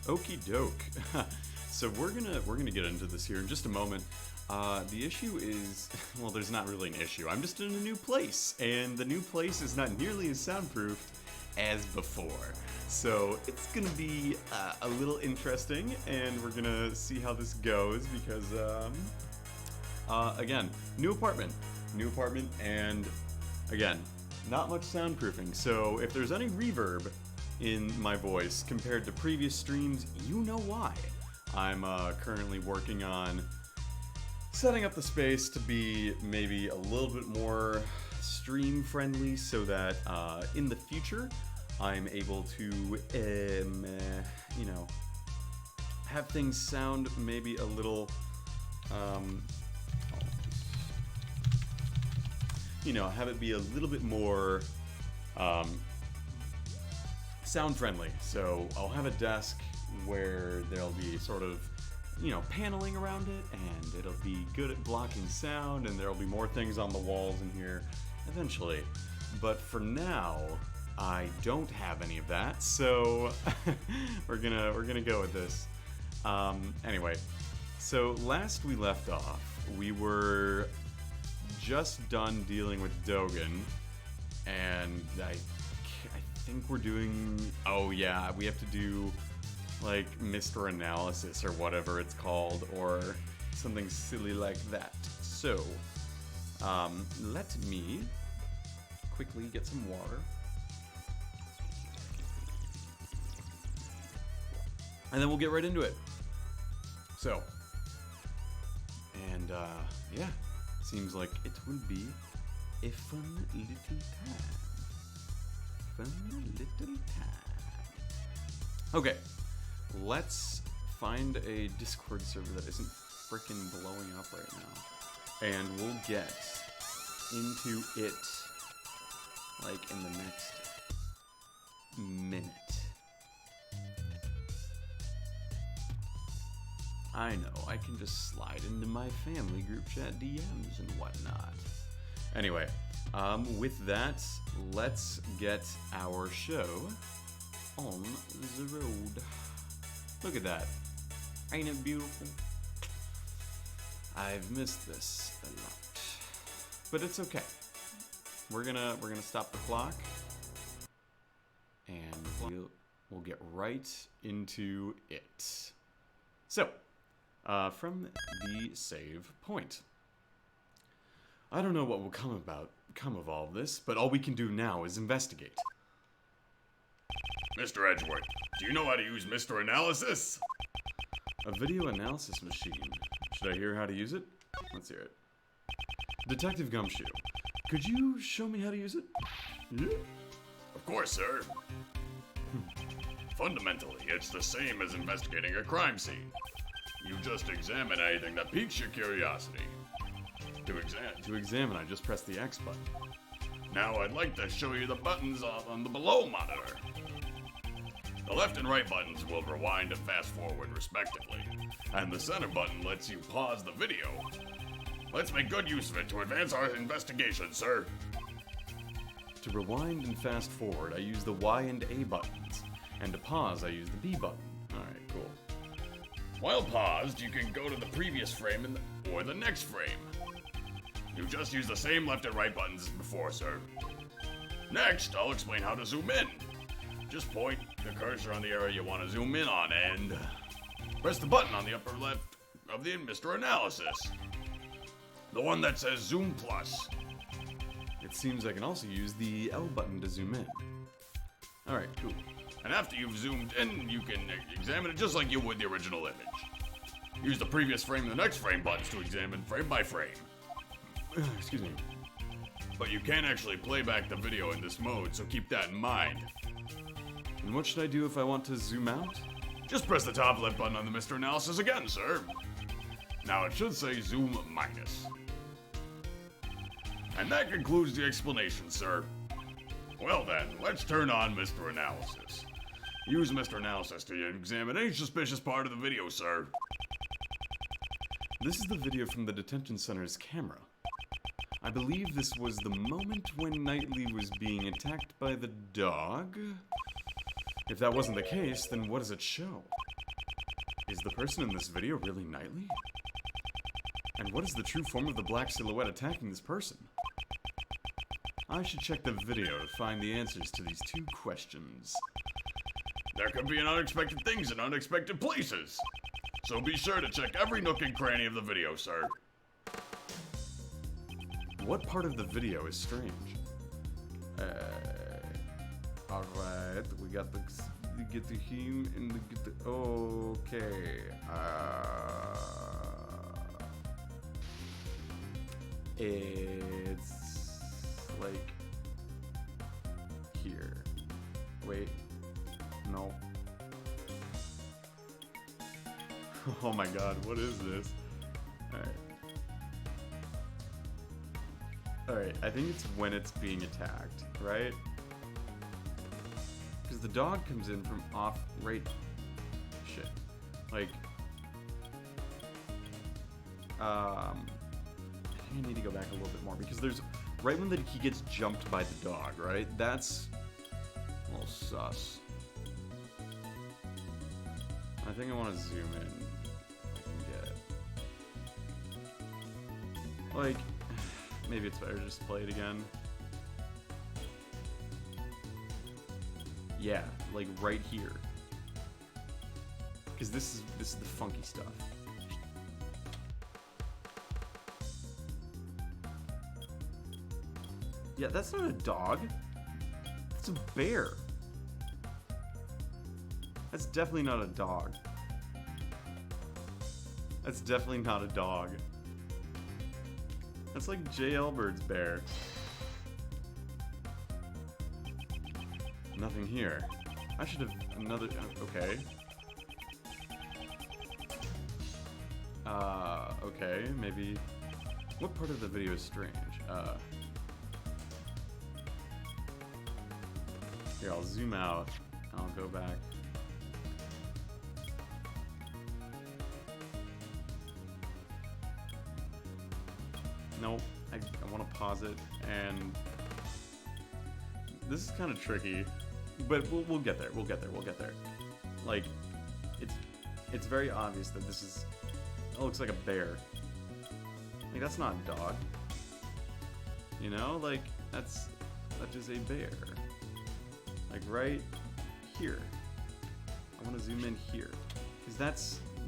Okie doke. So we're gonna get into this here in just a moment. The issue is, well, there's not really an issue. I'm just in a new place, and the new place is not nearly as soundproofed as before. So it's gonna be a little interesting, and we're gonna see how this goes because, again, new apartment, and again, not much soundproofing. So if there's any reverb in my voice compared to previous streams, you know why. I'm currently working on setting up the space to be maybe a little bit more stream friendly so that in the future I'm able to, you know, have things sound maybe a little, you know, have it be a little bit more sound friendly. So I'll have a desk where there'll be sort of, you know, paneling around it, and it'll be good at blocking sound, and there'll be more things on the walls in here eventually. But for now, I don't have any of that, so we're gonna go with this. Anyway, so last we left off, we were just done dealing with Dogen, and I think we're doing, oh yeah, we have to do like Mr. Analysis or whatever it's called, or something silly like that. So, let me quickly get some water. And then we'll get right into it. So, and yeah, seems like it will be a fun little time. Okay, let's find a Discord server that isn't frickin' blowing up right now, and we'll get into it like in the next minute. I know, I can just slide into my family group chat DMs and whatnot. Anyway, with that, let's get our show on the road. Look at that. Ain't it beautiful? I've missed this a lot. But it's okay. We're gonna stop the clock, and we'll get right into it. So, from the save point. I don't know what will come of all this, but all we can do now is investigate. Mr. Edgeworth, do you know how to use Mr. Analysis? A video analysis machine. Should I hear how to use it? Let's hear it. Detective Gumshoe, could you show me how to use it? Yeah. Of course, sir. Fundamentally, it's the same as investigating a crime scene. You just examine anything that piques your curiosity. To examine, I just press the X button. Now I'd like to show you the buttons on the below monitor. The left and right buttons will rewind and fast forward respectively, and the center button lets you pause the video. Let's make good use of it to advance our investigation, sir. To rewind and fast forward, I use the Y and A buttons, and to pause, I use the B button. Alright, cool. While paused, you can go to the previous frame or the next frame. You just use the same left and right buttons as before, sir. Next, I'll explain how to zoom in. Just point the cursor on the area you want to zoom in on and press the button on the upper left of the Mr. Analysis. The one that says Zoom Plus. It seems I can also use the L button to zoom in. Alright, cool. And after you've zoomed in, you can examine it just like you would the original image. Use the previous frame and the next frame buttons to examine frame by frame. Excuse me. But you can't actually play back the video in this mode, so keep that in mind. And what should I do if I want to zoom out? Just press the top left button on the Mr. Analysis again, sir. Now it should say Zoom Minus. And that concludes the explanation, sir. Well then, let's turn on Mr. Analysis. Use Mr. Analysis to examine any suspicious part of the video, sir. This is the video from the detention center's camera. I believe this was the moment when Knightley was being attacked by the dog. If that wasn't the case, then what does it show? Is the person in this video really nightly? And what is the true form of the black silhouette attacking this person? I should check the video to find the answers to these two questions. There could be unexpected things in unexpected places. So be sure to check every nook and cranny of the video, sir. What part of the video is strange? Alright, we get the him and get the, okay. It's like here. Wait, no. Oh my god, what is this? Alright. Alright, I think it's when it's being attacked, right? Because the dog comes in from off right. Shit. Like, I think I need to go back a little bit more because there's right when he gets jumped by the dog, right? That's a little sus. I think I want to zoom in. If I can get, like, maybe it's better to just play it again. Yeah, like right here. Because this is the funky stuff. Yeah, that's not a dog. That's a bear. That's definitely not a dog. That's definitely not a dog. That's like J. Elbert's bear. Nothing here. I should have another. Okay. Okay, maybe. What part of the video is strange? Here, I'll zoom out. I'll go back. Nope. I want to pause it, and this is kind of tricky, but we'll get there. We'll get there. We'll get there. Like, it's very obvious that this is. It looks like a bear. Like, that's not a dog. You know, like that is a bear. Like right here. I want to zoom in here, because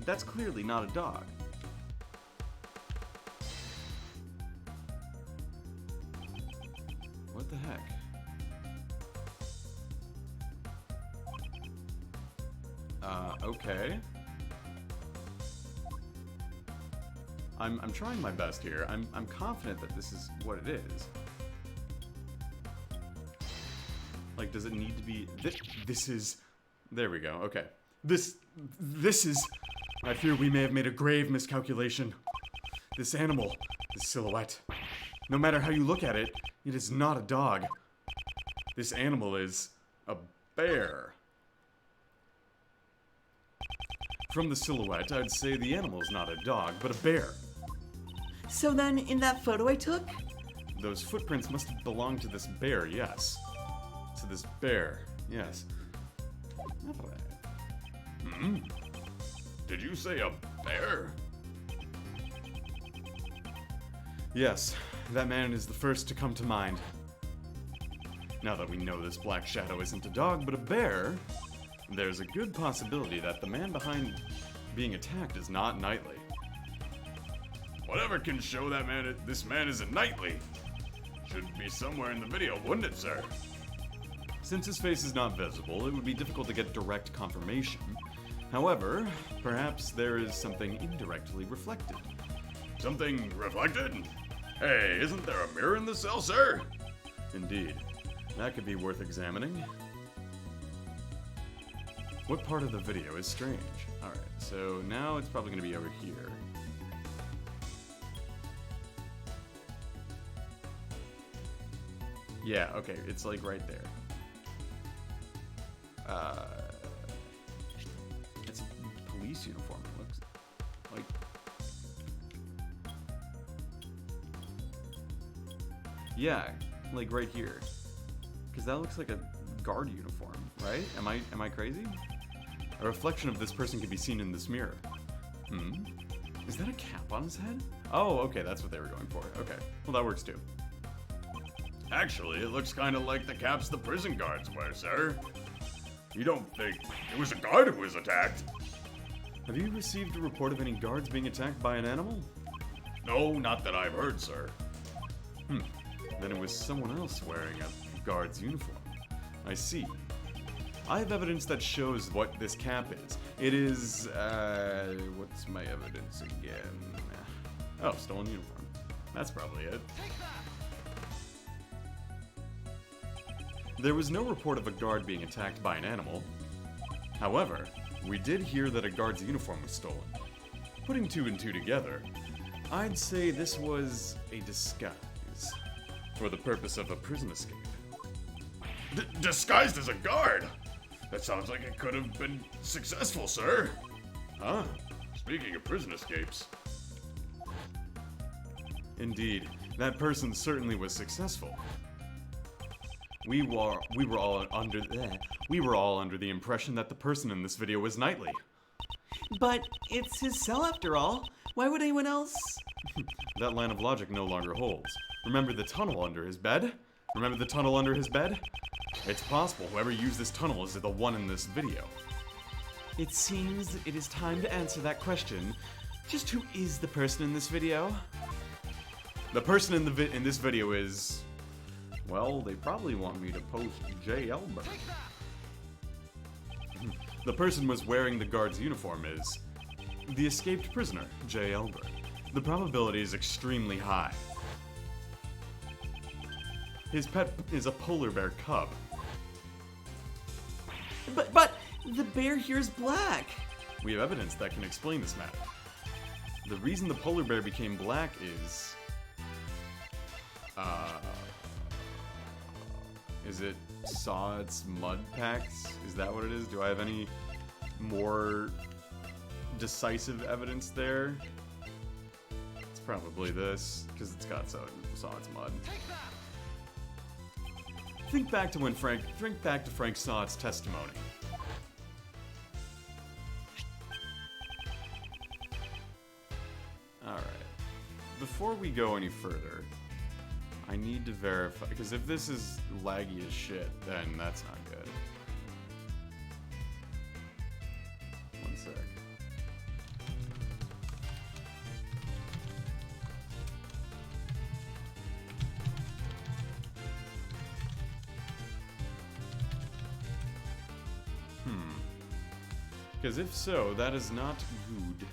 that's clearly not a dog. What the heck? Okay. I'm trying my best here. I'm confident that this is what it is. Like, does it need to be this is there we go. Okay. This is I fear we may have made a grave miscalculation. This animal, this silhouette. No matter how you look at it, it is not a dog. This animal is a bear. From the silhouette, I'd say the animal is not a dog, but a bear. So then, in that photo I took? Those footprints must have belonged to this bear, yes. To this bear, yes. Did you say a bear? Yes, that man is the first to come to mind. Now that we know this black shadow isn't a dog, but a bear, there's a good possibility that the man behind being attacked is not Nightly. Whatever can show that this man isn't Nightly should be somewhere in the video, wouldn't it, sir? Since his face is not visible, it would be difficult to get direct confirmation. However, perhaps there is something indirectly reflected. Something reflected? Hey, isn't there a mirror in the cell, sir? Indeed. That could be worth examining. What part of the video is strange? Alright, so now it's probably going to be over here. Yeah, okay, it's like right there. It's a police uniform, it looks like. Yeah, like right here. Because that looks like a guard uniform, right? Am I crazy? A reflection of this person can be seen in this mirror. Is that a cap on his head? Oh, okay, that's what they were going for. Okay, well that works too. Actually, it looks kind of like the caps the prison guards wear, sir. You don't think it was a guard who was attacked? Have you received a report of any guards being attacked by an animal? No, not that I've heard, sir. Then it was someone else wearing a guard's uniform. I see. I have evidence that shows what this cap is. It is, what's my evidence again? Oh, stolen uniform. That's probably it. There was no report of a guard being attacked by an animal. However, we did hear that a guard's uniform was stolen. Putting two and two together, I'd say this was a disguise for the purpose of a prison escape. Disguised as a guard? That sounds like it could have been successful, sir. Ah, Speaking of prison escapes, indeed, that person certainly was successful. We were all under the impression that the person in this video was Knightley. But it's his cell after all. Why would anyone else? That line of logic no longer holds. Remember the tunnel under his bed? Remember the tunnel under his bed? It's possible whoever used this tunnel is the one in this video. It seems it is time to answer that question. Just who is the person in this video? The person in this video is... well, they probably want me to post J. Elber. The person was wearing the guard's uniform is the escaped prisoner, J. Elber. The probability is extremely high. His pet is a polar bear cub. But the bear here is black. We have evidence that can explain this matter. The reason the polar bear became black is... is it saw its mud packs? Is that what it is? Do I have any more decisive evidence there? It's probably this, because it's got saw its mud. Think back to Frank Sod's testimony. Alright. Before we go any further, I need to verify, because if this is laggy as shit, then that's not good. One sec. Because if so, that is not good.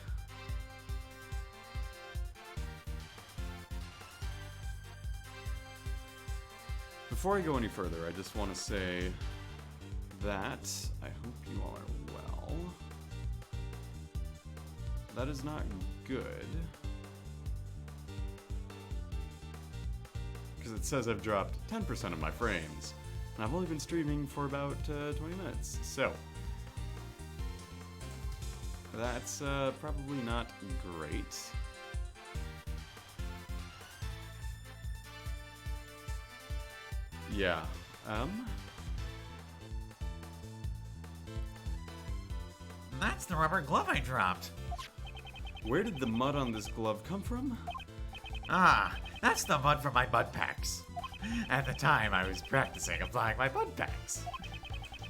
Before I go any further, I just want to say that I hope you all are well. That is not good. Because it says I've dropped 10% of my frames, and I've only been streaming for about 20 minutes, so that's probably not great. Yeah, That's the rubber glove I dropped. where did the mud on this glove come from? Ah, that's the mud from my mud packs. At the time, I was practicing applying my mud packs.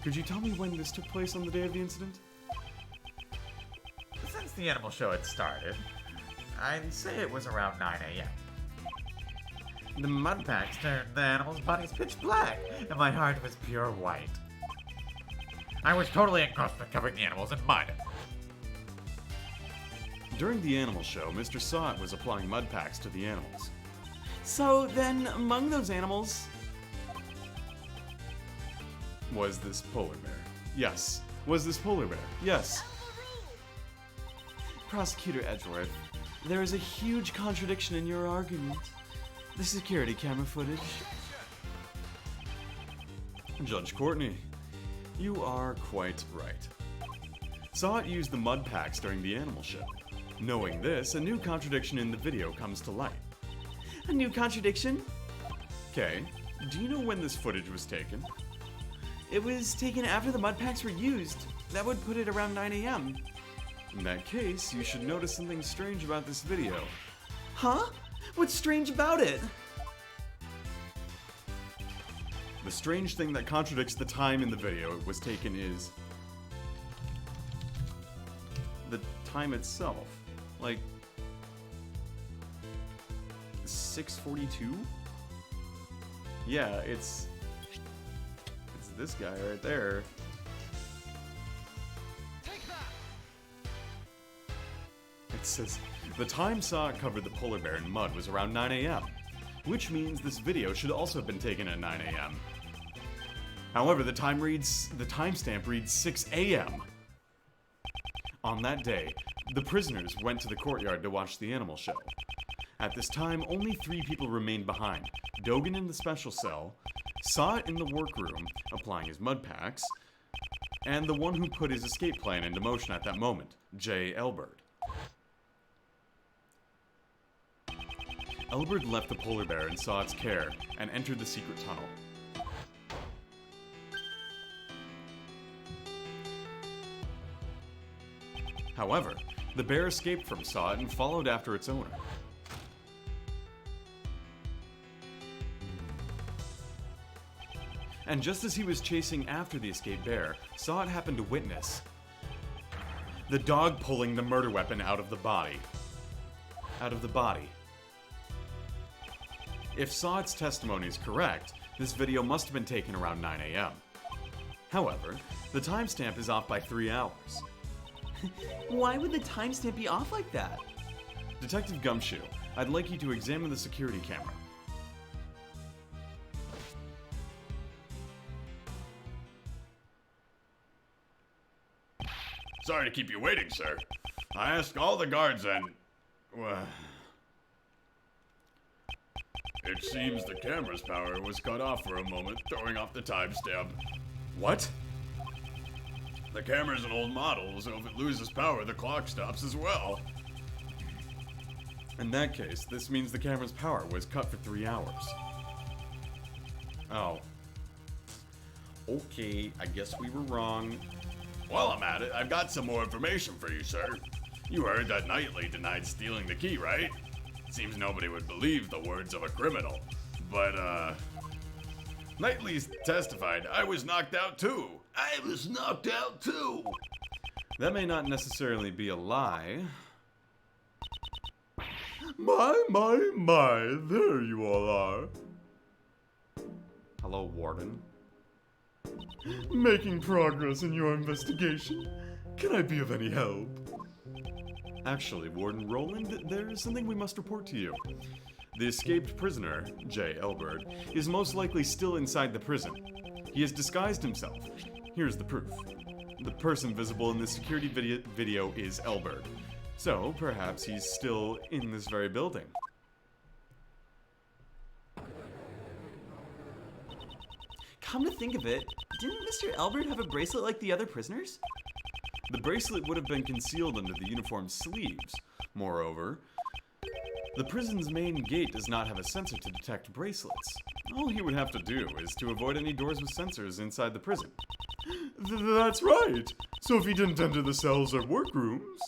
Could you tell me when this took place on the day of the incident? Since the animal show had started, I'd say it was around 9 a.m. The mud packs turned the animal's bodies pitch black, and my heart was pure white. I was totally engrossed with covering the animals in mud. During the animal show, Mr. Sot was applying mud packs to the animals. So then, among those animals... Was this polar bear? Yes. Was this polar bear? Yes. Prosecutor Edgeworth, there is a huge contradiction in your argument. The security camera footage. Judge Courtney, you are quite right. Sot used the mud packs during the animal show. Knowing this, a new contradiction in the video comes to light. A new contradiction? Okay, do you know when this footage was taken? It was taken after the mud packs were used. That would put it around 9 a.m. In that case, you should notice something strange about this video. Huh? What's strange about it? The strange thing that contradicts the time in the video it was taken is the time itself. Like 6:42? Yeah, it's this guy right there. It says the time Saw covered the polar bear in mud was around 9 a.m., which means this video should also have been taken at 9 a.m. However, the timestamp reads 6 a.m. On that day, the prisoners went to the courtyard to watch the animal show. At this time, only 3 people remained behind. Dogen in the special cell, Saw in the workroom, applying his mud packs, and the one who put his escape plan into motion at that moment, J. Elbert. Elbert left the polar bear in Saw's care and entered the secret tunnel. However, the bear escaped from Saw and followed after its owner. And just as he was chasing after the escaped bear, Saw happened to witness the dog pulling the murder weapon out of the body. If Saw's testimony is correct, this video must have been taken around 9 a.m. However, the timestamp is off by 3 hours. Why would the timestamp be off like that? Detective Gumshoe, I'd like you to examine the security camera. Sorry to keep you waiting, sir. I asked all the guards and... well... It seems the camera's power was cut off for a moment, throwing off the timestamp. What? The camera's an old model, so if it loses power, the clock stops as well. In that case, this means the camera's power was cut for 3 hours. Oh. Okay, I guess we were wrong. While I'm at it, I've got some more information for you, sir. You heard that Knightley denied stealing the key, right? Seems nobody would believe the words of a criminal. But, Knightley's testified, I was knocked out too. I was knocked out too. That may not necessarily be a lie. My, there you all are. Hello, Warden. Making progress in your investigation. Can I be of any help? Actually, Warden Roland, there is something we must report to you. The escaped prisoner, J. Elbert, is most likely still inside the prison. He has disguised himself. Here's the proof. The person visible in the security video is Elbert. So, perhaps he's still in this very building. Come to think of it, didn't Mr. Elbert have a bracelet like the other prisoners? The bracelet would have been concealed under the uniform's sleeves. Moreover, the prison's main gate does not have a sensor to detect bracelets. All he would have to do is to avoid any doors with sensors inside the prison. That's right. So if he didn't enter the cells or workrooms,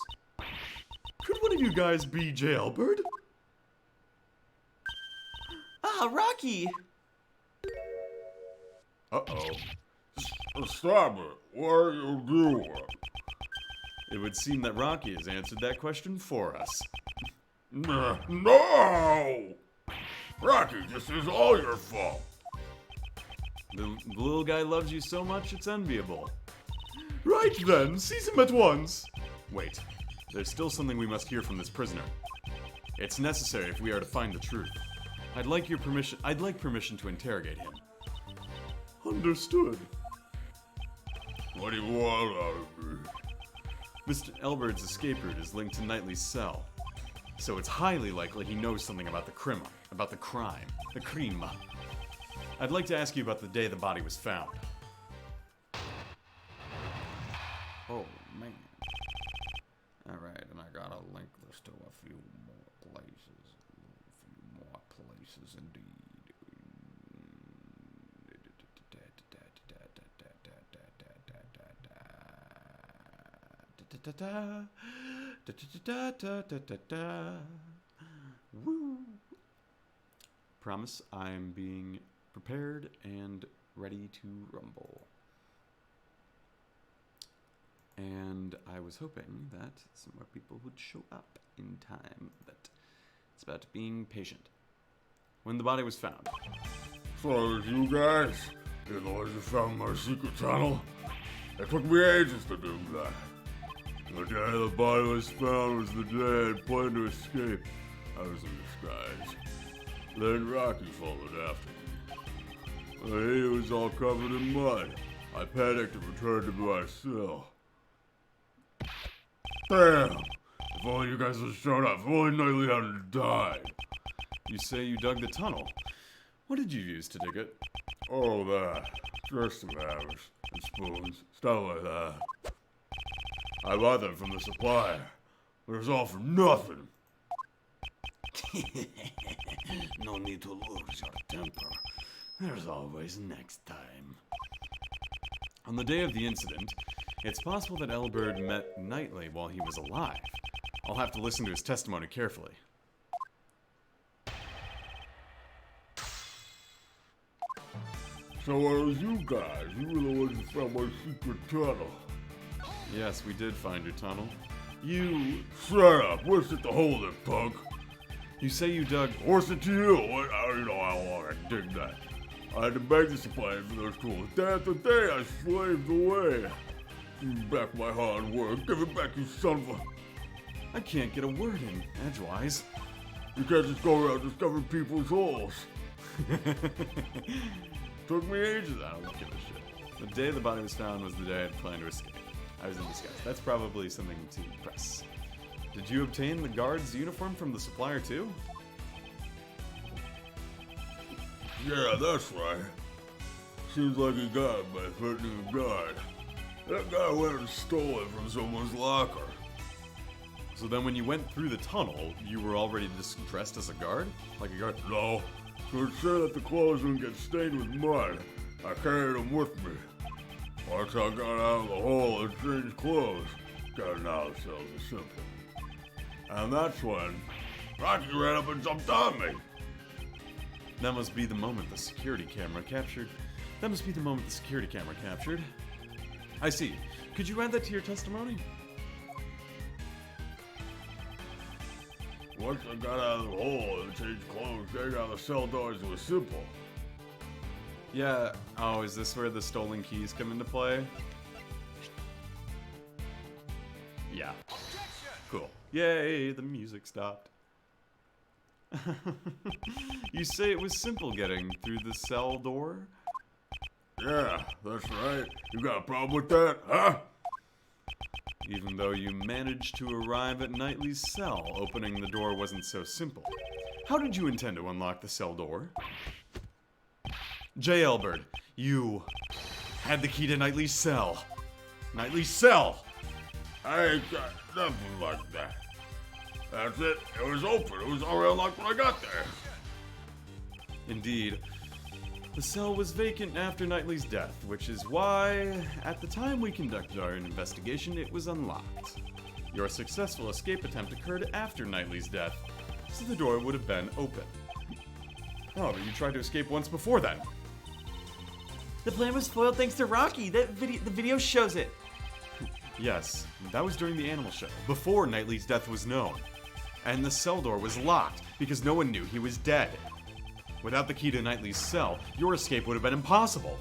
could one of you guys be J. Elbert? Ah, Rocky! Uh-oh. Stop it. What are you doing? It would seem that Rocky has answered that question for us. No! Rocky, this is all your fault. The little guy loves you so much, it's enviable. Right then, seize him at once. Wait, there's still something we must hear from this prisoner. It's necessary if we are to find the truth. I'd like permission to interrogate him. Understood. What do you want out of me? Mr. Elbert's escape route is linked to Knightley's cell. So it's highly likely he knows something about the crime. I'd like to ask you about the day the body was found. Oh, man. Alright, and I gotta link this to a few more places indeed. Woo. Promise I'm being prepared and ready to rumble. And I was hoping that some more people would show up in time, but it's about being patient. When the body was found. So it's you guys? You're the ones who found my secret tunnel? It took me ages to do that. The day the body was found was the day I had planned to escape. I was in disguise. Then Rocky followed after me. He was all covered in mud. I panicked and returned to my cell. Damn! If only you guys had shown up, if only Knightley hadn't died. You say you dug the tunnel. What did you use to dig it? Oh, that. Just some hammers and spoons, stuff like that. I bought them from the supplier, but it was all for nothing. No need to lose your temper. There's always next time. On the day of the incident, it's possible that Elbert met Knightley while he was alive. I'll have to listen to his testimony carefully. So it was you guys. You were the ones who found my secret tunnel. Yes, we did find your tunnel. You... Shut up. What's it to hold it, punk? You say you dug... What's it to you? What, how do you know how long I dig that? I had to beg the supplier for those tools. Day after day, I slaved away. Give me back my hard work. Give it back, you son of a... I can't get a word in, edgewise. You can't just go around discovering people's holes. Took me ages, I don't give a shit. The day the body was found was the day I had planned to escape. I was in disguise. That's probably something to press. Did you obtain the guard's uniform from the supplier too? Yeah, that's right. Seems like he got it by threatening a guard. That guy went and stole it from someone's locker. So then when you went through the tunnel, you were already dressed as a guard? Like a guard? No, to ensure that the clothes wouldn't get stained with mud, I carried them with me. Once I got out of the hole and changed clothes, getting out of the cells is simple. And that's when Rocky ran up and jumped on me. That must be the moment the security camera captured. I see. Could you add that to your testimony? Once I got out of the hole and changed clothes, getting out of the cell doors was simple. Yeah. Oh, is this where the stolen keys come into play? Yeah. Cool. Yay, the music stopped. You say it was simple getting through the cell door? Yeah, that's right. You got a problem with that, huh? Even though you managed to arrive at Knightley's cell, opening the door wasn't so simple. How did you intend to unlock the cell door? J. Elbert, you had the key to Knightley's cell. Knightley's cell! I ain't got nothing like that. That's it. It was open. It was already unlocked when I got there. Indeed. The cell was vacant after Knightley's death, which is why, at the time we conducted our investigation, it was unlocked. Your successful escape attempt occurred after Knightley's death, so the door would have been open. Oh, but you tried to escape once before then. The plan was foiled thanks to Rocky. The video shows it. Yes, that was during the animal show, before Knightley's death was known. And the cell door was locked, because no one knew he was dead. Without the key to Knightley's cell, your escape would have been impossible.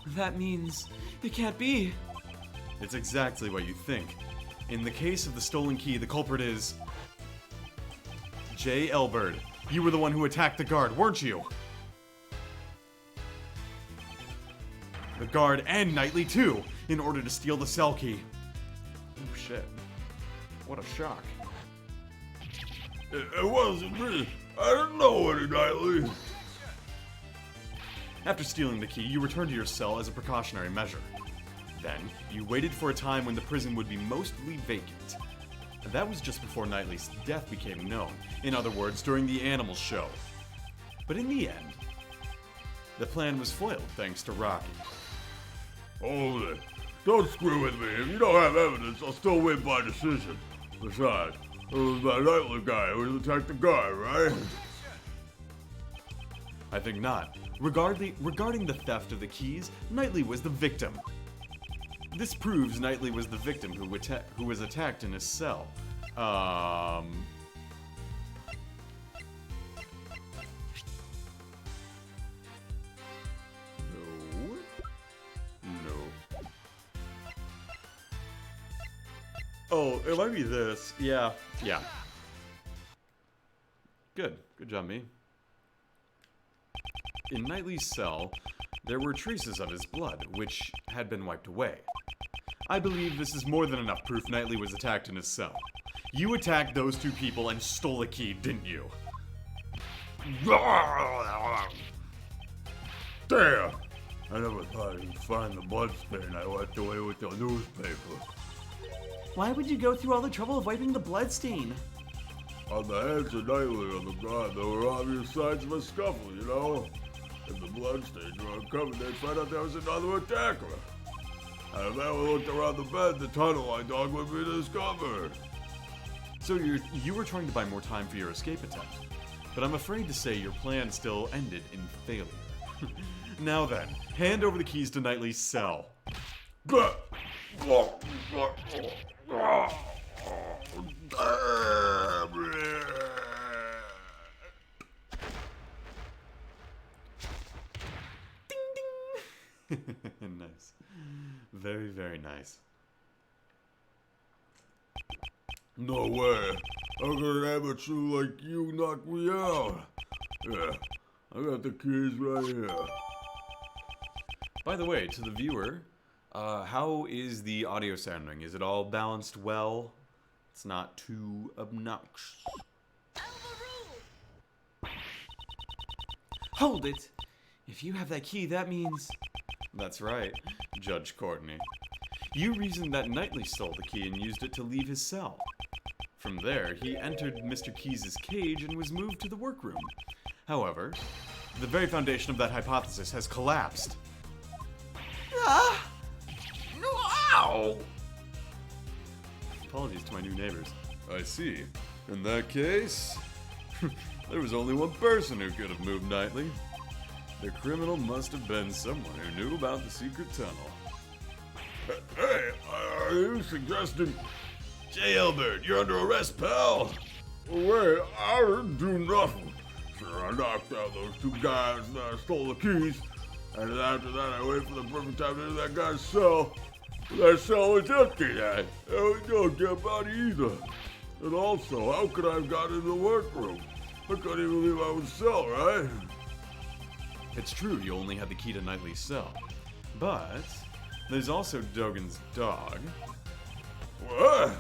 That means it can't be. It's exactly what you think. In the case of the stolen key, the culprit is... J. Elbert. You were the one who attacked the guard, weren't you? The guard and Knightley too, in order to steal the cell key. Oh shit. What a shock. It wasn't me. I didn't know any Knightley. After stealing the key, you returned to your cell as a precautionary measure. Then, you waited for a time when the prison would be mostly vacant. That was just before Knightley's death became known. In other words, during the animal show. But in the end, the plan was foiled thanks to Rocky. Hold it. Don't screw with me. If you don't have evidence, I'll still win by decision. Besides, it was that Nightly guy who attacked the guy, right? I think not. Regarding the theft of the keys, Knightley was the victim. This proves Knightley was the victim who was attacked in his cell. No. Oh, it might be this. Yeah. Good job, me. In Knightley's cell, there were traces of his blood, which had been wiped away. I believe this is more than enough proof Knightley was attacked in his cell. You attacked those two people and stole a key, didn't you? Damn! I never thought you'd find the bloodstain I wiped away with the newspaper. Why would you go through all the trouble of wiping the bloodstain? On the hands of Nightly on the ground, there were obvious signs of a scuffle, you know? If the bloodstains were uncovered, they'd find out there was another attacker. And if anyone looked around the bed, the tunnel I dug would be discovered. So you were trying to buy more time for your escape attempt. But I'm afraid to say your plan still ended in failure. Now then, hand over the keys to Knightley's cell. Nice. Very, very nice. No way. How could an amateur like you knock me out? Yeah, I got the keys right here. By the way, to the viewer, how is the audio sounding? Is it all balanced well? It's not too obnoxious. Hold it! If you have that key, that means... That's right, Judge Courtney. You reasoned that Knightley stole the key and used it to leave his cell. From there, he entered Mr. Keyes' cage and was moved to the workroom. However, the very foundation of that hypothesis has collapsed. Ah! Ow! Apologies to my new neighbors. I see. In that case, there was only one person who could have moved Knightley. The criminal must have been someone who knew about the secret tunnel. Hey, are you suggesting... J. Elbert, you're under arrest, pal! Wait, I didn't do nothing. Sure, I knocked out those two guys and I stole the keys. And then after that, I waited for the perfect time to enter that guy's cell. That cell was empty then. There was no dead body either. And also, how could I have gotten into the workroom? I couldn't even leave my own cell, right? It's true you only had the key to Knightley's cell. But there's also Dogan's dog. What?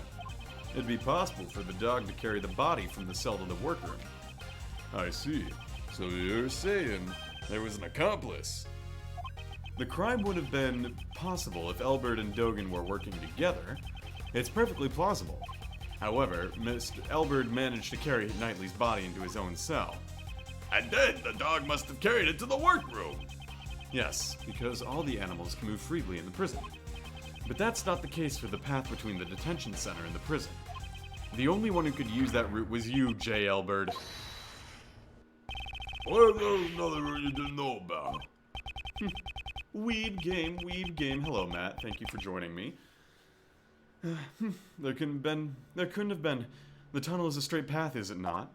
It'd be possible for the dog to carry the body from the cell to the workroom. I see. So you're saying there was an accomplice? The crime would have been possible if Elbert and Dogan were working together. It's perfectly plausible. However, Mr. Elbert managed to carry Knightley's body into his own cell. And then the dog must have carried it to the workroom. Yes, because all the animals can move freely in the prison. But that's not the case for the path between the detention center and the prison. The only one who could use that route was you, J. Elbert. What if there was another route you didn't know about? Weeb game. Hello, Matt. Thank you for joining me. There couldn't have been. The tunnel is a straight path, is it not?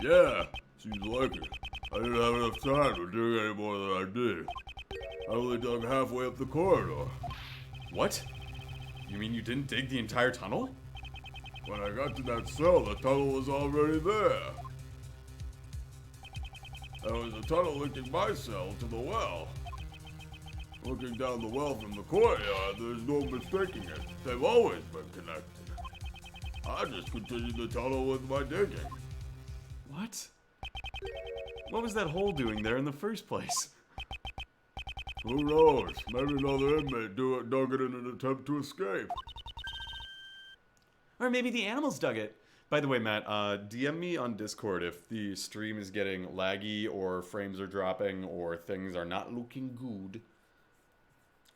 Yeah, seems like it. I didn't have enough time to dig any more than I did. I only dug halfway up the corridor. What? You mean you didn't dig the entire tunnel? When I got to that cell, the tunnel was already there. There was a tunnel linking my cell to the well. Looking down the well from the courtyard, there's no mistaking it. They've always been connected. I just continued the tunnel with my digging. What? What was that hole doing there in the first place? Who knows? Maybe another inmate dug it in an attempt to escape. Or maybe the animals dug it. By the way, Matt, DM me on Discord if the stream is getting laggy or frames are dropping or things are not looking good.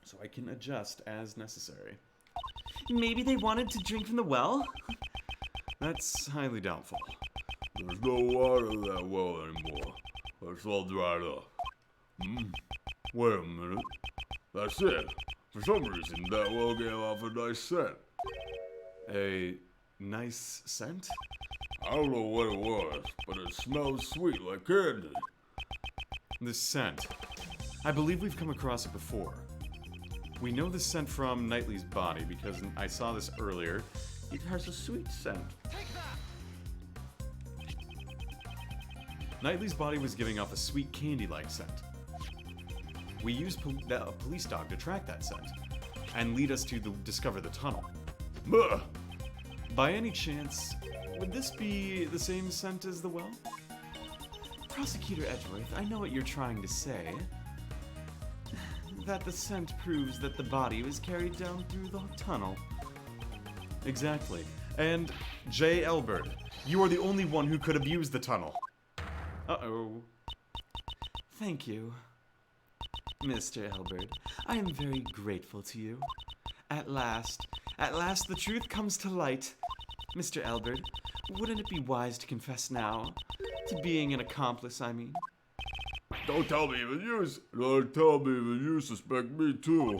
so I can adjust as necessary. Maybe they wanted to drink from the well? That's highly doubtful. There's no water in that well anymore. It's all dried up. Wait a minute. That's it. For some reason, that well gave off a nice scent. A nice scent? I don't know what it was, but it smells sweet like candy. This scent. I believe we've come across it before. We know the scent from Knightley's body because I saw this earlier. It has a sweet scent. Knightley's body was giving off a sweet candy-like scent. We used a police dog to track that scent and lead us to discover the tunnel. By any chance, would this be the same scent as the well? Prosecutor Edgeworth, I know what you're trying to say. That the scent proves that the body was carried down through the tunnel. Exactly. And J. Elbert, you are the only one who could have used the tunnel. Uh-oh. Thank you, Mr. Elbert. I am very grateful to you. At last the truth comes to light. Mr. Elbert, wouldn't it be wise to confess now? To being an accomplice, I mean. Don't tell me even you suspect me too.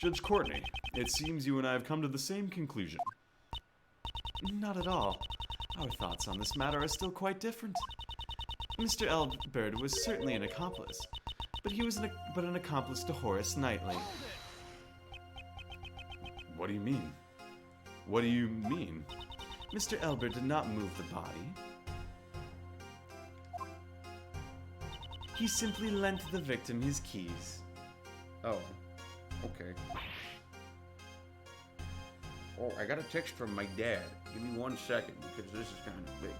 Judge Courtney, it seems you and I have come to the same conclusion. Not at all. Our thoughts on this matter are still quite different. Mr. Elbert was certainly an accomplice, but he was an accomplice to Horace Knightley. What do you mean? What do you mean? Mr. Elbert did not move the body. He simply lent the victim his keys. Oh, okay. Oh, I got a text from my dad. Give me 1 second, because this is kind of big.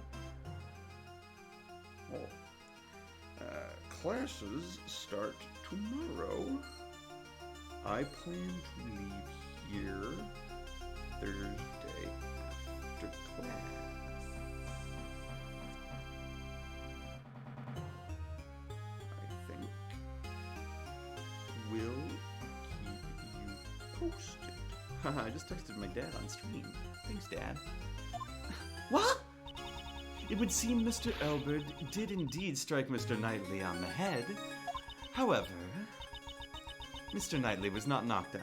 Classes start tomorrow. I plan to leave here Thursday after class. I think we'll keep you posted. Haha, I just texted my dad on stream. Thanks, Dad. What? It would seem Mr. Elbert did indeed strike Mr. Knightley on the head. However, Mr. Knightley was not knocked out.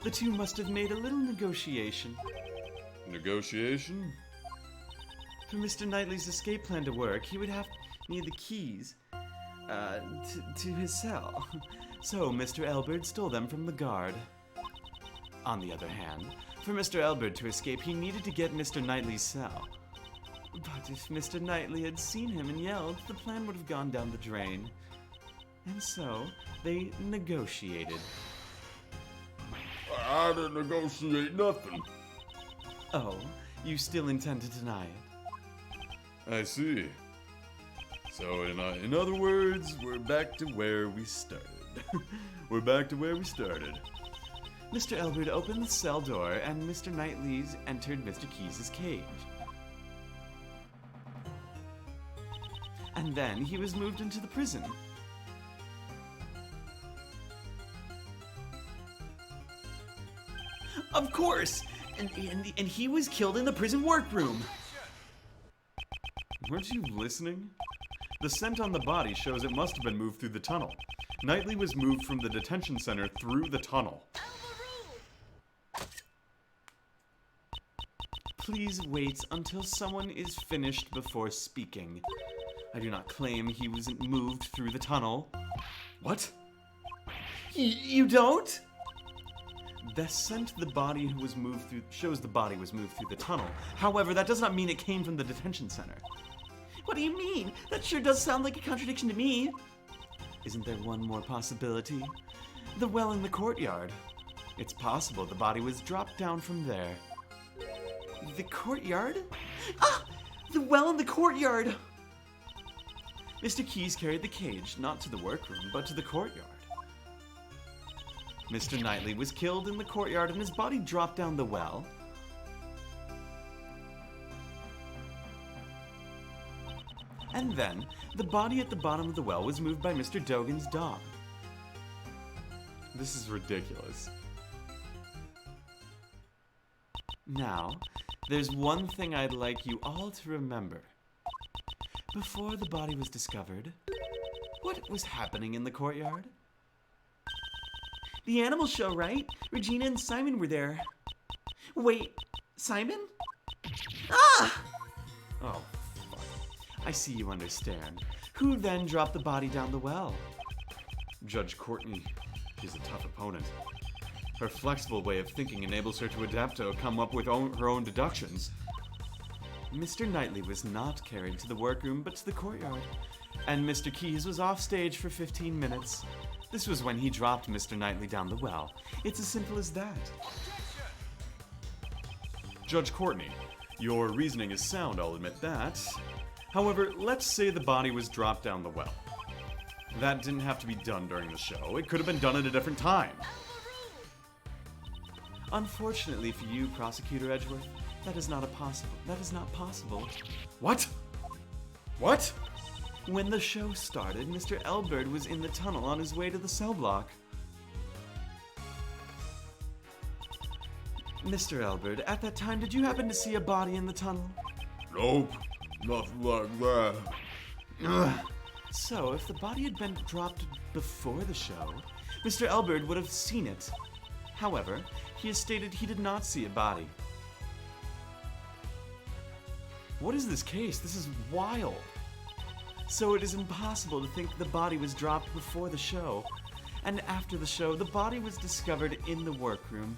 The two must have made a little negotiation. Negotiation? For Mr. Knightley's escape plan to work, he would have need the keys to his cell. So Mr. Elbert stole them from the guard. On the other hand, for Mr. Elbert to escape, he needed to get Mr. Knightley's cell. But if Mr. Knightley had seen him and yelled, the plan would have gone down the drain. And so, they negotiated. I didn't negotiate nothing. Oh, you still intend to deny it? I see. So, in other words, we're back to where we started. We're back to where we started. Mr. Elbert opened the cell door, and Mr. Knightley's entered Mr. Keyes' cage. And then he was moved into the prison. Of course! And he was killed in the prison workroom! Weren't you listening? The scent on the body shows it must have been moved through the tunnel. Knightley was moved from the detention center through the tunnel. Please wait until someone is finished before speaking. I do not claim he wasn't moved through the tunnel. What? You don't? The scent the body was moved through shows the body was moved through the tunnel. However, that does not mean it came from the detention center. What do you mean? That sure does sound like a contradiction to me. Isn't there one more possibility? The well in the courtyard. It's possible the body was dropped down from there. The courtyard? Ah! The well in the courtyard! Mr. Keyes carried the cage, not to the workroom, but to the courtyard. Mr. Knightley was killed in the courtyard and his body dropped down the well. And then, the body at the bottom of the well was moved by Mr. Dogan's dog. This is ridiculous. Now, there's one thing I'd like you all to remember. Before the body was discovered, what was happening in the courtyard? The animal show, right? Regina and Simon were there. Wait, Simon? Ah! Oh, fuck. I see you understand. Who then dropped the body down the well? Judge Courtney. She's a tough opponent. Her flexible way of thinking enables her to adapt to come up with her own deductions. Mr. Knightley was not carried to the workroom but to the courtyard, and Mr. Keyes was off stage for 15 minutes. This was when he dropped Mr. Knightley down the well. It's as simple as that. Judge Courtney, your reasoning is sound, I'll admit that. However, let's say the body was dropped down the well. That didn't have to be done during the show. It could have been done at a different time. Unfortunately for you, Prosecutor Edgeworth, that is not possible. What? What? When the show started, Mr. Elbird was in the tunnel on his way to the cell block. Mr. Elbird, at that time, did you happen to see a body in the tunnel? Nope, nothing like that. Ugh. So, if the body had been dropped before the show, Mr. Elbird would have seen it. However, he has stated he did not see a body. What is this case? This is wild. So it is impossible to think the body was dropped before the show, and after the show, the body was discovered in the workroom.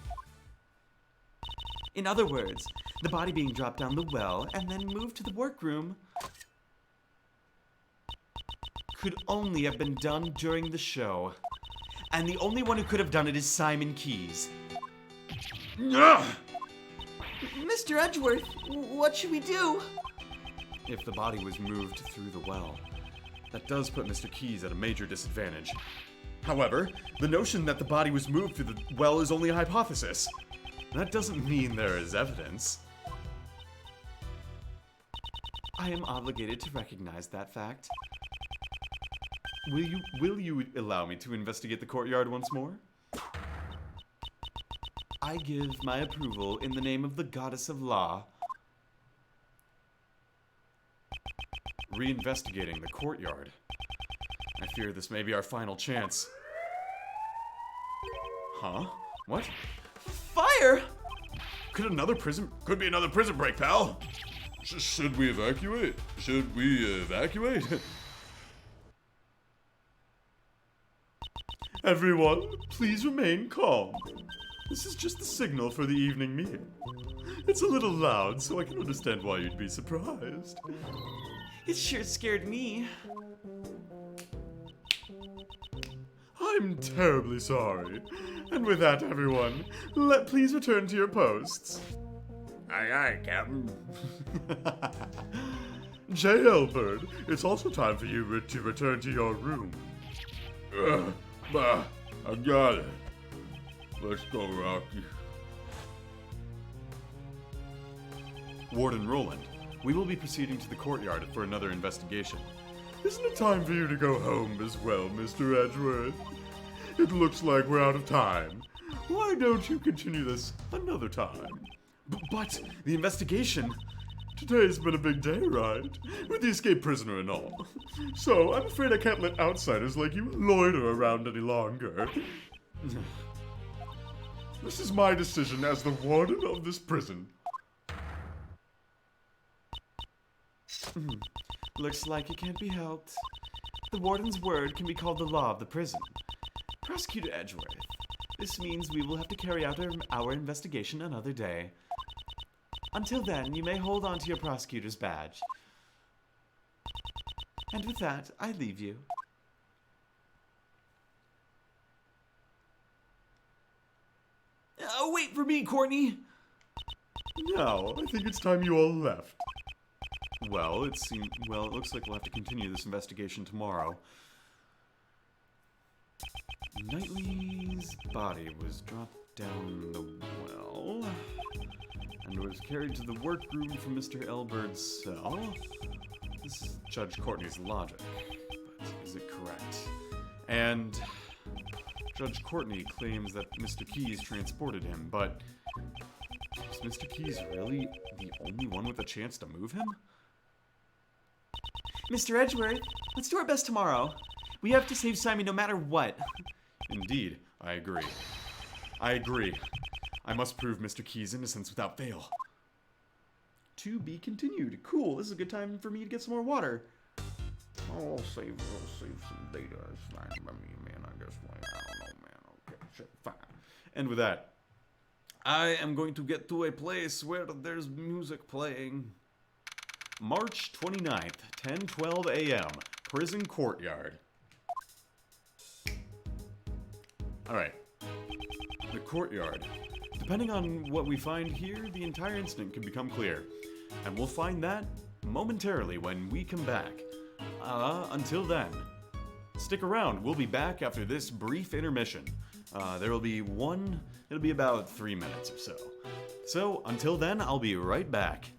In other words, the body being dropped down the well and then moved to the workroom could only have been done during the show. And the only one who could have done it is Simon Keyes. Ugh! Mr. Edgeworth, what should we do? If the body was moved through the well, that does put Mr. Keyes at a major disadvantage. However, the notion that the body was moved through the well is only a hypothesis. That doesn't mean there is evidence. I am obligated to recognize that fact. Will you allow me to investigate the courtyard once more? I give my approval in the name of the goddess of law. Reinvestigating the courtyard. I fear this may be our final chance. Huh? What? Fire! Could be another prison break, pal. Should we evacuate? Everyone, please remain calm. This is just the signal for the evening meal. It's a little loud, so I can understand why you'd be surprised. It sure scared me. I'm terribly sorry. And with that, everyone, please return to your posts. Aye, aye, Captain. J. Elbird, it's also time for you to return to your room. I got it. Let's go, Rocky. Warden Roland, we will be proceeding to the courtyard for another investigation. Isn't it time for you to go home as well, Mr. Edgeworth? It looks like we're out of time. Why don't you continue this another time? But the investigation... Today's been a big day, right? With the escaped prisoner and all. So, I'm afraid I can't let outsiders like you loiter around any longer. This is my decision as the warden of this prison. Looks like it can't be helped. The warden's word can be called the law of the prison. Prosecutor Edgeworth, this means we will have to carry out our investigation another day. Until then, you may hold on to your prosecutor's badge. And with that, I leave you. Oh, wait for me, Courtney! Now, I think it's time you all left. Well, it looks like we'll have to continue this investigation tomorrow. Knightley's body was dropped down the well and was carried to the workroom from Mr. Elbird's cell. This is Judge Courtney's logic, but is it correct? And Judge Courtney claims that Mr. Keys transported him, but is Mr. Keys really the only one with a chance to move him? Mr. Edgeworth, let's do our best tomorrow. We have to save Simon no matter what. Indeed, I agree. I agree. I must prove Mr. Keys' innocence without fail. To be continued. Cool, this is a good time for me to get some more water. I'll save some data. It's fine by me, man. I guess, like, I don't know, man. Okay, sure, fine. And with that, I am going to get to a place where there's music playing. March 29th, 10:12 a.m., Prison Courtyard. Alright. The Courtyard. Depending on what we find here, the entire incident can become clear. And we'll find that momentarily when we come back. Until then, stick around. We'll be back after this brief intermission. It'll be about 3 minutes or so. So, until then, I'll be right back.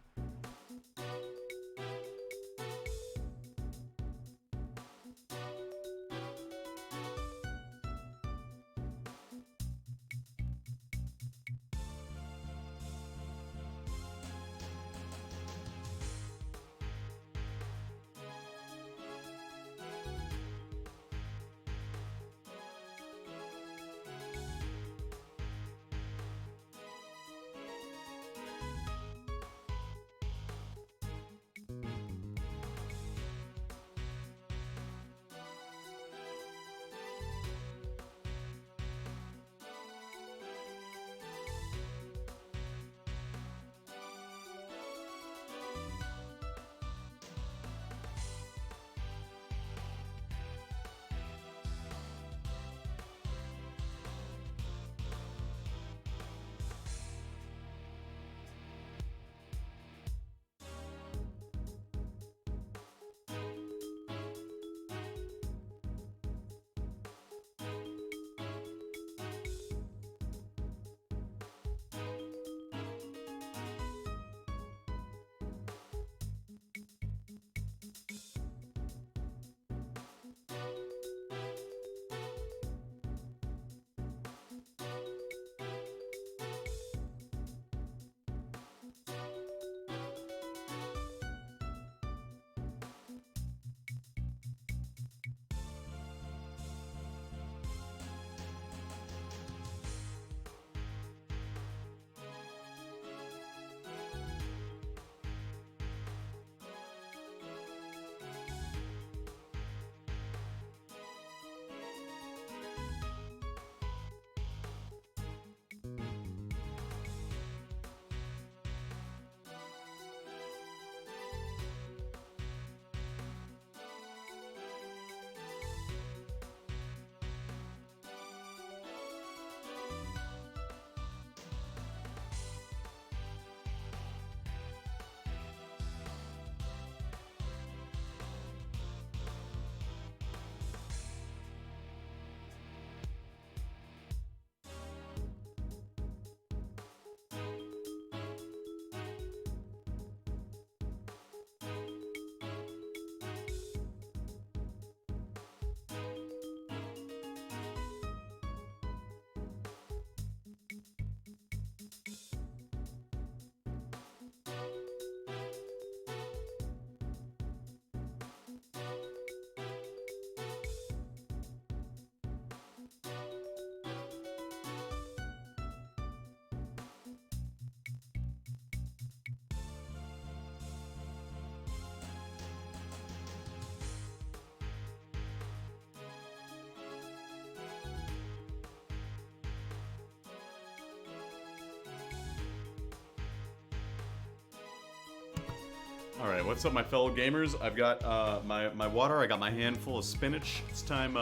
Alright, what's up, my fellow gamers? I've got my water, I got my handful of spinach. It's time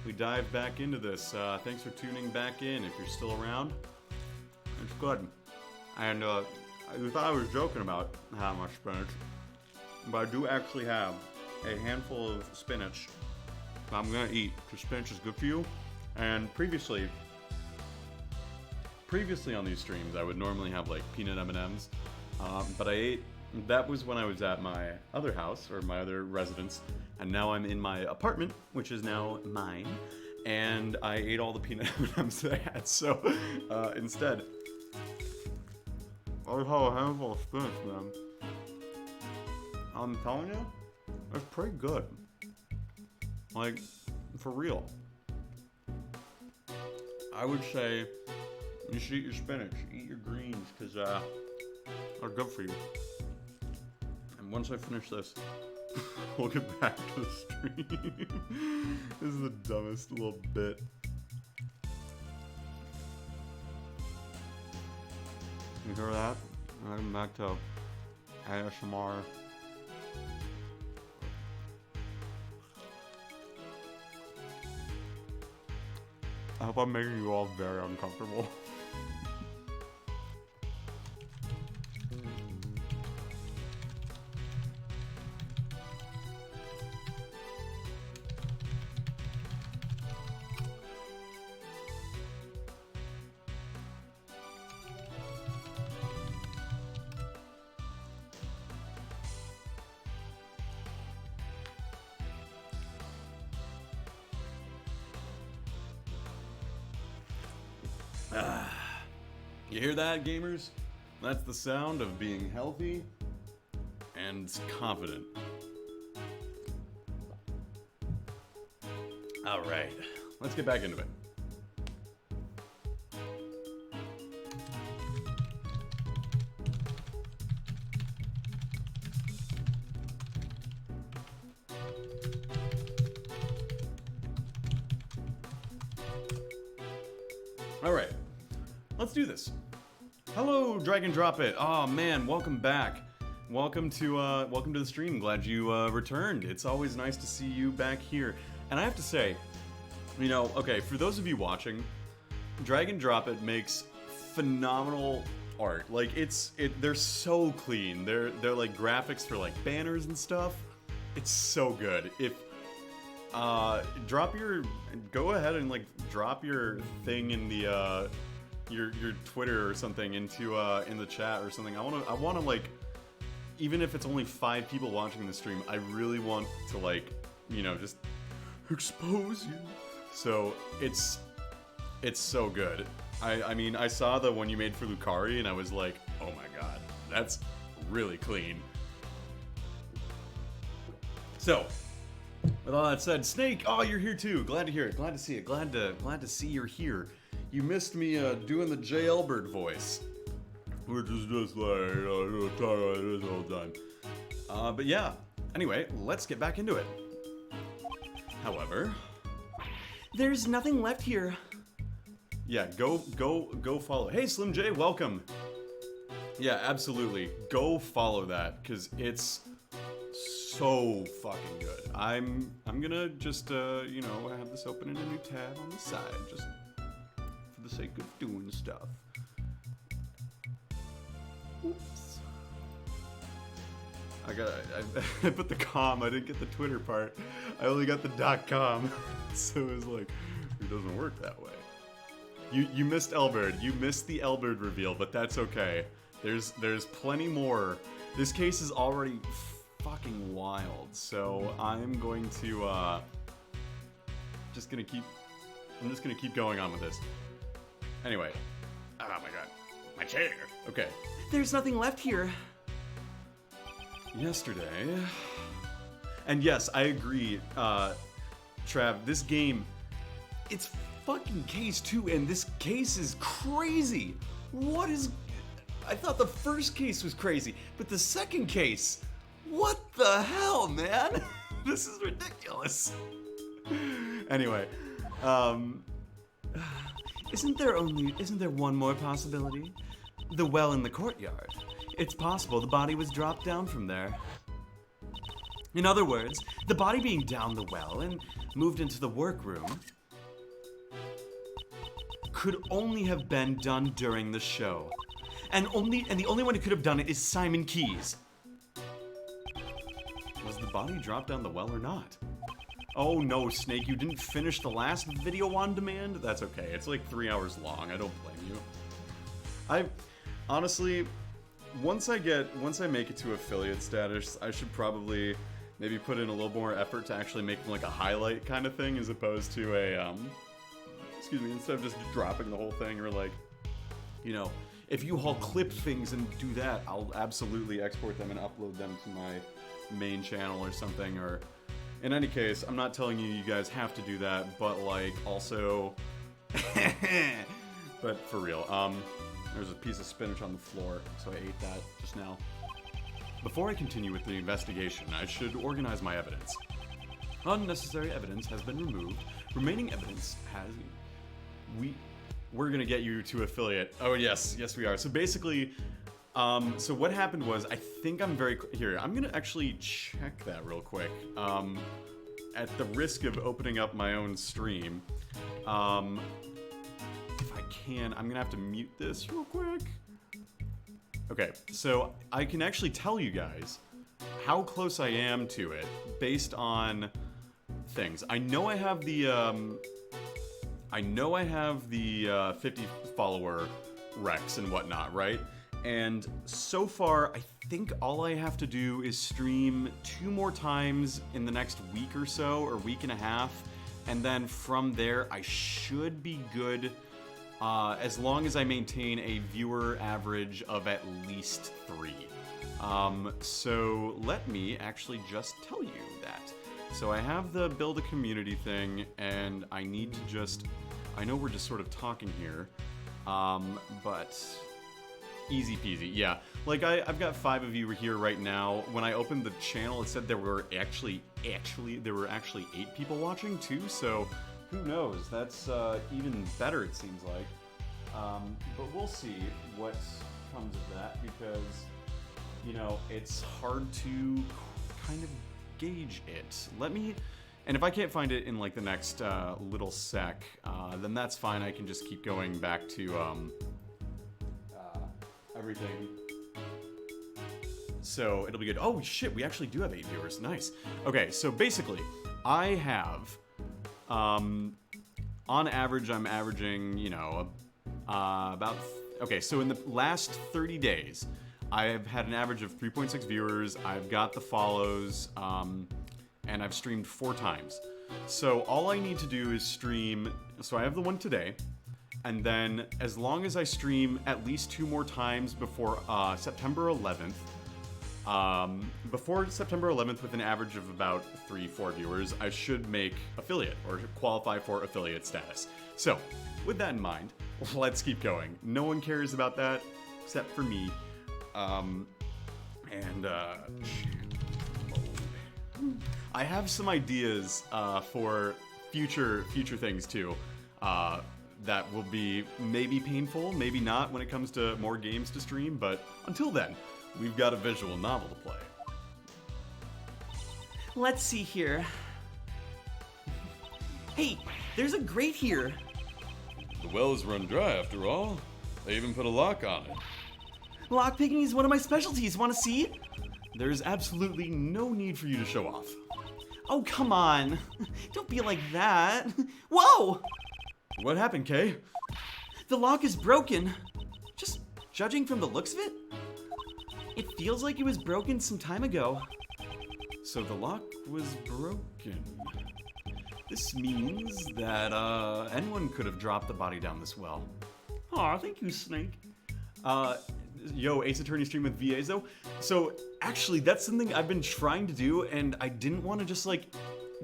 we dive back into this. Thanks for tuning back in if you're still around. It's good. And you thought I was joking about how much spinach, but I do actually have a handful of spinach that I'm gonna eat, because spinach is good for you. And previously on these streams, I would normally have like peanut M&Ms, but I ate that was when I was at my other house, or my other residence, and now I'm in my apartment, which is now mine, and I ate all the peanut M&Ms that I had, so instead, I have a handful of spinach, man. I'm telling you, it's pretty good. Like, for real. I would say you should eat your spinach, eat your greens, because they're good for you. And once I finish this, we'll get back to the stream. This is the dumbest little bit. You hear that? I'm back to ASMR. I hope I'm making you all very uncomfortable. You hear that, gamers? That's the sound of being healthy and confident. All right, let's get back into it. All right, let's do this. Hello, Drag and Drop It. Oh man, welcome back. Welcome to the stream. Glad you returned. It's always nice to see you back here. And I have to say, you know, okay, for those of you watching, Drag and Drop It makes phenomenal art. Like they're so clean. They're like graphics for like banners and stuff. It's so good. If go ahead and like drop your thing in the your Twitter or something into in the chat or something. I wanna like, even if it's only 5 people watching the stream, I really want to, like, you know, just expose you. So it's so good. I mean, I saw the one you made for Lucari and I was like, oh my god, that's really clean. So with all that said, Snake, oh, you're here too. Glad to hear it. Glad to see it. Glad to see you're here. You missed me doing the J. Elbert voice, which is just like this whole time. But yeah. Anyway, let's get back into it. However, there's nothing left here. Yeah, go follow. Hey, Slim J, welcome. Yeah, absolutely. Go follow that, because it's so fucking good. I'm gonna just you know, have this open in a new tab on the side, just for the sake of doing stuff. Oops. I put the com, I didn't get the Twitter part. I only got the .com. So it was like, it doesn't work that way. You missed Elbird. You missed the Elbird reveal, but that's okay. There's plenty more. This case is already fucking wild, so I'm going to I'm just gonna keep going on with this. Anyway. Oh my god. My chair. Okay. There's nothing left here. Yesterday. And yes, I agree, Trav, this game, it's fucking case 2, and this case is crazy. I thought the first case was crazy, but the second case, what the hell, man? This is ridiculous. Anyway, isn't there one more possibility? The well in the courtyard. It's possible the body was dropped down from there. In other words, the body being down the well and moved into the workroom could only have been done during the show. And the only one who could have done it is Simon Keys. Was the body dropped down the well or not? Oh no, Snake, you didn't finish the last video on demand? That's okay, it's like 3 hours long, I don't blame you. Honestly, once I make it to affiliate status, I should probably maybe put in a little more effort to actually make like a highlight kind of thing, as opposed to a instead of just dropping the whole thing, or like, you know, if you all clip things and do that, I'll absolutely export them and upload them to my main channel or something. Or in any case, I'm not telling you guys have to do that, but like also, but for real, there's a piece of spinach on the floor, so I ate that just now. Before I continue with the investigation, I should organize my evidence. Unnecessary evidence has been removed. Remaining evidence has... We're gonna get you to affiliate. Oh, yes, we are. So basically, so what happened was, I think I'm here, I'm gonna actually check that real quick. At the risk of opening up my own stream, if I can, I'm gonna have to mute this real quick. Okay, so I can actually tell you guys how close I am to it based on things. I know I have the 50 follower Rex and whatnot, right? And so far, I think all I have to do is stream 2 more times in the next week or so, or week and a half, and then from there, I should be good, as long as I maintain a viewer average of at least 3. So let me actually just tell you that. So I have the build a community thing, and I need to just... I know we're just sort of talking here, but easy peasy, yeah. Like, I've got 5 of you here right now. When I opened the channel, it said there were actually 8 people watching too, so who knows? That's even better, it seems like. But we'll see what comes of that, because, you know, it's hard to kind of gauge it. And if I can't find it in like the next little sec, then that's fine. I can just keep going back to everything. So it'll be good. Oh shit, we actually do have 8 viewers. Nice. Okay, so basically, I have, on average, I'm averaging, you know, about, okay, so in the last 30 days, I've had an average of 3.6 viewers, I've got the follows, and I've streamed 4 times. So all I need to do is stream, so I have the one today, and then as long as I stream at least 2 more times before September 11th, with an average of about 3-4 viewers, I should make affiliate, or qualify for affiliate status. So, with that in mind, let's keep going. No one cares about that, except for me. I have some ideas for future things too, that will be maybe painful, maybe not when it comes to more games to stream, but until then, we've got a visual novel to play. Let's see here. Hey, there's a grate here. The well's run dry after all. They even put a lock on it. Lockpicking is one of my specialties. Want to see? There's absolutely no need for you to show off. Oh, come on. Don't be like that. Whoa! What happened, Kay? The lock is broken. Just judging from the looks of it, it feels like it was broken some time ago. So the lock was broken. This means that anyone could have dropped the body down this well. Aw, thank you, Snake. Yo, Ace Attorney stream with VAs though. So actually, that's something I've been trying to do, and I didn't want to just like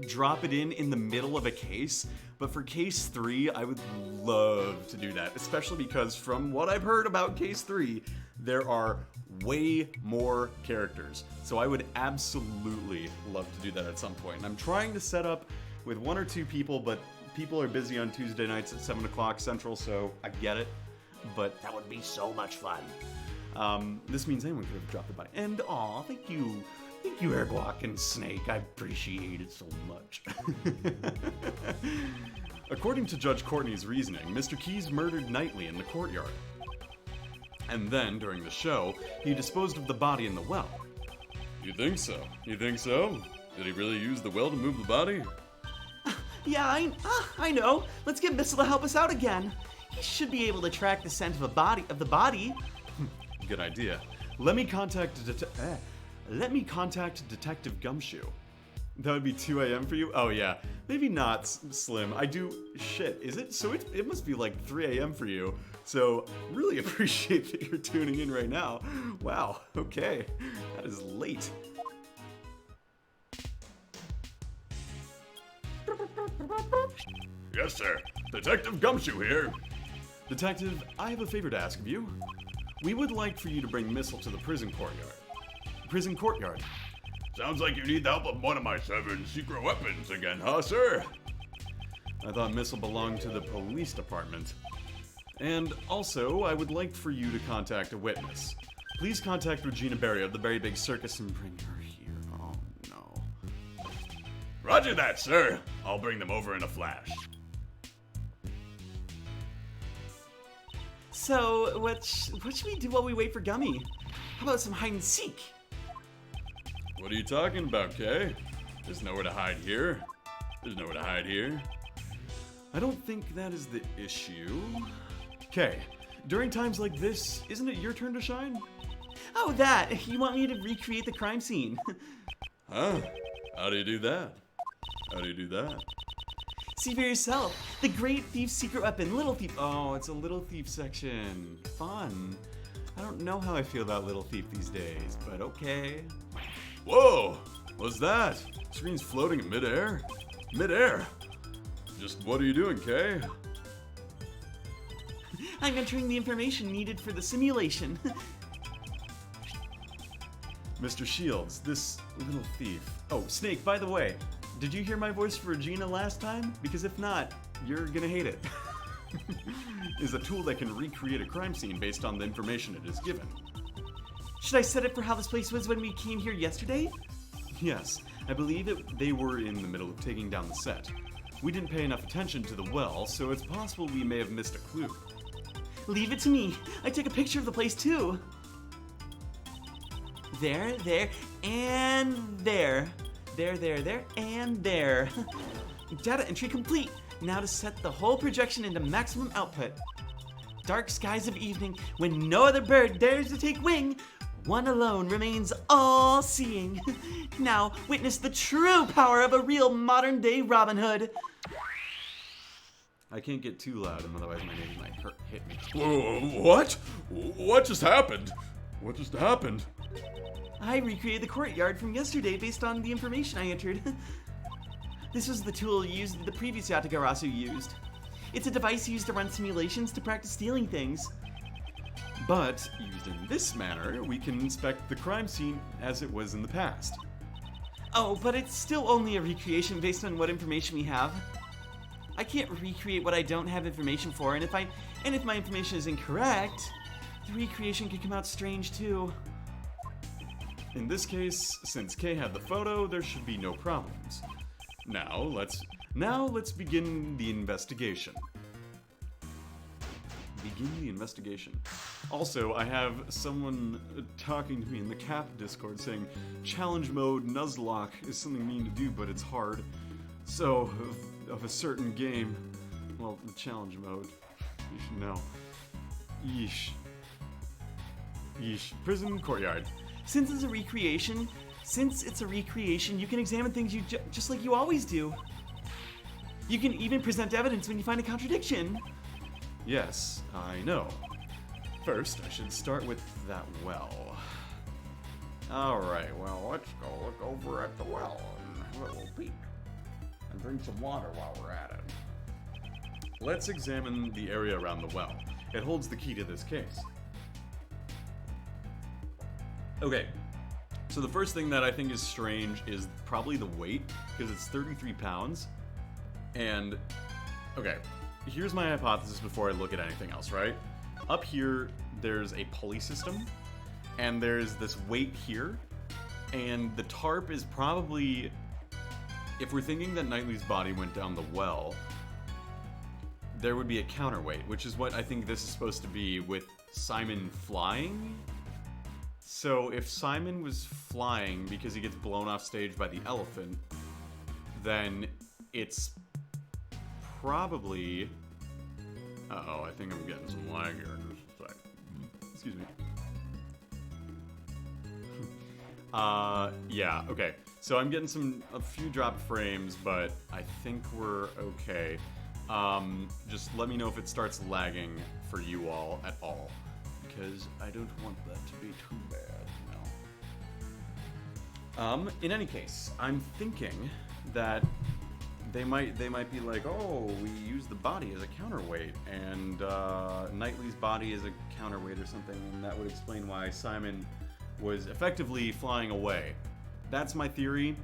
drop it in the middle of a case. But for case 3, I would love to do that, especially because from what I've heard about case 3, there are way more characters. So I would absolutely love to do that at some point. And I'm trying to set up with 1 or 2 people, but people are busy on Tuesday nights at 7 o'clock Central, so I get it. But that would be so much fun. This means anyone could have dropped the body. And aw, thank you, Airguac and Snake. I appreciate it so much. According to Judge Courtney's reasoning, Mr. Keys murdered Knightley in the courtyard. And then, during the show, he disposed of the body in the well. You think so? Did he really use the well to move the body? Yeah, I know. Let's get Missile to help us out again. He should be able to track the scent of the body. Good idea. Let me contact Detective Gumshoe. That would be 2 a.m. for you? Oh yeah, maybe not, Slim. Shit, is it? So it must be like 3 a.m. for you. So really appreciate that you're tuning in right now. Wow, okay, that is late. Yes, sir. Detective Gumshoe here. Detective, I have a favor to ask of you. We would like for you to bring Missile to the prison courtyard. Prison courtyard. Sounds like you need the help of one of my 7 secret weapons again, huh, sir? I thought Missile belonged to the police department. And also, I would like for you to contact a witness. Please contact Regina Berry of the Berry Big Circus and bring her here. Oh no. Roger that, sir. I'll bring them over in a flash. So, what should we do while we wait for Gummy? How about some hide and seek? What are you talking about, Kay? There's nowhere to hide here. There's nowhere to hide here. I don't think that is the issue. Okay, during times like this, isn't it your turn to shine? Oh, that! You want me to recreate the crime scene? Huh? How do you do that? How do you do that? See for yourself. The Great Thief's secret weapon, Little Thief. Oh, it's a Little Thief section. Fun. I don't know how I feel about Little Thief these days, but okay. Whoa! What's that? Screen's floating in midair? Midair? Just what are you doing, Kay? I'm entering the information needed for the simulation. Mr. Shields, this Little Thief. Oh, Snake, by the way, did you hear my voice for Regina last time? Because if not, you're gonna hate it. Is a tool that can recreate a crime scene based on the information it is given. Should I set it for how this place was when we came here yesterday? Yes, I believe they were in the middle of taking down the set. We didn't pay enough attention to the well, so it's possible we may have missed a clue. Leave it to me. I took a picture of the place too. There, and there. There, and there. Data entry complete. Now to set the whole projection into maximum output. Dark skies of evening, when no other bird dares to take wing, one alone remains all-seeing. Now witness the true power of a real modern-day Robin Hood. I can't get too loud, otherwise my neighbors might hit me. Whoa, what? What just happened? What just happened? I recreated the courtyard from yesterday based on the information I entered. This was the tool used that the previous Yatagarasu used. It's a device used to run simulations to practice stealing things. But, used in this manner, we can inspect the crime scene as it was in the past. Oh, but it's still only a recreation based on what information we have. I can't recreate what I don't have information for, and if my information is incorrect, the recreation could come out strange too. In this case, since Kay had the photo, there should be no problems. Now let's begin the investigation. Also, I have someone talking to me in the Cap Discord saying challenge mode Nuzlocke is something mean to do, but it's hard. So, of a certain game, well, the challenge mode, you should know. Yeesh. Prison courtyard. Since it's a recreation, you can examine things just like you always do. You can even present evidence when you find a contradiction. Yes, I know. First, I should start with that well. Alright, well, let's go look over at the well and have a little peek. And drink some water while we're at it. Let's examine the area around the well. It holds the key to this case. Okay, so the first thing that I think is strange is probably the weight, because it's 33 pounds. And, okay, here's my hypothesis before I look at anything else, right? Up here, there's a pulley system, and there's this weight here, and the tarp is probably, if we're thinking that Knightley's body went down the well, there would be a counterweight, which is what I think this is supposed to be with Simon flying. So if Simon was flying because he gets blown off stage by the elephant, then it's probably... Uh-oh, I think I'm getting some lag here. Just a sec. Excuse me. Yeah, okay. So I'm getting a few drop frames, but I think we're okay. Just let me know if it starts lagging for you all at all, because I don't want that to be too bad, no. In any case, I'm thinking that they might be like, oh, we use the body as a counterweight, and Knightley's body is a counterweight or something, and that would explain why Simon was effectively flying away. That's my theory.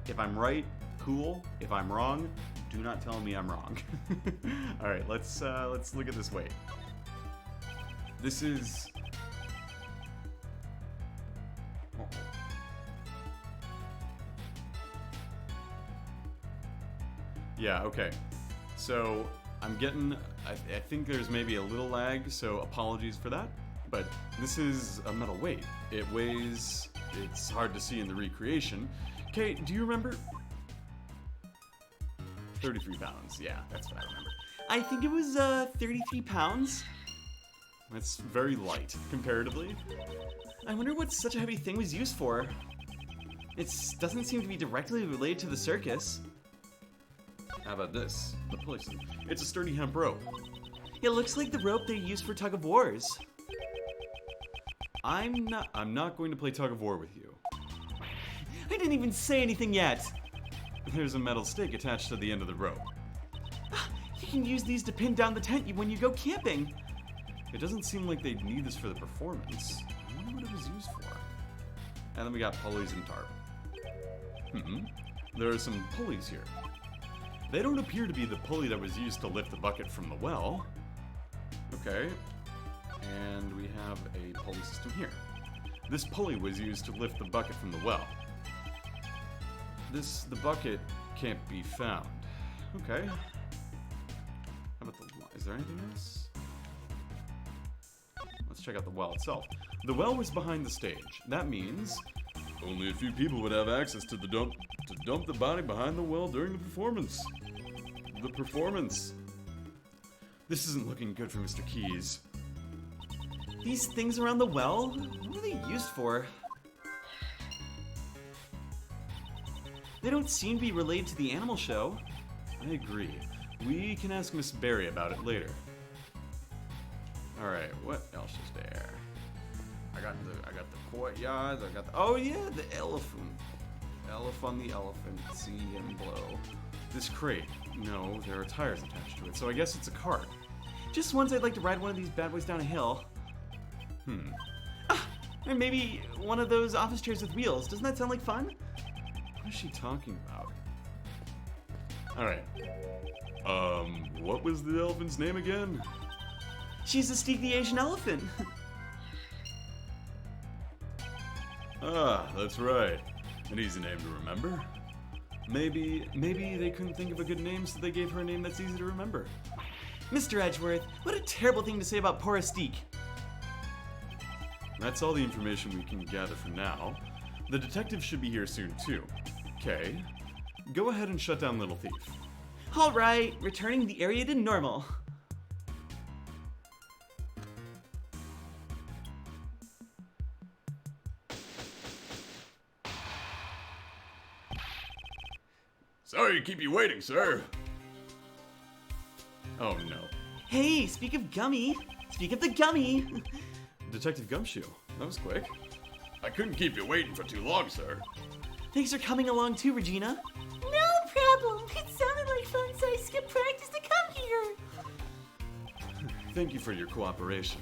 If I'm right, cool. If I'm wrong, do not tell me I'm wrong. All right, let's look at this weight. This is. Oh. Yeah. Okay. So I'm getting. I think there's maybe a little lag, so apologies for that. But this is a metal weight. It weighs. It's hard to see in the recreation. Okay, do you remember? 33 pounds. Yeah, that's what I remember. I think it was 33 pounds. That's very light, comparatively. I wonder what such a heavy thing was used for. It doesn't seem to be directly related to the circus. How about this? The pulley. It's a sturdy hemp rope. It looks like the rope they used for tug of wars. I'm not going to play tug of war with you. I didn't even say anything yet. There's a metal stake attached to the end of the rope. You can use these to pin down the tent when you go camping. It doesn't seem like they'd need this for the performance. I wonder what it was used for. And then we got pulleys and tarp. There are some pulleys here. They don't appear to be the pulley that was used to lift the bucket from the well. Okay. And we have a pulley system here. This pulley was used to lift the bucket from the well. The bucket can't be found. Okay. How about is there anything else? Let's check out the well itself. The well was behind the stage. That means only a few people would have access to dump the body behind the well during the performance. This isn't looking good for Mr. Keys. These things around the well? What are they used for? They don't seem to be related to the animal show. I agree. We can ask Miss Berry about it later. Alright, what else is there? I got the courtyard, oh yeah, the elephant. On the elephant, see him blow. This crate, no, there are tires attached to it, so I guess it's a cart. Just once I'd like to ride one of these bad boys down a hill. Or maybe one of those office chairs with wheels. Doesn't that sound like fun? What is she talking about? Alright. What was the elephant's name again? She's the Steak the Asian elephant. Ah, that's right. An easy name to remember. Maybe they couldn't think of a good name, so they gave her a name that's easy to remember. Mr. Edgeworth, what a terrible thing to say about poor Astique. That's all the information we can gather for now. The detective should be here soon, too. Okay. Go ahead and shut down Little Thief. Alright, returning the area to normal. Sorry to keep you waiting, sir. Oh no. Hey, speak of Gummy. Speak of the Gummy. Detective Gumshoe. That was quick. I couldn't keep you waiting for too long, sir. Thanks for coming along too, Regina. No problem. It sounded like fun, so I skipped practice to come here. Thank you for your cooperation.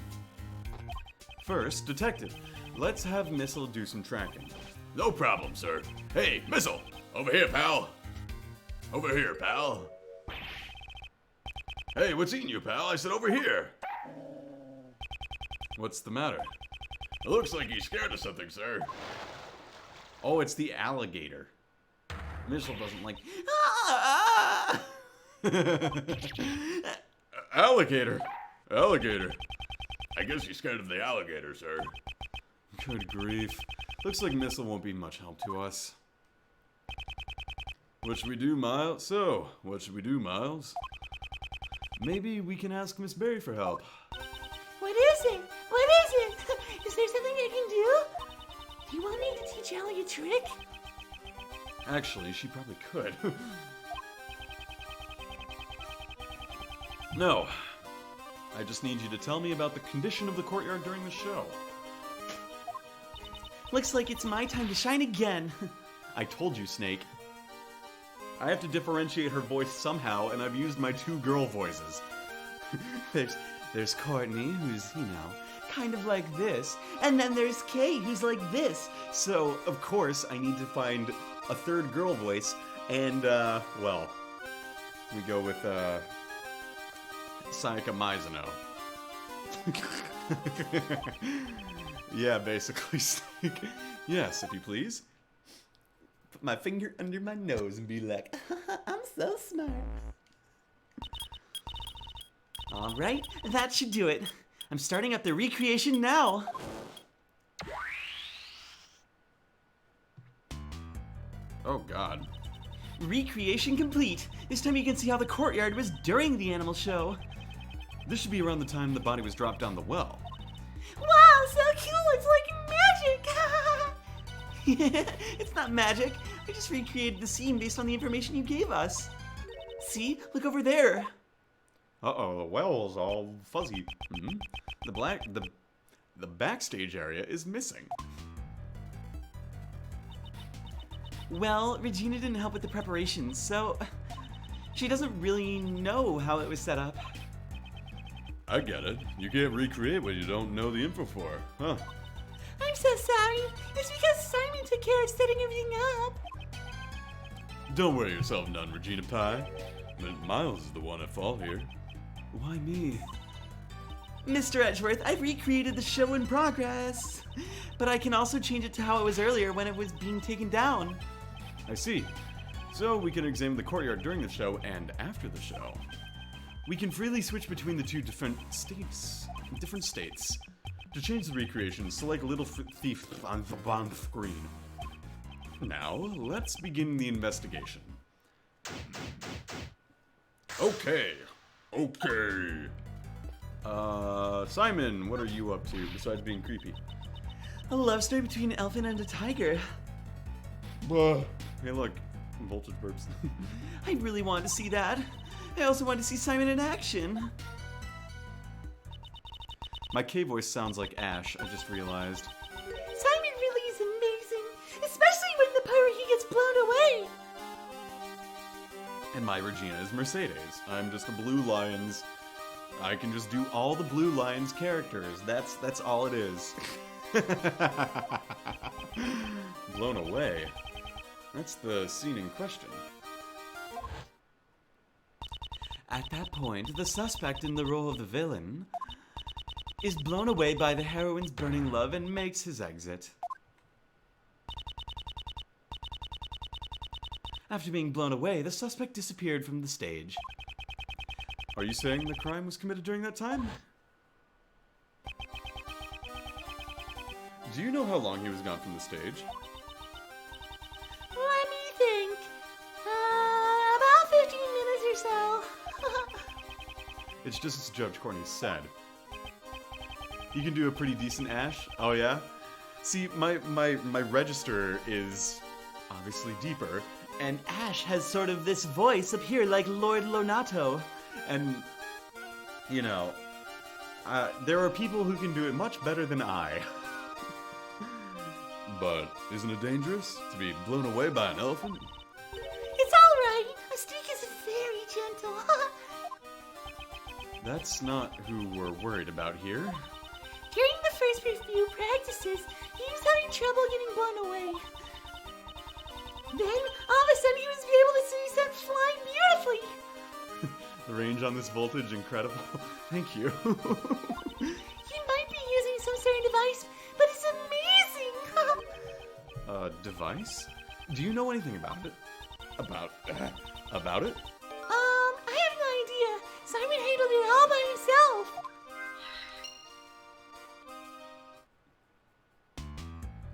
First, Detective, let's have Missile do some tracking. No problem, sir. Hey, Missile! Over here, pal! Over here, pal! Hey, what's eating you, pal? I said over here! What's the matter? It looks like he's scared of something, sir. Oh, it's the alligator. Missile doesn't like... Alligator! Alligator! I guess he's scared of the alligator, sir. Good grief. Looks like Missile won't be much help to us. What should we do, Miles? What should we do, Miles? Maybe we can ask Miss Berry for help. What is it? What is it? Is there something I can do? You want me to teach Allie a trick? Actually, she probably could. No. I just need you to tell me about the condition of the courtyard during the show. Looks like it's my time to shine again. I told you, Snake. I have to differentiate her voice somehow, and I've used my 2 girl voices. There's Courtney, who's, kind of like this. And then there's Kay, who's like this. So, of course, I need to find a 3rd girl voice, and, well, we go with, Sayaka Mizuno. Yeah, basically, Snake. Yes, if you please. Put my finger under my nose and be like, I'm so smart. All right, that should do it. I'm starting up the recreation now. Oh, God. Recreation complete. This time you can see how the courtyard was during the animal show. This should be around the time the body was dropped down the well. Wow, so cool! It's like magic! It's not magic. I just recreated the scene based on the information you gave us. See? Look over there. Uh-oh, the well's all fuzzy. The backstage area is missing. Well, Regina didn't help with the preparations, so she doesn't really know how it was set up. I get it. You can't recreate what you don't know the info for, huh? I'm so sorry. It's because Simon took care of setting everything up. Don't worry yourself none, Regina Pie. But Miles is the one at fault here. Why me? Mr. Edgeworth, I've recreated the show in progress, but I can also change it to how it was earlier when it was being taken down. I see. So we can examine the courtyard during the show and after the show. We can freely switch between the 2 different states. To change the recreation, select Little Thief on the screen. Now, let's begin the investigation. Okay. Simon, what are you up to besides being creepy? A love story between an elephant and a tiger. Hey, look, voltage burps. I really wanted to see that. I also wanted to see Simon in action. My K voice sounds like Ash, I just realized. Simon really is amazing, especially when the part where he gets blown away. And my Regina is Mercedes. I'm just a Blue Lions. I can just do all the Blue Lions characters. That's all it is. Blown away. That's the scene in question. At that point, the suspect in the role of the villain is blown away by the heroine's burning love and makes his exit. After being blown away, the suspect disappeared from the stage. Are you saying the crime was committed during that time? Do you know how long he was gone from the stage? Let me think. About 15 minutes or so. It's just as Judge Courtney said. You can do a pretty decent Ash. Oh yeah? See, my register is obviously deeper. And Ash has sort of this voice up here like Lord Lonato. And, you know, there are people who can do it much better than I. But isn't it dangerous to be blown away by an elephant? It's alright. Mystique is very gentle. That's not who we're worried about here. During the first few practices, he was having trouble getting blown away. Then, all of a sudden, he was able to see himself flying beautifully. The range on this voltage, incredible. Thank you. He might be using some certain device, but it's amazing. Device? Do you know anything about it? About it? I have no idea. Simon handled it all by himself.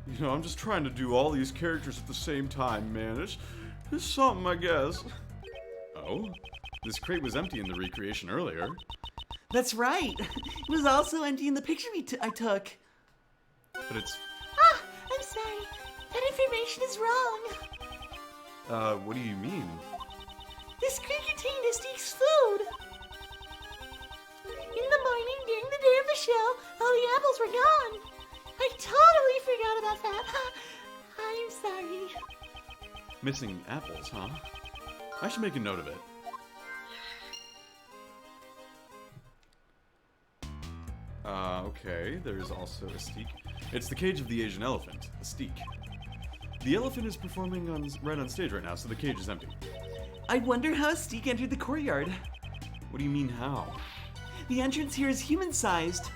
You know, I'm just trying to do all these characters at the same time, man. It's something, I guess. Oh? This crate was empty in the recreation earlier. That's right. It was also empty in the picture I took. But it's... I'm sorry. That information is wrong. What do you mean? This crate contained Estee's food. In the morning, during the day of the show, all the apples were gone. I totally forgot about that. I'm sorry. Missing apples, huh? I should make a note of it. Okay, there's also Astique. It's the cage of the Asian elephant, Astique. The elephant is performing right on stage right now, so the cage is empty. I wonder how Astique entered the courtyard. What do you mean, how? The entrance here is human-sized,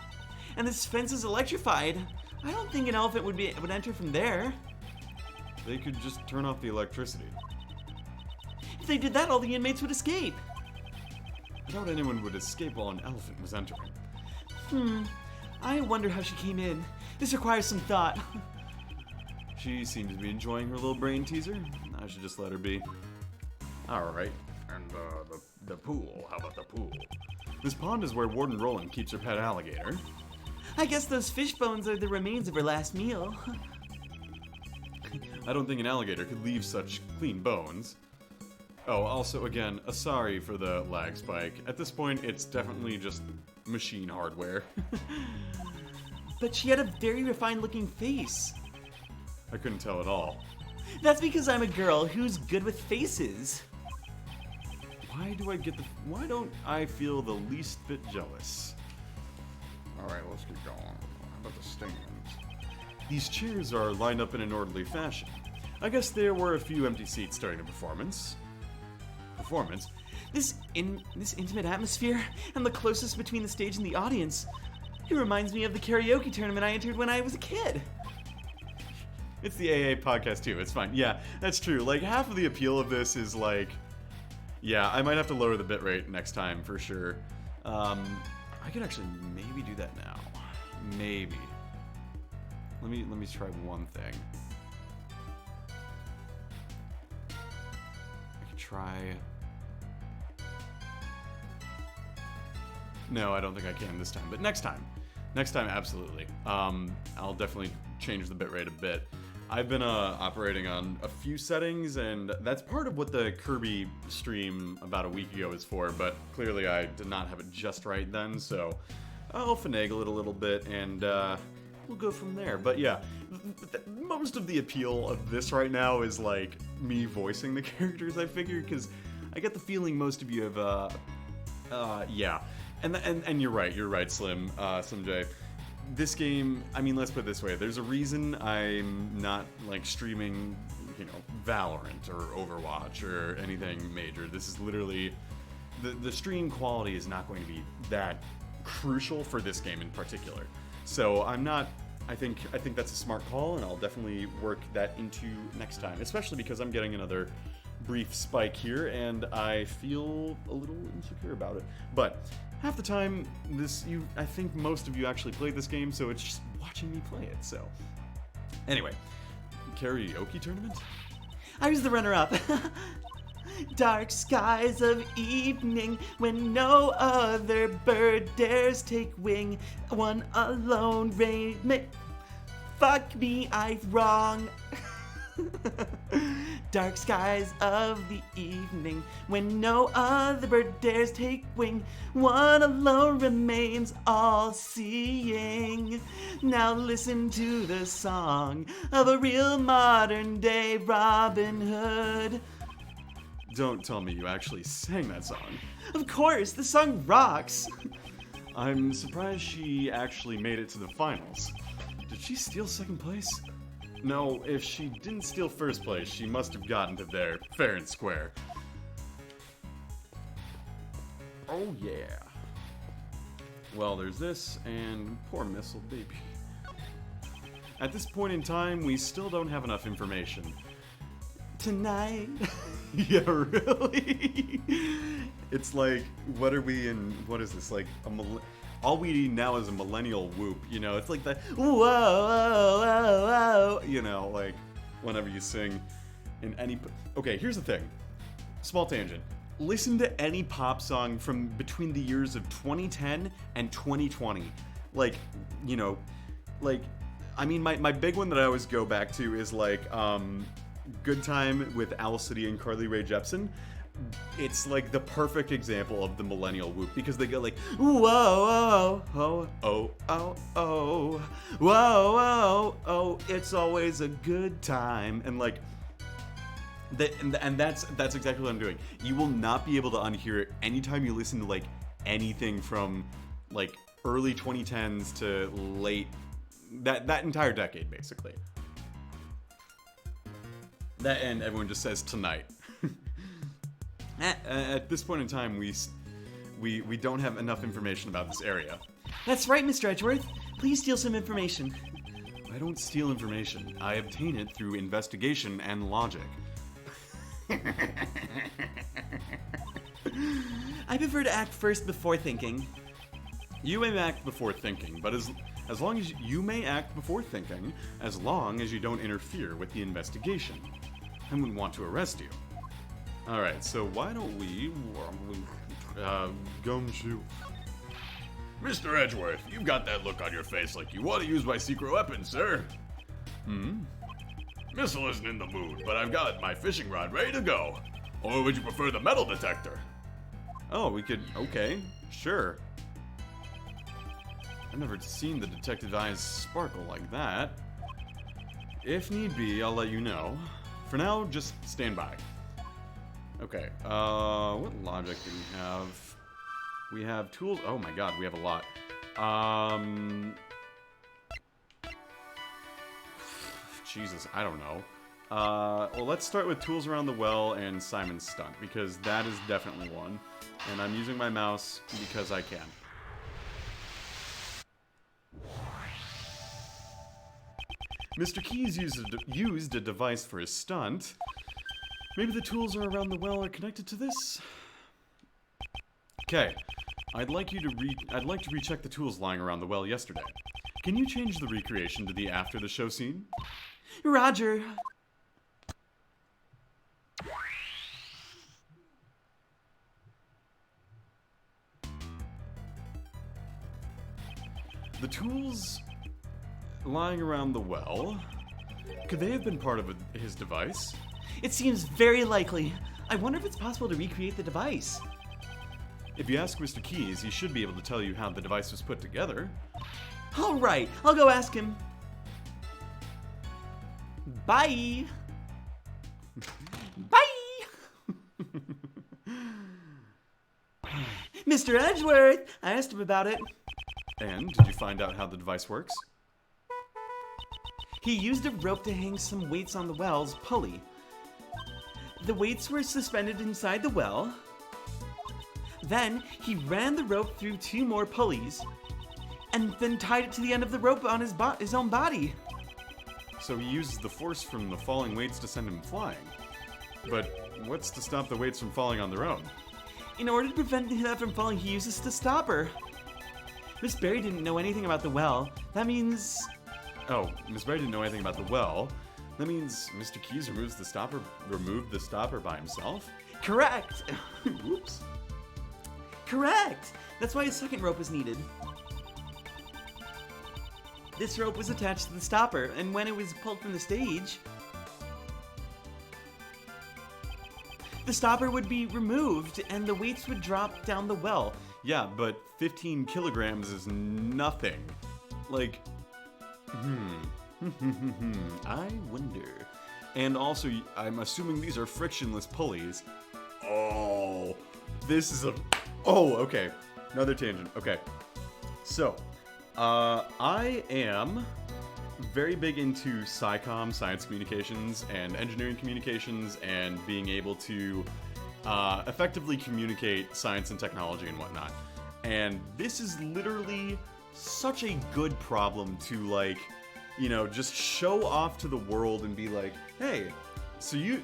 and this fence is electrified. I don't think an elephant would enter from there. They could just turn off the electricity. If they did that, all the inmates would escape. I doubt anyone would escape while an elephant was entering. I wonder how she came in. This requires some thought. She seems to be enjoying her little brain teaser. I should just let her be. Alright, and the pool. How about the pool? This pond is where Warden Roland keeps her pet alligator. I guess those fish bones are the remains of her last meal. I don't think an alligator could leave such clean bones. Oh, also, again, sorry for the lag spike. At this point, it's definitely just machine hardware. But she had a very refined-looking face. I couldn't tell at all. That's because I'm a girl who's good with faces. Why don't I feel the least bit jealous? Alright, let's keep going. How about the stands? These chairs are lined up in an orderly fashion. I guess there were a few empty seats during the performance. This intimate atmosphere and the closeness between the stage and the audience, it reminds me of the karaoke tournament I entered when I was a kid. It's the AA podcast too, it's fine. Yeah, that's true. Like, half of the appeal of this is like... Yeah, I might have to lower the bitrate next time for sure. I could actually maybe do that now. Maybe. Let me try one thing. I could try... No, I don't think I can this time, but next time. Next time, absolutely. I'll definitely change the bitrate a bit. I've been operating on a few settings, and that's part of what the Kirby stream about a week ago is for, but clearly I did not have it just right then, so I'll finagle it a little bit, and we'll go from there. But yeah, most of the appeal of this right now is like me voicing the characters, I figure, because I get the feeling most of you have, yeah. And you're right, Slim J. This game, I mean, let's put it this way. There's a reason I'm not, like, streaming, you know, Valorant or Overwatch or anything major. This is literally... The stream quality is not going to be that crucial for this game in particular. So I'm not... I think that's a smart call, and I'll definitely work that into next time. Especially because I'm getting another brief spike here, and I feel a little insecure about it. But... half the time, I think most of you actually played this game, so it's just watching me play it, so. Anyway, Karaoke Tournament? I was the runner-up. Dark skies of evening, when no other bird dares take wing, one alone fuck me, I've wrong. Dark skies of the evening, when no other bird dares take wing, one alone remains all-seeing. Now listen to the song of a real modern-day Robin Hood. Don't tell me you actually sang that song. Of course, the song rocks. I'm surprised she actually made it to the finals. Did she steal second place? No, if she didn't steal first place, she must have gotten to there fair and square. Oh yeah. Well, there's this, and poor Missile Baby. At this point in time, we still don't have enough information. Tonight. Yeah, really? It's like, what are we in, what is this, like, all we need now is a millennial whoop, you know? It's like the, whoa, whoa, whoa, whoa, you know, like, whenever you sing in any, okay, here's the thing. Small tangent. Listen to any pop song from between the years of 2010 and 2020. Like, you know, like, I mean, my big one that I always go back to is like Good Time with Owl City and Carly Rae Jepsen. It's like the perfect example of the millennial whoop because they go like, whoa, oh, oh, oh, oh, whoa, oh, oh, it's always a good time. And like, and that's exactly what I'm doing. You will not be able to unhear it anytime you listen to like anything from like early 2010s to late, that entire decade basically. That and everyone just says tonight. At this point in time, we don't have enough information about this area. That's right, Mr. Edgeworth. Please steal some information. I don't steal information. I obtain it through investigation and logic. I prefer to act first before thinking. You may act before thinking, but as long as you may act before thinking, as long as you don't interfere with the investigation. I wouldn't want to arrest you. Alright, so why don't we Gumshoe. Mr. Edgeworth, you've got that look on your face like you want to use my secret weapon, sir. Missile isn't in the mood, but I've got my fishing rod ready to go. Or would you prefer the metal detector? Oh, we could... Okay, sure. I've never seen the detective's eyes sparkle like that. If need be, I'll let you know. For now, just stand by. Okay, what logic do we have? We have tools... Oh my god, we have a lot. Jesus, I don't know. Well, let's start with tools around the well and Simon's stunt, because that is definitely one. And I'm using my mouse because I can. Mr. Keys used a device for his stunt. Maybe the tools are around the well are connected to this? Okay. I'd like to recheck the tools lying around the well yesterday. Can you change the recreation to the after the show scene? Roger. The tools lying around the well, could they have been part of his device? It seems very likely. I wonder if it's possible to recreate the device. If you ask Mr. Keys, he should be able to tell you how the device was put together. All right, I'll go ask him. Bye. Bye. Mr. Edgeworth, I asked him about it. And did you find out how the device works? He used a rope to hang some weights on the well's pulley. The weights were suspended inside the well. Then he ran the rope through 2 more pulleys and then tied it to the end of the rope on his own body. So he uses the force from the falling weights to send him flying. But what's to stop the weights from falling on their own? In order to prevent that from falling, he uses the stopper. Miss Berry didn't know anything about the well. That means... Oh, Miss Berry didn't know anything about the well. That means Mr. Keys removed the stopper by himself? Correct. Whoops. Correct. That's why a second rope is needed. This rope was attached to the stopper, and when it was pulled from the stage, the stopper would be removed, and the weights would drop down the well. Yeah, but 15 kilograms is nothing. Like, I wonder. And also, I'm assuming these are frictionless pulleys. Oh, this is a... Oh, okay. Another tangent. Okay. So, I am very big into SciComm, science communications, and engineering communications, and being able to effectively communicate science and technology and whatnot. And this is literally such a good problem to, like, you know, just show off to the world and be like, hey, so you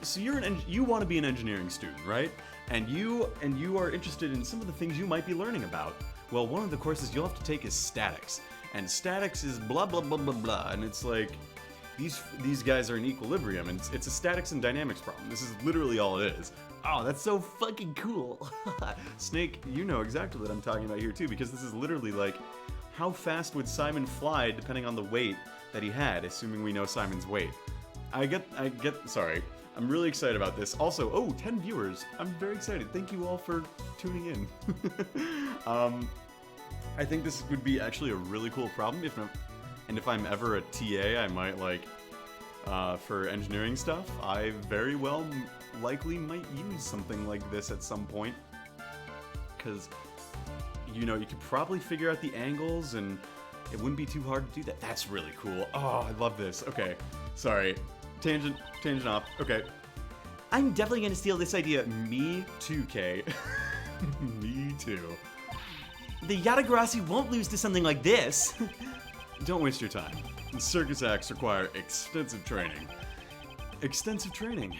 want to be an engineering student, right? And you are interested in some of the things you might be learning about. Well, one of the courses you'll have to take is statics. And statics is blah, blah, blah, blah, blah. And it's like, these guys are in equilibrium, and it's a statics and dynamics problem. This is literally all it is. Oh, that's so fucking cool. Snake, you know exactly what I'm talking about here too, because this is literally like, how fast would Simon fly depending on the weight that he had, assuming we know Simon's weight. Sorry. I'm really excited about this. Also, 10 viewers. I'm very excited. Thank you all for tuning in. I think this would be actually a really cool problem. If I'm ever a TA, I might for engineering stuff, I very well likely might use something like this at some point. Because, you could probably figure out the angles and it wouldn't be too hard to do that. That's really cool. Oh, I love this. Okay, sorry. Tangent off. Okay. I'm definitely gonna steal this idea. Me too, Kay. Me too. The Yatagarasi won't lose to something like this. Don't waste your time. Circus acts require extensive training. Extensive training.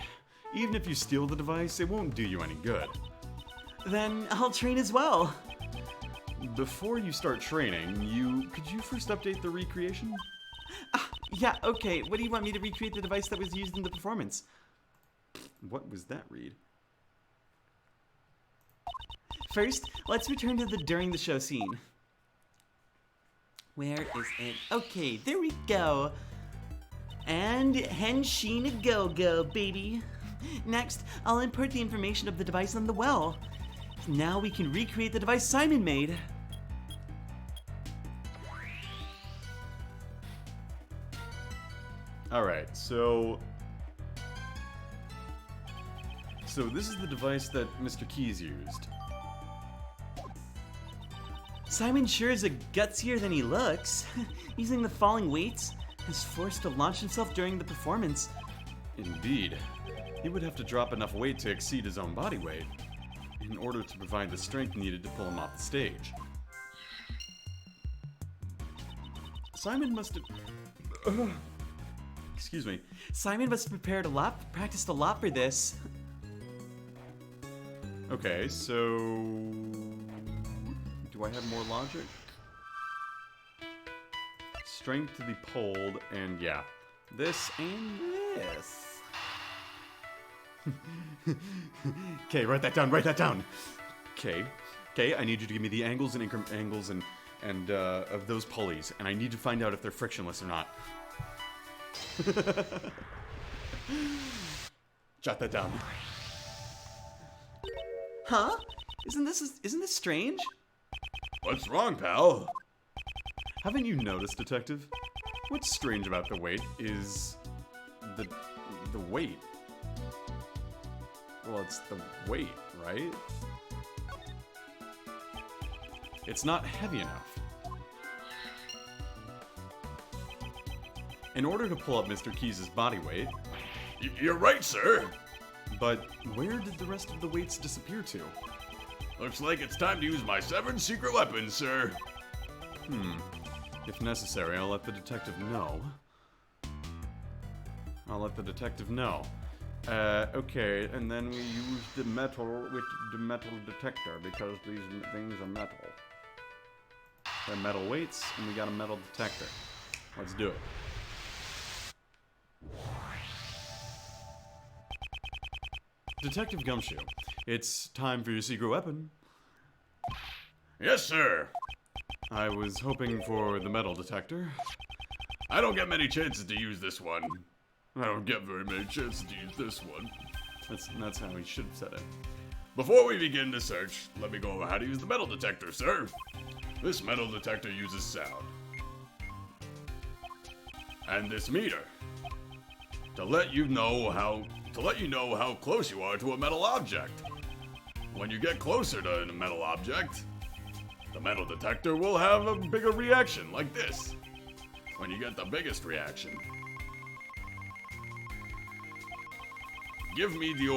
Even if you steal the device, it won't do you any good. Then I'll train as well. Before you start training, could you first update the recreation? Yeah, okay. What do you want me to recreate the device that was used in the performance? What was that read? First, let's return to the during the show scene. Where is it? Okay, there we go. And Henshin a go-go, baby. Next, I'll import the information of the device on the well. Now we can recreate the device Simon made. Alright, so this is the device that Mr. Keys used. Simon sure is a gutsier than he looks. Using the falling weights, is forced to launch himself during the performance. Indeed. He would have to drop enough weight to exceed his own body weight in order to provide the strength needed to pull him off the stage. Simon must have... Excuse me. Simon must have practiced a lot for this. Okay, so... Do I have more logic? Strength to be pulled, and yeah. This and this. Okay, write that down. Okay, I need you to give me the angles and angles and of those pulleys, and I need to find out if they're frictionless or not. Jot that down. Huh? Isn't this strange? What's wrong, pal? Haven't you noticed, Detective? What's strange about the weight is the weight. Well, it's the weight, right? It's not heavy enough. In order to pull up Mr. Keys' body weight... You're right, sir. But where did the rest of the weights disappear to? Looks like it's time to use my 7 secret weapons, sir. If necessary, I'll let the detective know. Okay, and then we use the metal with the metal detector because these things are metal. They're metal weights, and we got a metal detector. Let's do it. Detective Gumshoe, it's time for your secret weapon. Yes, sir. I was hoping for the metal detector. I don't get many chances to use this one. I don't get very many chances to use this one. That's how he should have said it. Before we begin the search, let me go over how to use the metal detector, sir. This metal detector uses sound. And this meter. To let you know how close you are to a metal object. When you get closer to a metal object, the metal detector will have a bigger reaction like this. When you get the biggest reaction, give me the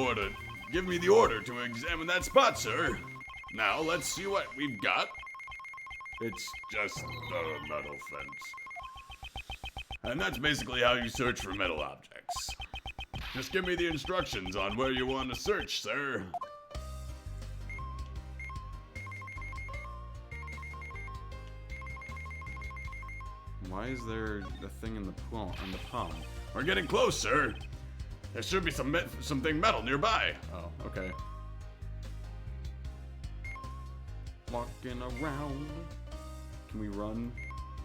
order to examine that spot, sir. Now let's see what we've got. It's just a metal fence. And that's basically how you search for metal objects. Just give me the instructions on where you want to search, sir. Why is there a thing in the palm? We're getting close, sir. There should be something metal nearby. Oh, okay. Walking around. Can we run?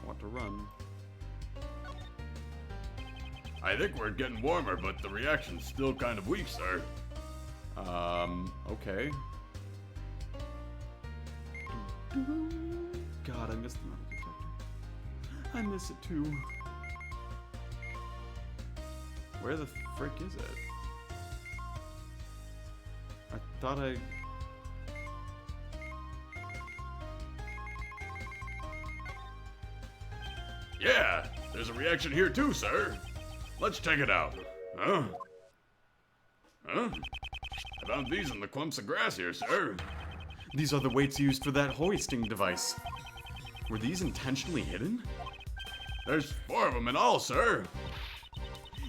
I want to run. I think we're getting warmer, but the reaction's still kind of weak, sir. Okay. God, I missed the metal detector. I miss it too. Where the frick is it? I thought I... Yeah, there's a reaction here too, sir. Let's check it out. Huh? Huh? I found these in the clumps of grass here, sir. These are the weights used for that hoisting device. Were these intentionally hidden? There's 4 of them in all, sir.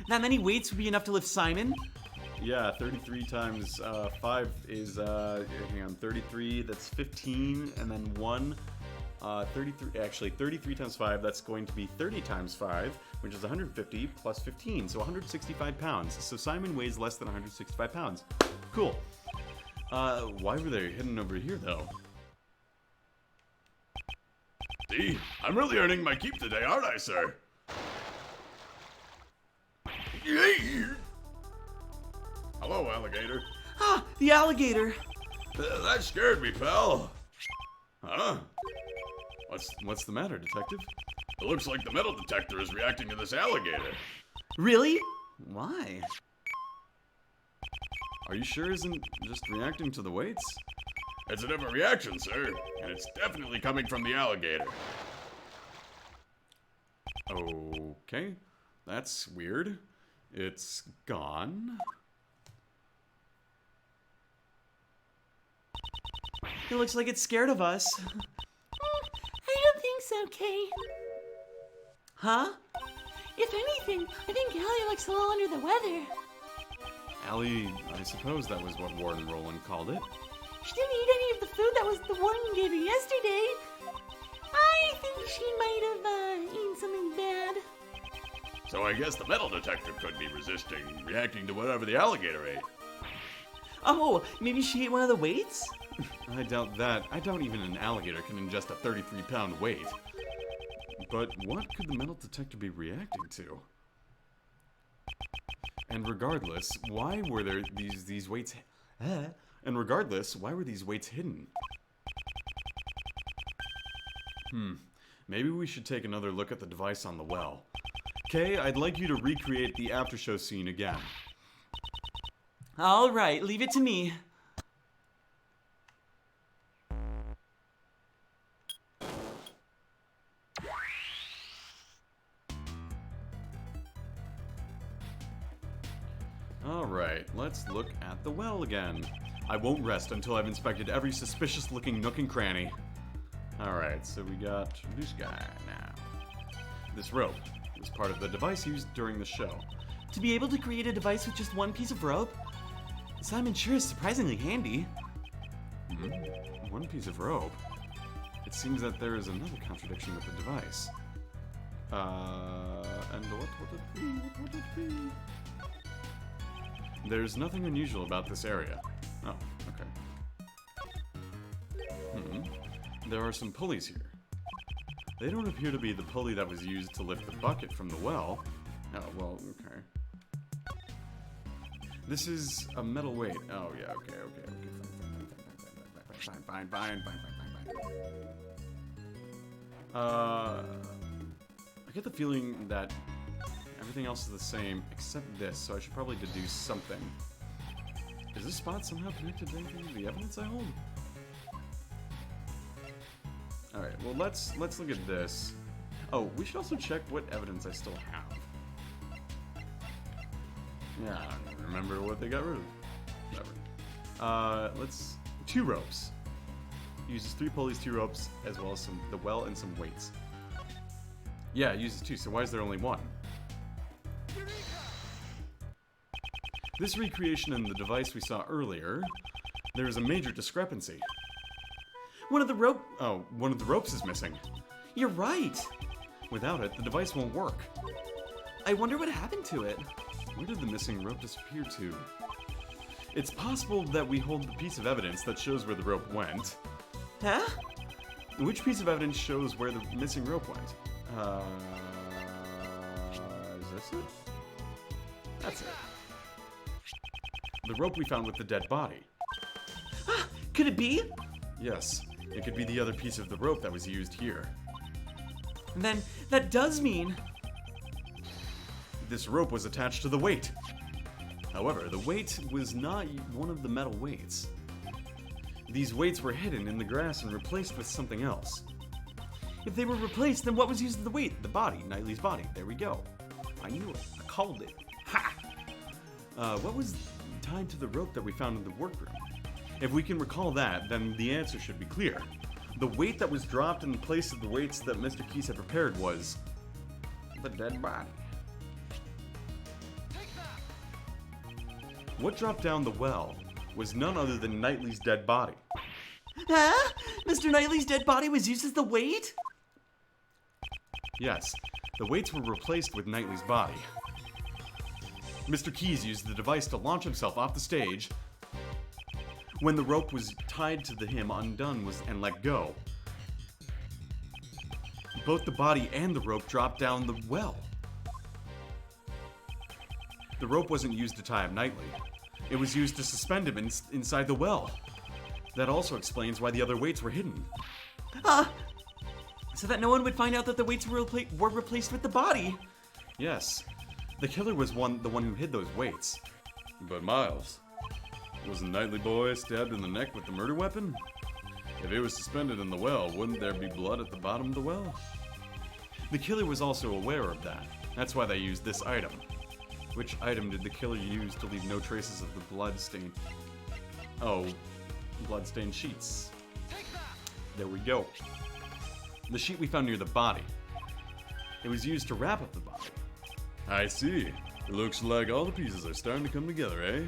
That many weights would be enough to lift Simon? Yeah, 33 times 5 is, hang on, 33, that's 15, and then 1, 33 times 5, that's going to be 30 times 5, which is 150 plus 15, so 165 pounds. So Simon weighs less than 165 pounds. Cool. Why were they hidden over here, though? See, I'm really earning my keep today, aren't I, sir? Hello, alligator. Ah, the alligator! That scared me, pal. Huh? What's the matter, detective? It looks like the metal detector is reacting to this alligator. Really? Why? Are you sure it isn't just reacting to the weights? It's a different reaction, sir, and it's definitely coming from the alligator. Okay, that's weird. It's gone. It looks like it's scared of us. I don't think so, Kay. Huh? If anything, I think Allie looks a little under the weather. Allie, I suppose that was what Warden Roland called it. She didn't eat any of the food that was the warden gave her yesterday. I think she might have eaten something bad. So I guess the metal detector could be reacting to whatever the alligator ate. Oh, maybe she ate one of the weights? I doubt that. I doubt even an alligator can ingest a 33-pound weight. But what could the metal detector be reacting to? And regardless, why were there these weights? And regardless, why were these weights hidden? Maybe we should take another look at the device on the well. Kay, I'd like you to recreate the after-show scene again. All right, leave it to me. Alright, let's look at the well again. I won't rest until I've inspected every suspicious-looking nook and cranny. Alright, so we got this guy now. This rope is part of the device used during the show. To be able to create a device with just one piece of rope? Simon sure is surprisingly handy. One piece of rope? It seems that there is another contradiction with the device. And what would it be? What would it be? There's nothing unusual about this area. Oh, okay. There are some pulleys here. They don't appear to be the pulley that was used to lift the bucket from the well. Oh, well, okay. This is a metal weight. Oh, yeah, okay. Fine. I get the feeling that everything else is the same except this, so I should probably deduce something. Is this spot somehow connected to anything of the evidence I hold? Alright, well let's look at this. Oh, we should also check what evidence I still have. Yeah, I don't even remember what they got rid of. Whatever. Let's... 2 ropes. Uses 3 pulleys, 2 ropes, as well as the well and some weights. Yeah, it uses 2, so why is there only 1? This recreation and the device we saw earlier, there is a major discrepancy. One of the One of the ropes is missing. You're right. Without it, the device won't work. I wonder what happened to it. Where did the missing rope disappear to? It's possible that we hold the piece of evidence that shows where the rope went. Huh? Which piece of evidence shows where the missing rope went? Is this it? That's it. The rope we found with the dead body. Could it be? Yes, it could be the other piece of the rope that was used here. Then that does mean... This rope was attached to the weight. However, the weight was not one of the metal weights. These weights were hidden in the grass and replaced with something else. If they were replaced, then what was used as the weight? The body, Knightley's body. There we go. I knew it. I called it. Ha! What was tied to the rope that we found in the workroom? If we can recall that, then the answer should be clear. The weight that was dropped in place of the weights that Mr. Keys had prepared was the dead body. What dropped down the well was none other than Knightley's dead body. Huh? Mr. Knightley's dead body was used as the weight? Yes, the weights were replaced with Knightley's body. Mr. Keys used the device to launch himself off the stage. When the rope was tied to him undone and let go, both the body and the rope dropped down the well. The rope wasn't used to tie up Knightley. It was used to suspend him inside the well. That also explains why the other weights were hidden. So that no one would find out that the weights were replaced with the body. Yes, the killer was the one who hid those weights. But Miles, was the Knightley boy stabbed in the neck with the murder weapon? If it was suspended in the well, wouldn't there be blood at the bottom of the well? The killer was also aware of that. That's why they used this item. Which item did the killer use to leave no traces of the blood-stained... Oh, bloodstained sheets. There we go. The sheet we found near the body. It was used to wrap up the body. I see. It looks like all the pieces are starting to come together, eh?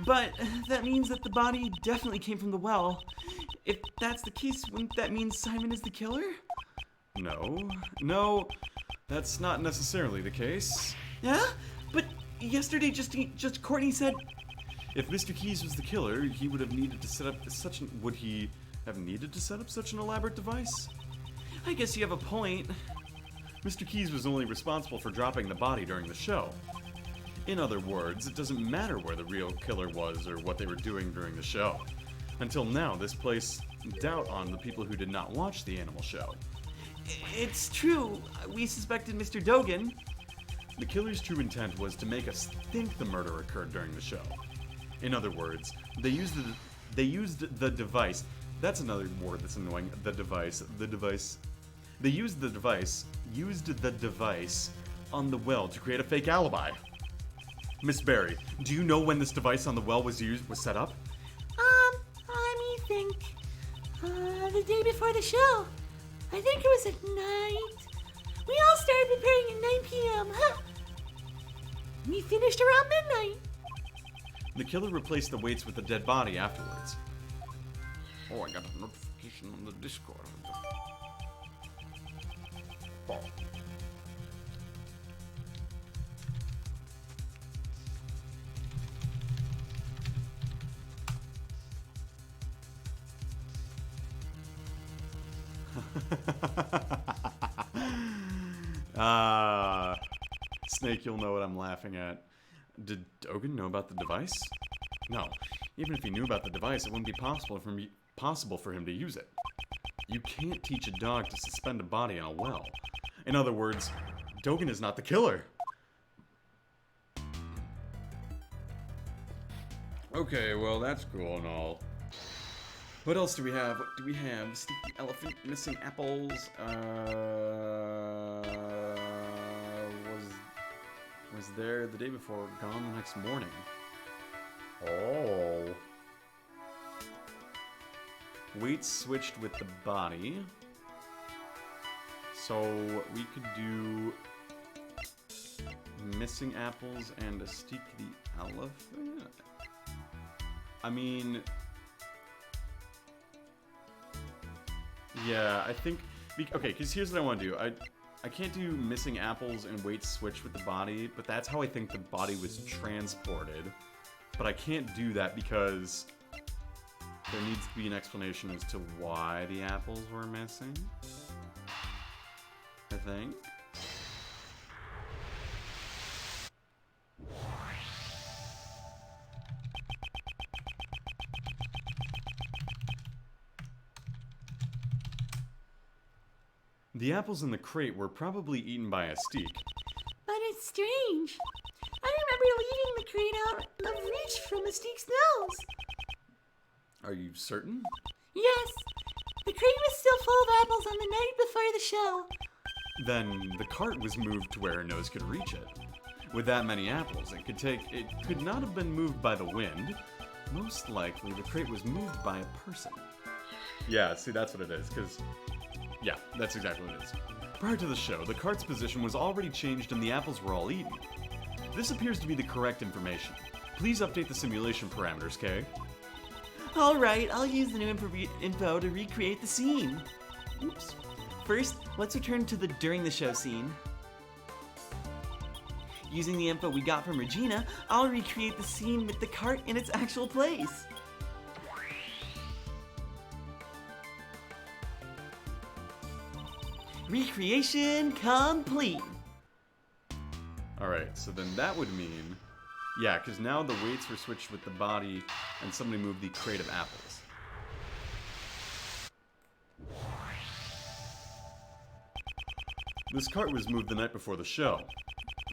But that means that the body definitely came from the well. If that's the case, wouldn't that mean Simon is the killer? No, that's not necessarily the case. Yeah? But yesterday just Courtney said... If Mr. Keys was the killer, he would have needed to set up such an... Would he have needed to set up such an elaborate device? I guess you have a point. Mr. Keys was only responsible for dropping the body during the show. In other words, it doesn't matter where the real killer was or what they were doing during the show. Until now, this placed doubt on the people who did not watch the animal show. It's true. We suspected Mr. Dogan. The killer's true intent was to make us think the murder occurred during the show. In other words, they used the device. That's another word that's annoying. The device. They used the device on the well to create a fake alibi. Miss Berry, do you know when this device on the well was set up? Let me think. The day before the show. I think it was at night. We all started preparing at 9 p.m., huh? We finished around midnight. The killer replaced the weights with the dead body afterwards. Oh, I got a notification on the Discord. Oh. Snake, you'll know what I'm laughing at. Did Dogan know about the device? No. Even if he knew about the device, it wouldn't be possible for him to use it. You can't teach a dog to suspend a body in a well. In other words, Dogan is not the killer. Okay, well, that's cool and all. What else do we have? What do we have? Sneaky elephant, missing apples. Was there the day before, gone the next morning. Oh. Weights switched with the body. So we could do missing apples and a Steak the elephant. I mean, yeah, I think. Okay, because here's what I want to do. I can't do missing apples and weights switched with the body, but that's how I think the body was transported. But I can't do that because there needs to be an explanation as to why the apples were missing. I think. The apples in the crate were probably eaten by a steak. But it's strange. I remember leaving the crate out of reach from Mystique's nose. Are you certain? Yes, the crate was still full of apples on the night before the show. Then the cart was moved to where her nose could reach it. With that many apples, it could not have been moved by the wind. Most likely, the crate was moved by a person. Yeah, see, that's what it is, because... Yeah, that's exactly what it is. Prior to the show, the cart's position was already changed and the apples were all eaten. This appears to be the correct information. Please update the simulation parameters, Kay. Alright, I'll use the new info to recreate the scene. Oops. First, let's return to the during the show scene. Using the info we got from Regina, I'll recreate the scene with the cart in its actual place. Recreation complete. Alright, so then that would mean... Yeah, because now the weights were switched with the body, and somebody moved the crate of apples. This cart was moved the night before the show.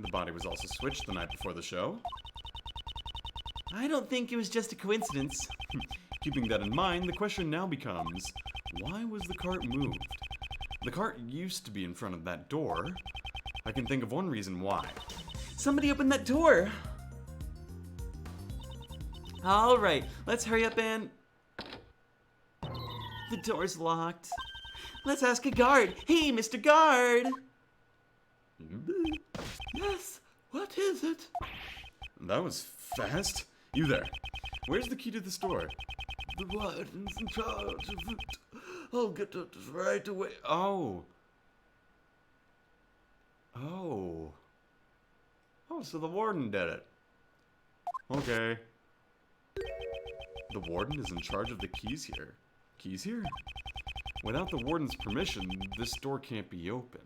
The body was also switched the night before the show. I don't think it was just a coincidence. Keeping that in mind, the question now becomes, why was the cart moved? The cart used to be in front of that door. I can think of one reason why. Somebody opened that door. Alright, let's hurry up and... The door's locked. Let's ask a guard. Hey, Mr. Guard! Yes, what is it? That was fast. You there. Where's the key to this door? The warden's in charge of it. I'll get it right away. Oh. Oh. Oh, so the warden did it. Okay. The warden is in charge of the keys here. Keys here? Without the warden's permission, this door can't be opened.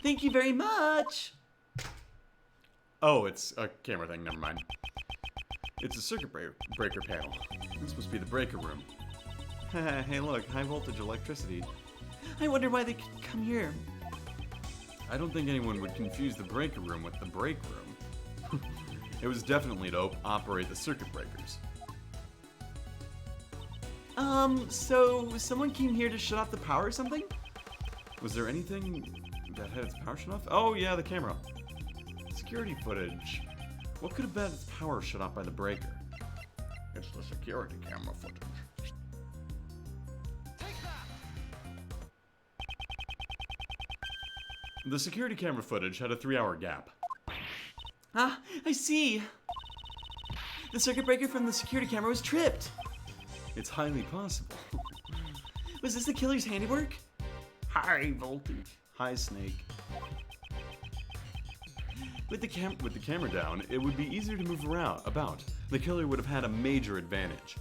Thank you very much. Oh, it's a camera thing, never mind. It's a circuit breaker panel. This must be the breaker room. Hey look, high voltage electricity. I wonder why they could come here. I don't think anyone would confuse the breaker room with the break room. It was definitely to operate the circuit breakers. So someone came here to shut off the power or something? Was there anything that had its power shut off? Oh yeah, the camera. Security footage. What could have been its power shut off by the breaker? It's the security camera footage. The security camera footage had a 3-hour gap. Ah, I see. The circuit breaker from the security camera was tripped. It's highly possible. Was this the killer's handiwork? High voltage. Hi, Snake. With the camera down, it would be easier to move about. The killer would have had a major advantage.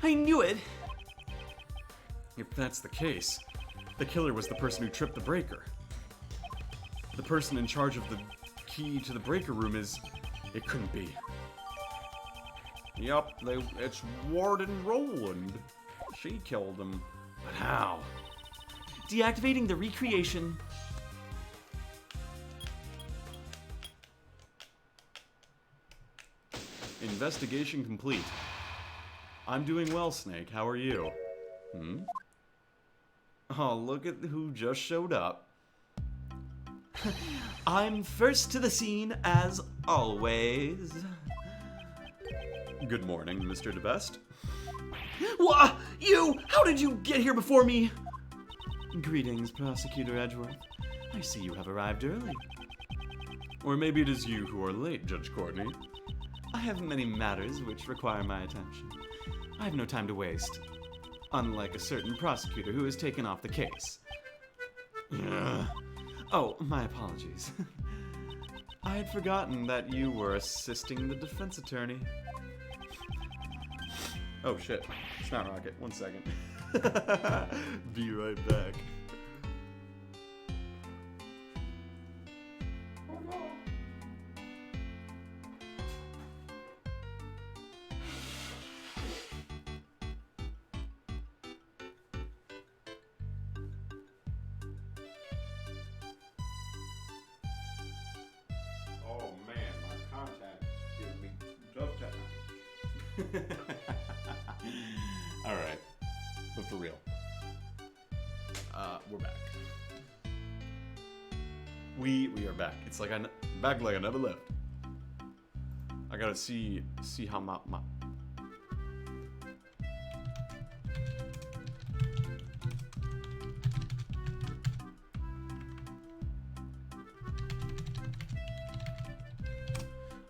I knew it. If that's the case, the killer was the person who tripped the breaker. The person in charge of the key to the breaker room is... It couldn't be. Yup, it's Warden Roland. She killed him. But how? Deactivating the recreation. Investigation complete. I'm doing well, Snake. How are you? Oh, look at who just showed up. I'm first to the scene, as always. Good morning, Mr. DeBest. What? You? How did you get here before me? Greetings, Prosecutor Edgeworth. I see you have arrived early. Or maybe it is you who are late, Judge Courtney. I have many matters which require my attention. I have no time to waste. Unlike a certain prosecutor who has taken off the case. Oh, my apologies. I had forgotten that you were assisting the defense attorney. Oh shit, it's not Rocket. 1 second. Be right back. Alright. But for real. We're back. We are back. It's like back like I never left. I gotta see how my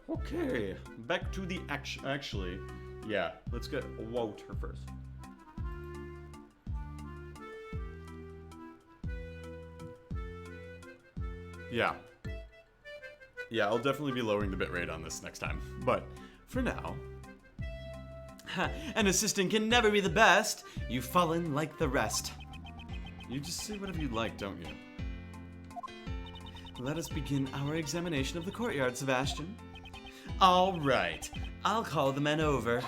Okay, back to the actually, yeah, let's get Walter first. Yeah, I'll definitely be lowering the bitrate on this next time. But for now, An assistant can never be the best. You've fallen like the rest. you just say whatever you like, don't you? Let us begin our examination of the courtyard, Sebastian. All right. I'll call the men over.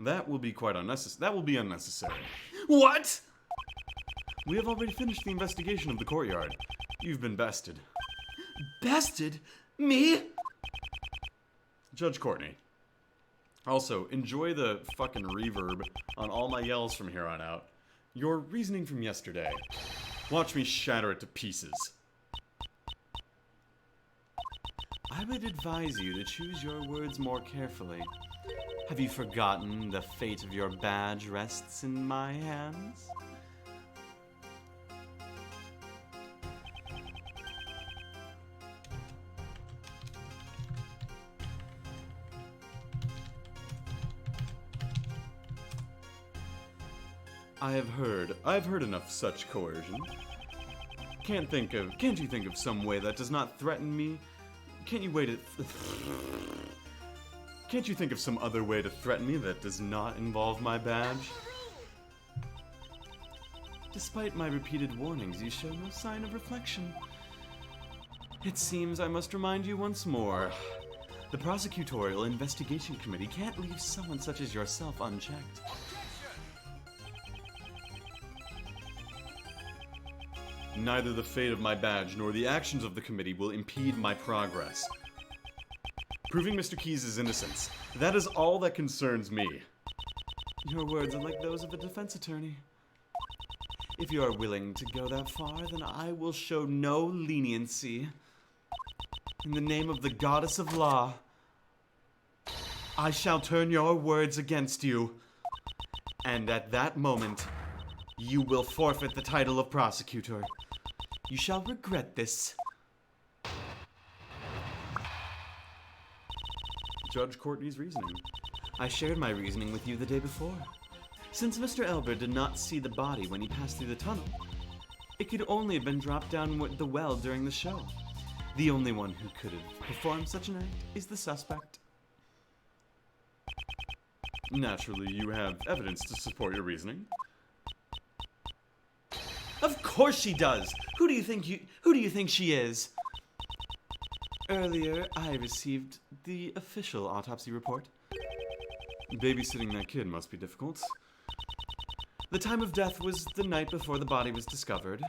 That will be quite unnecessary. That will be unnecessary. What? We have already finished the investigation of the courtyard. You've been bested. Bested? Me? Judge Courtney. Also, enjoy the fucking reverb on all my yells from here on out. Your reasoning from yesterday. Watch me shatter it to pieces. I would advise you to choose your words more carefully. Have you forgotten the fate of your badge rests in my hands? I've heard enough such coercion. Can't you think of some way that does not threaten me? Can't you think of some other way to threaten me that does not involve my badge? Despite my repeated warnings, you show no sign of reflection. It seems I must remind you once more. The Prosecutorial Investigation Committee can't leave someone such as yourself unchecked. Neither the fate of my badge nor the actions of the committee will impede my progress. Proving Mr. Keyes' innocence, that is all that concerns me. Your words are like those of a defense attorney. If you are willing to go that far, then I will show no leniency. In the name of the goddess of law, I shall turn your words against you. And at that moment, you will forfeit the title of prosecutor. You shall regret this. Judge Courtney's reasoning. I shared my reasoning with you the day before. Since Mr. Elber did not see the body when he passed through the tunnel, it could only have been dropped down the well during the show. The only one who could have performed such an act is the suspect. Naturally, you have evidence to support your reasoning. Of course she does. Who do you think she is? Earlier, I received the official autopsy report. Babysitting that kid must be difficult. The time of death was the night before the body was discovered.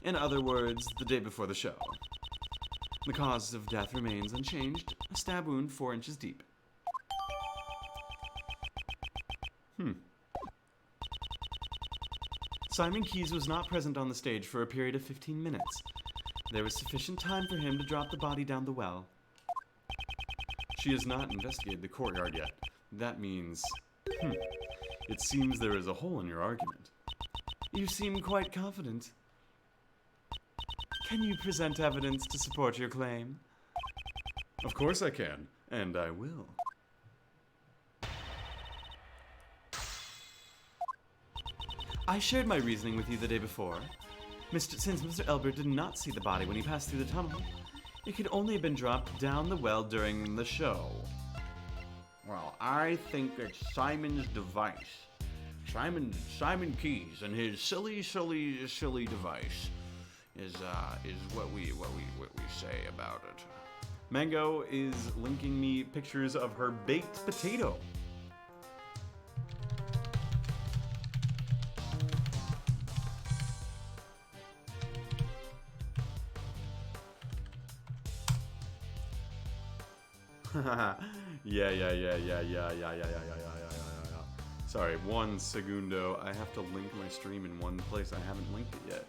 In other words, the day before the show. The cause of death remains unchanged, a stab wound 4 inches deep. Simon Keyes was not present on the stage for a period of 15 minutes. There was sufficient time for him to drop the body down the well. She has not investigated the courtyard yet. That means... It seems there is a hole in your argument. You seem quite confident. Can you present evidence to support your claim? Of course I can, and I will. I shared my reasoning with you the day before. Since Mr. Elbert did not see the body when he passed through the tunnel, it could only have been dropped down the well during the show. Well, I think it's Simon's device. Simon Keyes and his silly device is what we say about it. Mango is linking me pictures of her baked potato. Yeah. Sorry, 1 segundo. I have to link my stream in one place. I haven't linked it yet.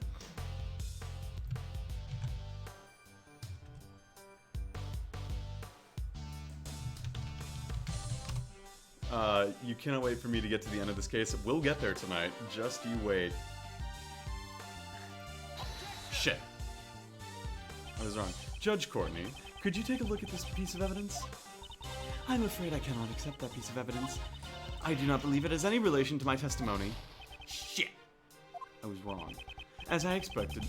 You cannot wait for me to get to the end of this case. We'll get there tonight. Just you wait. Shit. I was wrong. Judge Courtney, could you take a look at this piece of evidence? I'm afraid I cannot accept that piece of evidence. I do not believe it has any relation to my testimony. Shit. I was wrong. As I expected,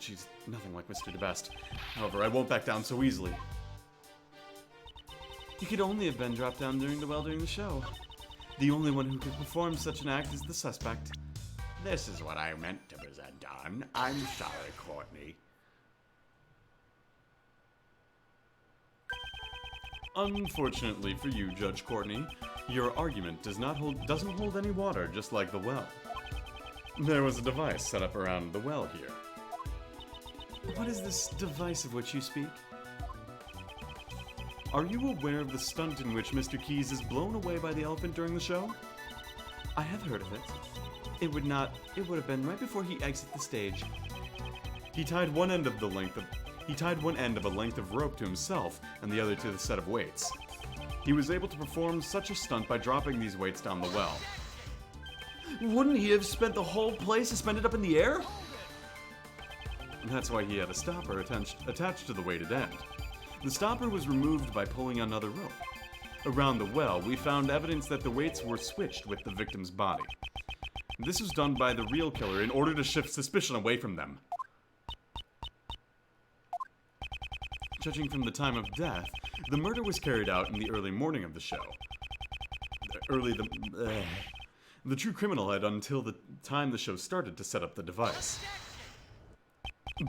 she's nothing like Mr. DeBest. However, I won't back down so easily. He could only have been dropped down during the show. The only one who could perform such an act is the suspect. This is what I meant to present on. I'm sorry, Courtney. Unfortunately for you, Judge Courtney, your argument doesn't hold any water, just like the well. There was a device set up around the well here. What is this device of which you speak? Are you aware of the stunt in which Mr. Keys is blown away by the elephant during the show? I have heard of it. It would have been right before he exits the stage. He tied one end of a length of rope to himself and the other to the set of weights. He was able to perform such a stunt by dropping these weights down the well. Wouldn't he have spent the whole play suspended up in the air? That's why he had a stopper attached to the weighted end. The stopper was removed by pulling another rope. Around the well, we found evidence that the weights were switched with the victim's body. This was done by the real killer in order to shift suspicion away from them. Judging from the time of death, the murder was carried out in the early morning of the show. The true criminal had until the time the show started to set up the device.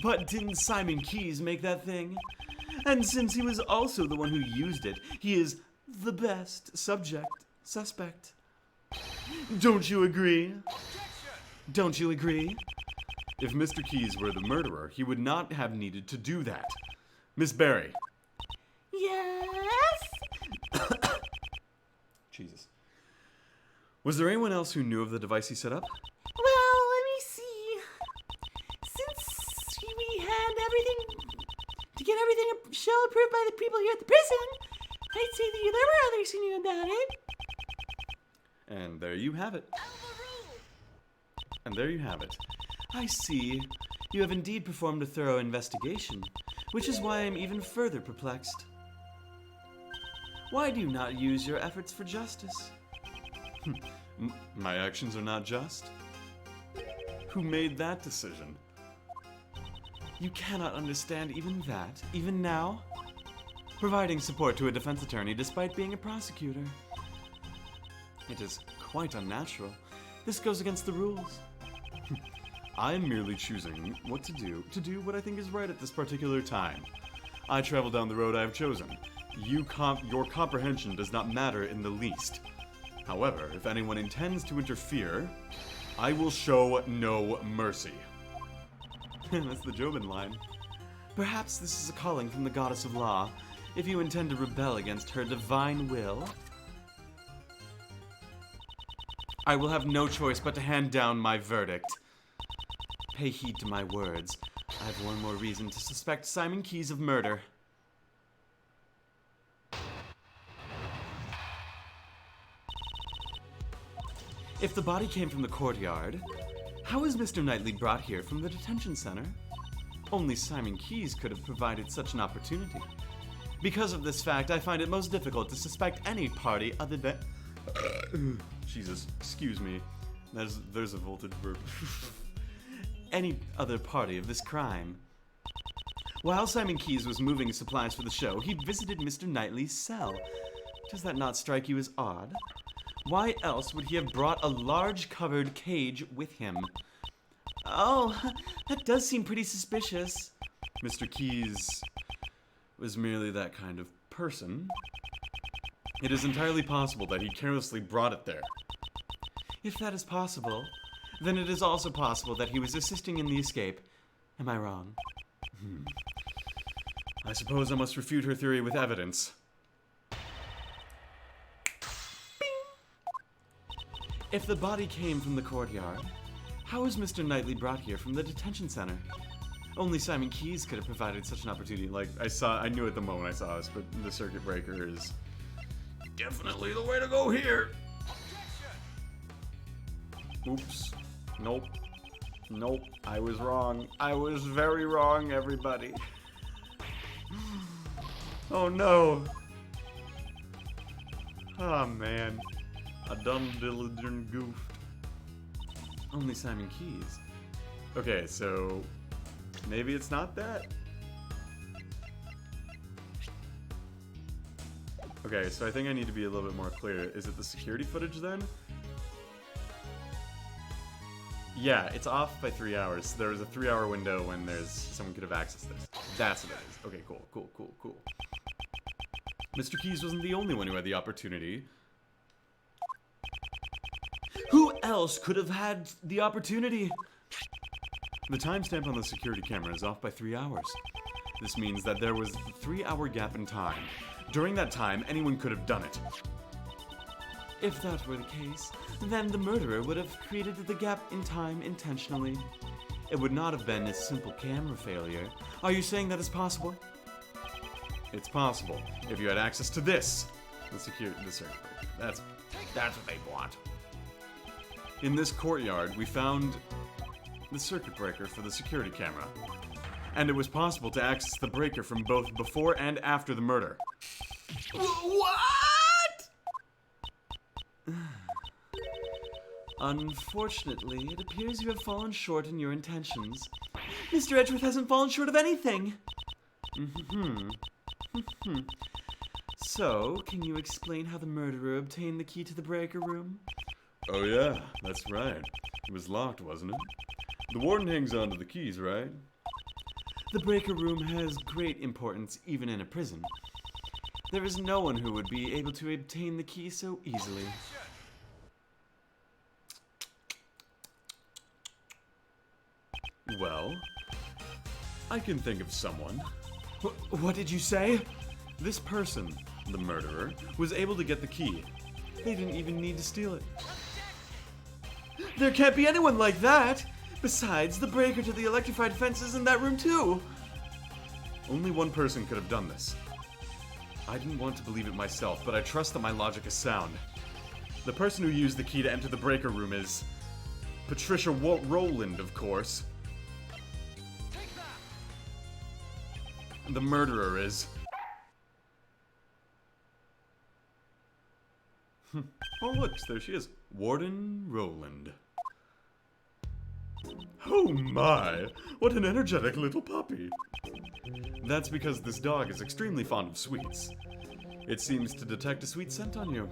But didn't Simon Keys make that thing? And since he was also the one who used it, he is the best suspect. Don't you agree? Don't you agree? If Mr. Keys were the murderer, he would not have needed to do that. Miss Barry. Yes? Jesus. Was there anyone else who knew of the device he set up? Well, let me see. Since we had to get everything show approved by the people here at the prison, I'd say that there were others who knew about it. And there you have it. And there you have it. I see. You have indeed performed a thorough investigation, which is why I'm even further perplexed. Why do you not use your efforts for justice? My actions are not just? Who made that decision? You cannot understand even that, even now? Providing support to a defense attorney despite being a prosecutor. It is quite unnatural. This goes against the rules. I am merely choosing what to do what I think is right at this particular time. I travel down the road I have chosen. Your comprehension does not matter in the least. However, if anyone intends to interfere, I will show no mercy. That's the Jobin line. Perhaps this is a calling from the goddess of law, if you intend to rebel against her divine will. I will have no choice but to hand down my verdict. Pay heed to my words. I have one more reason to suspect Simon Keys of murder. If the body came from the courtyard, how was Mr. Knightley brought here from the detention center? Only Simon Keys could have provided such an opportunity. Because of this fact, I find it most difficult to suspect any party other than... Jesus, excuse me. There's a voltage burp. Any other party of this crime. While Simon Keys was moving supplies for the show, he visited Mr. Knightley's cell. Does that not strike you as odd? Why else would he have brought a large covered cage with him? Oh, that does seem pretty suspicious. Mr. Keys was merely that kind of person. It is entirely possible that he carelessly brought it there. If that is possible, then it is also possible that he was assisting in the escape. Am I wrong? I suppose I must refute her theory with evidence. If the body came from the courtyard, how was Mr. Knightley brought here from the detention center? Only Simon Keyes could have provided such an opportunity. Like, I knew at the moment I saw this, but the circuit breaker is Definitely the way to go here. Oops. Nope. Nope. I was wrong. I was very wrong, everybody. Oh no. Oh man. I done diligent goofed. Only Simon Keyes. Okay, so maybe it's not that. Okay, so I think I need to be a little bit more clear. Is it the security footage then? Yeah, it's off by 3 hours. There was a 3-hour window when someone could have accessed this. That's what it is. Okay, cool. Mr. Keyes wasn't the only one who had the opportunity. Who else could have had the opportunity? The timestamp on the security camera is off by 3 hours. This means that there was a 3-hour gap in time. During that time, anyone could have done it. If that were the case, then the murderer would have created the gap in time intentionally. It would not have been a simple camera failure. Are you saying that is possible? It's possible if you had access to this. The circuit breaker. That's what they want. In this courtyard, we found the circuit breaker for the security camera. And it was possible to access the breaker from both before and after the murder. What? Unfortunately, it appears you have fallen short in your intentions. Mr. Edgeworth hasn't fallen short of anything. So, can you explain how the murderer obtained the key to the breaker room? Oh yeah, that's right. It was locked, wasn't it? The warden hangs on to the keys, right? The breaker room has great importance even in a prison. There is no one who would be able to obtain the key so easily. Well, I can think of someone. What did you say? This person, the murderer, was able to get the key. They didn't even need to steal it. There can't be anyone like that! Besides, the breaker to the electrified fence is in that room too! Only one person could have done this. I didn't want to believe it myself, but I trust that my logic is sound. The person who used the key to enter the breaker room is Patricia Rowland, of course. The murderer is... Oh, look, there she is. Warden Rowland. Oh my! What an energetic little puppy! That's because this dog is extremely fond of sweets. It seems to detect a sweet scent on you.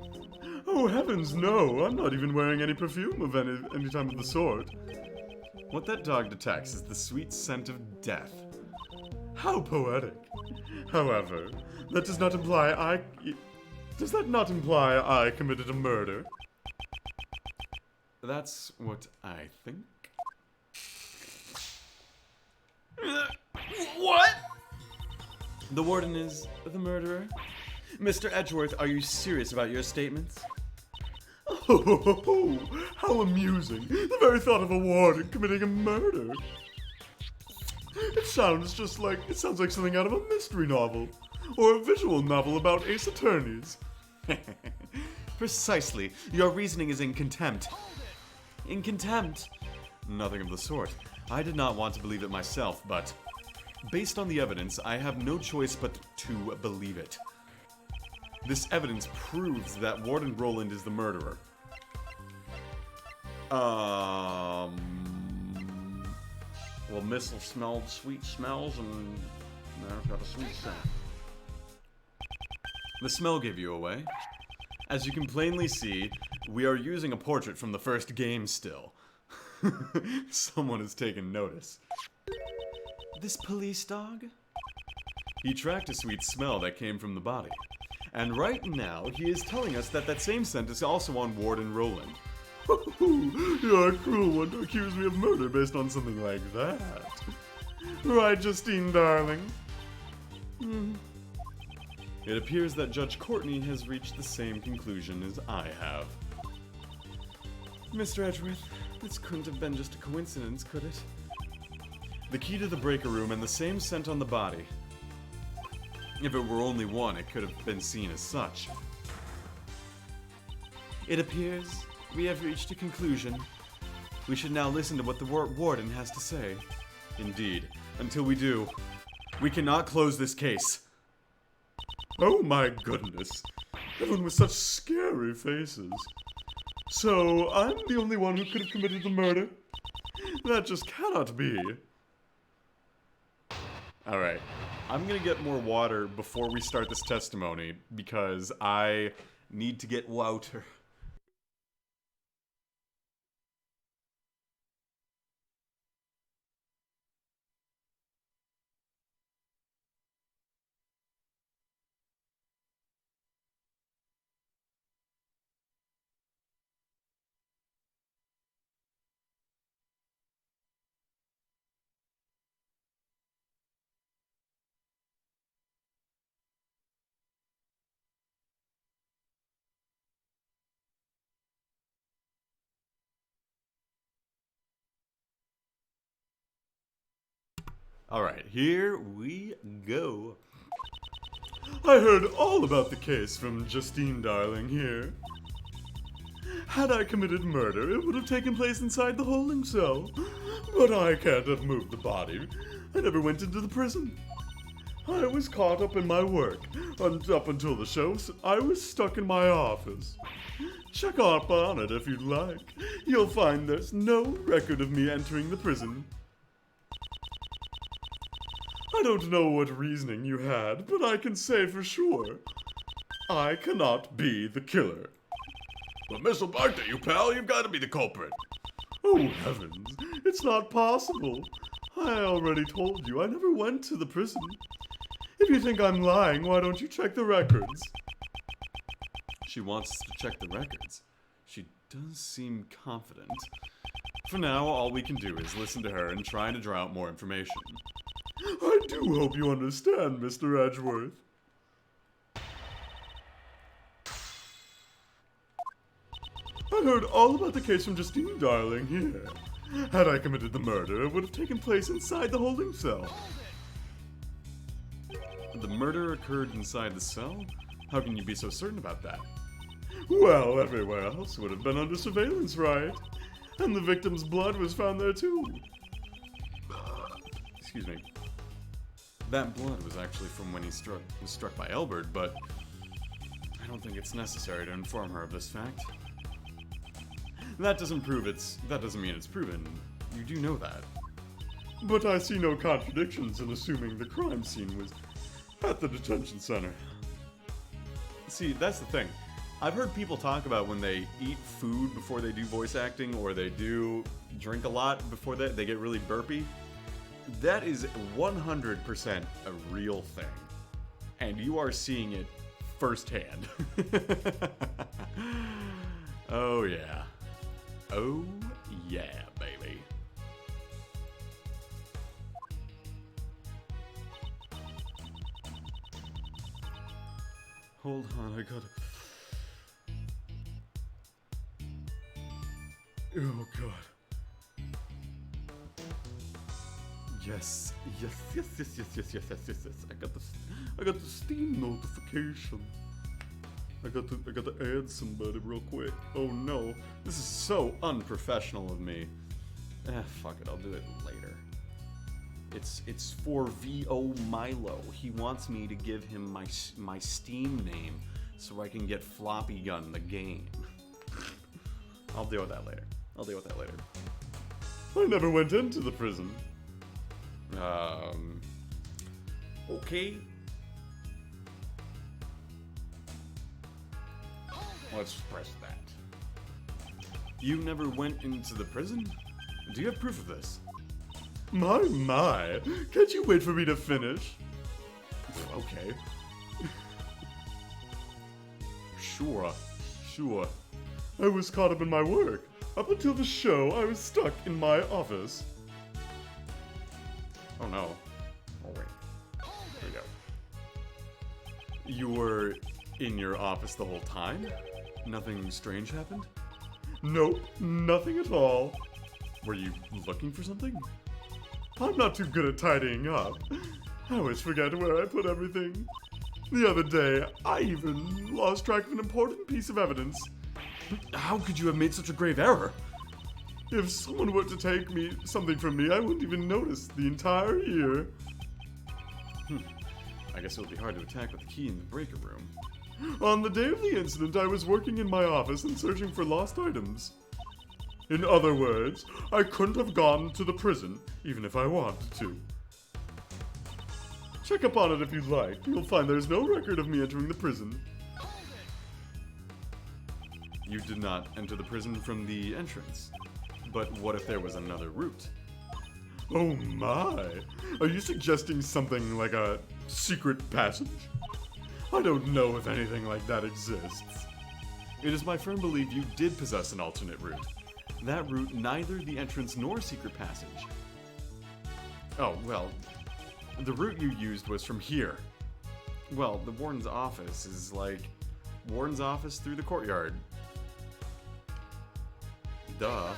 Oh heavens, no! I'm not even wearing any perfume of any time of the sort. What that dog detects is the sweet scent of death. How poetic! However, that does not imply I... Does that not imply I committed a murder? That's what I think. What? The warden is the murderer? Mr. Edgeworth, are you serious about your statements? Oh, how amusing. The very thought of a warden committing a murder. It sounds like something out of a mystery novel. Or a visual novel about ace attorneys. Precisely. Your reasoning is in contempt. In contempt? Nothing of the sort. I did not want to believe it myself, but based on the evidence, I have no choice but to believe it. This evidence proves that Warden Rowland is the murderer. Well, Missile smelled sweet smells, and now I've got a sweet scent. The smell gave you away. As you can plainly see, we are using a portrait from the first game still. Someone has taken notice. This police dog? He tracked a sweet smell that came from the body. And right now, he is telling us that that same scent is also on Warden Rowland. You're a cruel one to accuse me of murder based on something like that. Right, Justine, darling? It appears that Judge Courtney has reached the same conclusion as I have. Mr. Edgeworth, this couldn't have been just a coincidence, could it? The key to the breaker room and the same scent on the body. If it were only one, it could have been seen as such. It appears we have reached a conclusion. We should now listen to what the warden has to say. Indeed. Until we do, we cannot close this case. Oh my goodness. Everyone with such scary faces. So, I'm the only one who could have committed the murder? That just cannot be. Alright. I'm gonna get more water before we start this testimony, because I need to get water. Alright, here we go. I heard all about the case from Justine Darling here. Had I committed murder, it would have taken place inside the holding cell. But I can't have moved the body. I never went into the prison. I was caught up in my work, and up until the show, I was stuck in my office. Check up on it if you'd like. You'll find there's no record of me entering the prison. I don't know what reasoning you had, but I can say for sure, I cannot be the killer. But Mr. Barker, pal, you've got to be the culprit. Oh heavens, it's not possible. I already told you I never went to the prison. If you think I'm lying, why don't you check the records? She wants us to check the records. She does seem confident. For now, all we can do is listen to her and try to draw out more information. I do hope you understand, Mr. Edgeworth. I heard all about the case from Justine Darling here. Had I committed the murder, it would have taken place inside the holding cell. The murder occurred inside the cell? How can you be so certain about that? Well, everywhere else would have been under surveillance, right? And the victim's blood was found there too. Excuse me. That blood was actually from when he was struck by Elbert, but I don't think it's necessary to inform her of this fact. That doesn't mean it's proven. You do know that. But I see no contradictions in assuming the crime scene was at the detention center. See, that's the thing. I've heard people talk about when they eat food before they do voice acting, or they do drink a lot before they get really burpy. That is 100% a real thing. And you are seeing it firsthand. Oh yeah. Oh yeah, baby. Hold on, I gotta... Oh god. Yes. I got the Steam notification. I got to add somebody real quick. Oh no, this is so unprofessional of me. Fuck it, I'll do it later. It's for VO Milo. He wants me to give him my Steam name so I can get Floppy Gun the game. I'll deal with that later. I never went into the prison. Okay. Let's press that. You never went into the prison? Do you have proof of this? My. Can't you wait for me to finish? Okay. Sure. I was caught up in my work. Up until the show, I was stuck in my office. Oh no. Oh wait. There we go. You were in your office the whole time? Nothing strange happened? Nope, nothing at all. Were you looking for something? I'm not too good at tidying up. I always forget where I put everything. The other day, I even lost track of an important piece of evidence. How could you have made such a grave error? If someone were to take something from me, I wouldn't even notice the entire year. I guess it would be hard to attack with the key in the breaker room. On the day of the incident, I was working in my office and searching for lost items. In other words, I couldn't have gone to the prison, even if I wanted to. Check up on it if you'd like. You'll find there's no record of me entering the prison. You did not enter the prison from the entrance. But what if there was another route? Oh my! Are you suggesting something like a secret passage? I don't know if anything like that exists. It is my firm belief you did possess an alternate route. That route neither the entrance nor secret passage. Oh, well, the route you used was from here. Well, the warden's office is like warden's office through the courtyard. Duh.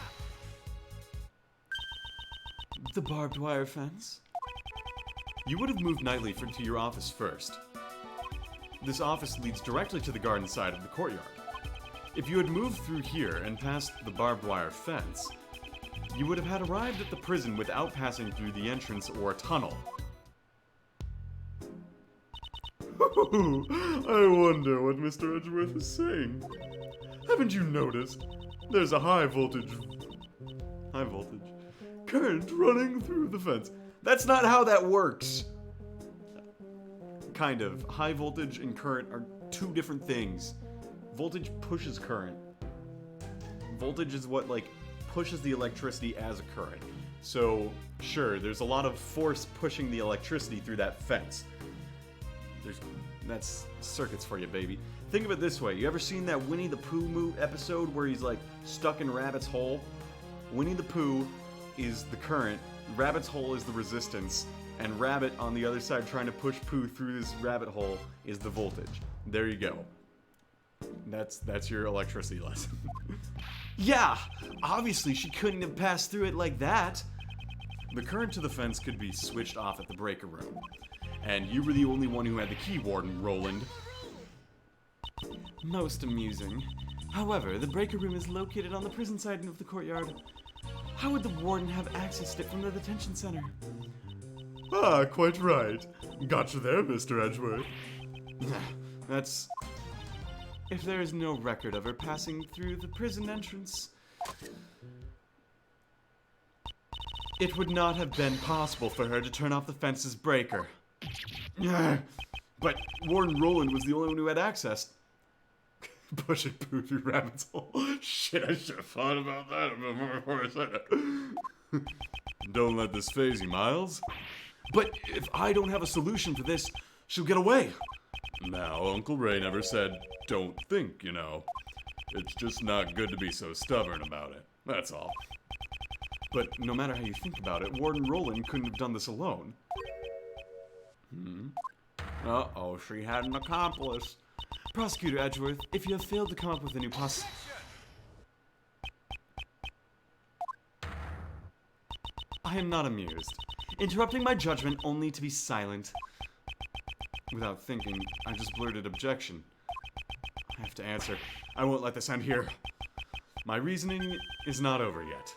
The barbed wire fence? You would have moved nightly to your office first. This office leads directly to the garden side of the courtyard. If you had moved through here and passed the barbed wire fence, you would have had arrived at the prison without passing through the entrance or tunnel. I wonder what Mr. Edgeworth is saying. Haven't you noticed? There's a high voltage current running through the fence. That's not how that works! Kind of. High voltage and current are two different things. Voltage pushes current. Voltage is what, like, pushes the electricity as a current. So, sure, there's a lot of force pushing the electricity through that fence. That's circuits for you, baby. Think of it this way. You ever seen that Winnie the Pooh episode where he's, like, stuck in Rabbit's hole? Winnie the Pooh is the current, Rabbit's hole is the resistance, and Rabbit on the other side trying to push Pooh through this rabbit hole is the voltage. There you go. That's your electricity lesson. Yeah! Obviously she couldn't have passed through it like that. The current to the fence could be switched off at the breaker room. And you were the only one who had the key, Warden Roland. Most amusing. However, the breaker room is located on the prison side of the courtyard. How would the warden have accessed it from the detention center? Ah, quite right. Gotcha there, Mr. Edgeworth. That's... If there is no record of her passing through the prison entrance, it would not have been possible for her to turn off the fence's breaker. But Warden Roland was the only one who had access. Pushing Pooh through Rabbit's hole. Shit, I should have thought about that before I said it. Don't let this phase you, Miles. But if I don't have a solution for this, she'll get away. Now, Uncle Ray never said, don't think, you know. It's just not good to be so stubborn about it. That's all. But no matter how you think about it, Warden Roland couldn't have done this alone. Uh-oh, she had an accomplice. Prosecutor Edgeworth, if you have failed to come up with a new I am not amused. Interrupting my judgment only to be silent. Without thinking, I just blurted objection. I have to answer. I won't let this end here. My reasoning is not over yet.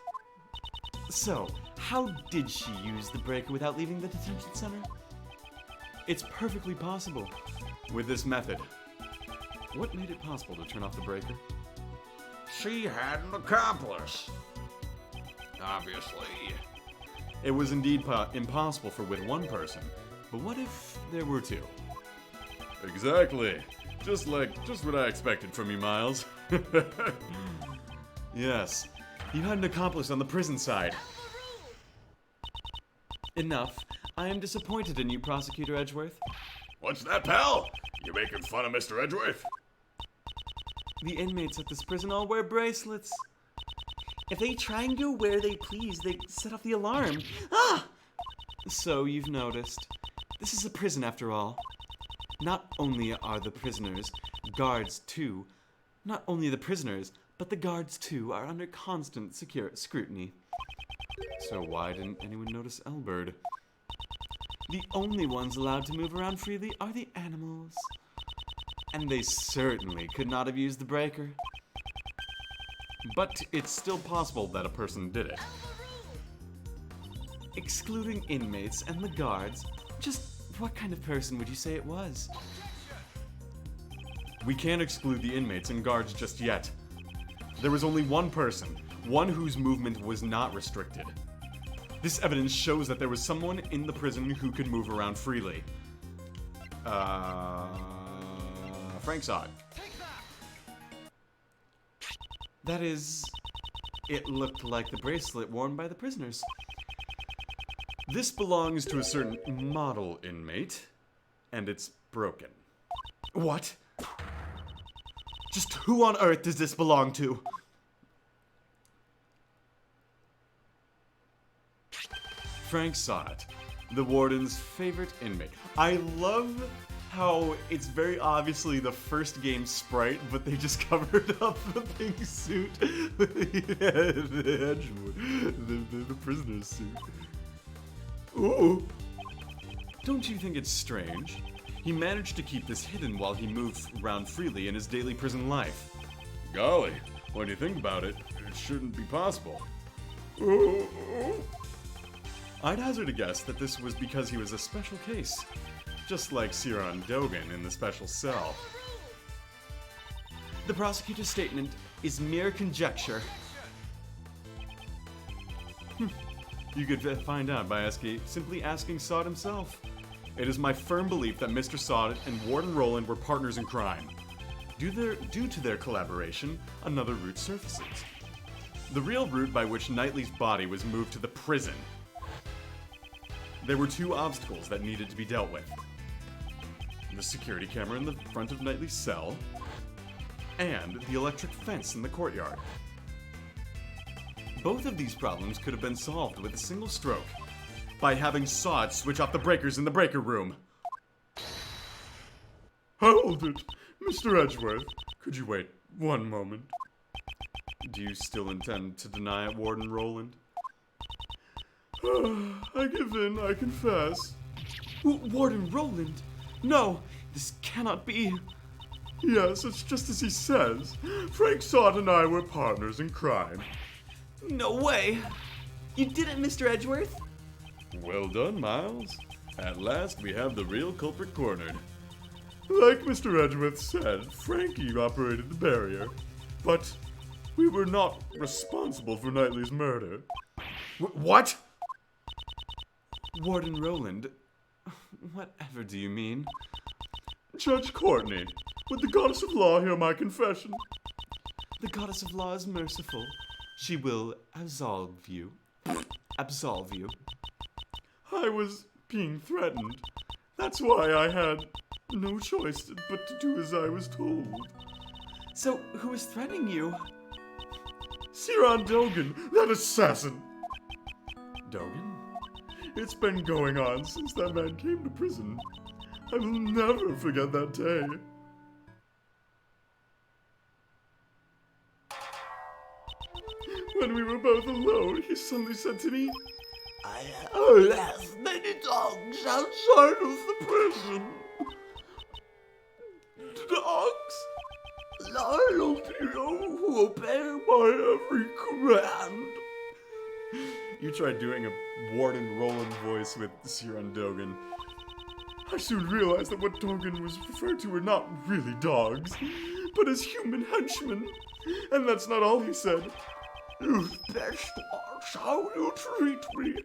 So, how did she use the breaker without leaving the detention center? It's perfectly possible. With this method. What made it possible to turn off the breaker? She had an accomplice. Obviously. It was indeed impossible for with one person, but what if there were two? Exactly. Just what I expected from you, Miles. Yes, you had an accomplice on the prison side. Enough. I am disappointed in you, Prosecutor Edgeworth. What's that, pal? You making fun of Mr. Edgeworth? The inmates at this prison all wear bracelets. If they try and go where they please, they set off the alarm. Ah! So you've noticed. This is a prison after all. Not only are the prisoners guards too, not only the prisoners, but but the guards too are under constant scrutiny. So why didn't anyone notice Elbird? The only ones allowed to move around freely are the animals. And they certainly could not have used the breaker. But it's still possible that a person did it. Excluding inmates and the guards, just what kind of person would you say it was? We can't exclude the inmates and guards just yet. There was only one person, one whose movement was not restricted. This evidence shows that there was someone in the prison who could move around freely. Frank saw it. That is, it looked like the bracelet worn by the prisoners. This belongs to a certain model inmate, and it's broken. What? Just who on earth does this belong to? Frank saw it. The warden's favorite inmate. I love how it's very obviously the first game sprite, but they just covered up the pink suit with the Edgewood, the prisoner's suit. Ooh. Don't you think it's strange? He managed to keep this hidden while he moved around freely in his daily prison life. Golly, when you think about it, it shouldn't be possible. Ooh. I'd hazard a guess that this was because he was a special case, just like Siron Dogan in the special cell. The prosecutor's statement is mere conjecture. You could find out by simply asking Sod himself. It is my firm belief that Mr. Sod and Warden Roland were partners in crime. Due to their collaboration, another route surfaces. The real route by which Knightley's body was moved to the prison. There were two obstacles that needed to be dealt with. The security camera in the front of Knightley's cell, and the electric fence in the courtyard. Both of these problems could have been solved with a single stroke, by having Sod switch off the breakers in the breaker room. Hold it! Mr. Edgeworth, could you wait one moment? Do you still intend to deny it, Warden Roland? I give in, I confess. Warden Roland? No, this cannot be. Yes, it's just as he says. Frank Sod and I were partners in crime. No way! You did it, Mr. Edgeworth? Well done, Miles. At last we have the real culprit cornered. Like Mr. Edgeworth said, Frankie operated the barrier. But we were not responsible for Knightley's murder. What? Warden Roland, whatever do you mean? Judge Courtney, would the goddess of law hear my confession? The goddess of law is merciful. She will absolve you. Absolve you. I was being threatened. That's why I had no choice but to do as I was told. So, who was threatening you? Siron Dogan, that assassin! Dogan? It's been going on since that man came to prison. I will never forget that day. When we were both alone, he suddenly said to me, I have left many dogs outside of the prison. Dogs? Loyal people who obey my every command. You tried doing a Warden Roland voice with Siron Dogan. I soon realized that what Dogan was referred to were not really dogs, but as human henchmen. And that's not all he said. You best watch how you treat me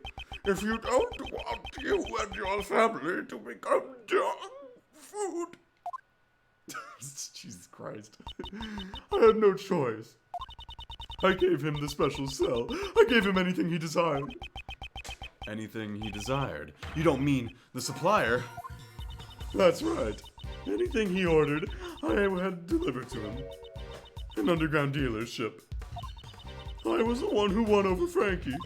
if you don't want you and your family to become dog food. Jesus Christ. I had no choice. I gave him the special cell. I gave him anything he desired. Anything he desired? You don't mean the supplier? That's right. Anything he ordered, I had delivered to him. An underground dealership. I was the one who won over Frankie.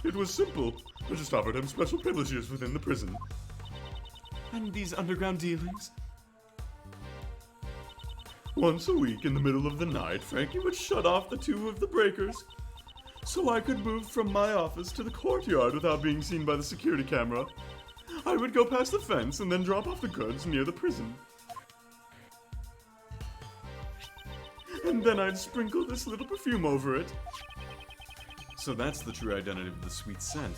It was simple. I just offered him special privileges within the prison. And these underground dealings? Once a week in the middle of the night, Frankie would shut off the two of the breakers so I could move from my office to the courtyard without being seen by the security camera. I would go past the fence and then drop off the goods near the prison. And then I'd sprinkle this little perfume over it. So that's the true identity of the sweet scent.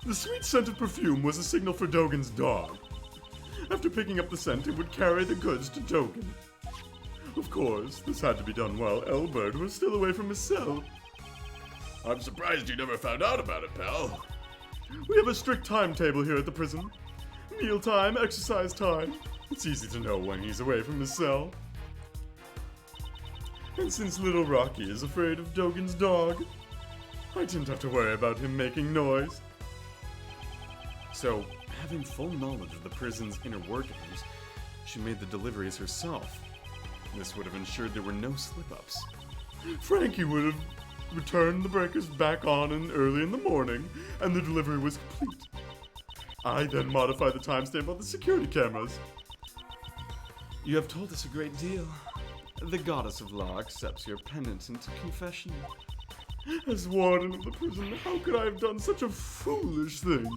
The sweet scent of perfume was a signal for Dogen's dog. After picking up the scent, it would carry the goods to Dogen. Of course, this had to be done while Elbert was still away from his cell. I'm surprised you never found out about it, pal. We have a strict timetable here at the prison. Mealtime, exercise time. It's easy to know when he's away from his cell. And since little Rocky is afraid of Dogen's dog, I didn't have to worry about him making noise. So, having full knowledge of the prison's inner workings, she made the deliveries herself. This would have ensured there were no slip-ups. Frankie would have returned the breakers back on early in the morning, and the delivery was complete. I then modified the timestamp on the security cameras. You have told us a great deal. The goddess of law accepts your penitent confession. As warden of the prison, how could I have done such a foolish thing?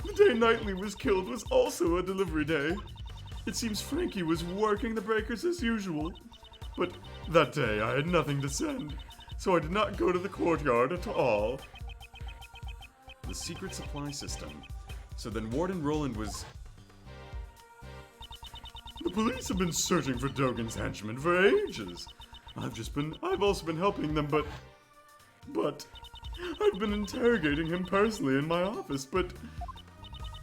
The day Knightley was killed was also a delivery day. It seems Frankie was working the breakers as usual. But that day I had nothing to send, so I did not go to the courtyard at all. The secret supply system. So then Warden Roland was... The police have been searching for Dogen's henchmen for ages. I've also been helping them, but I've been interrogating him personally in my office, but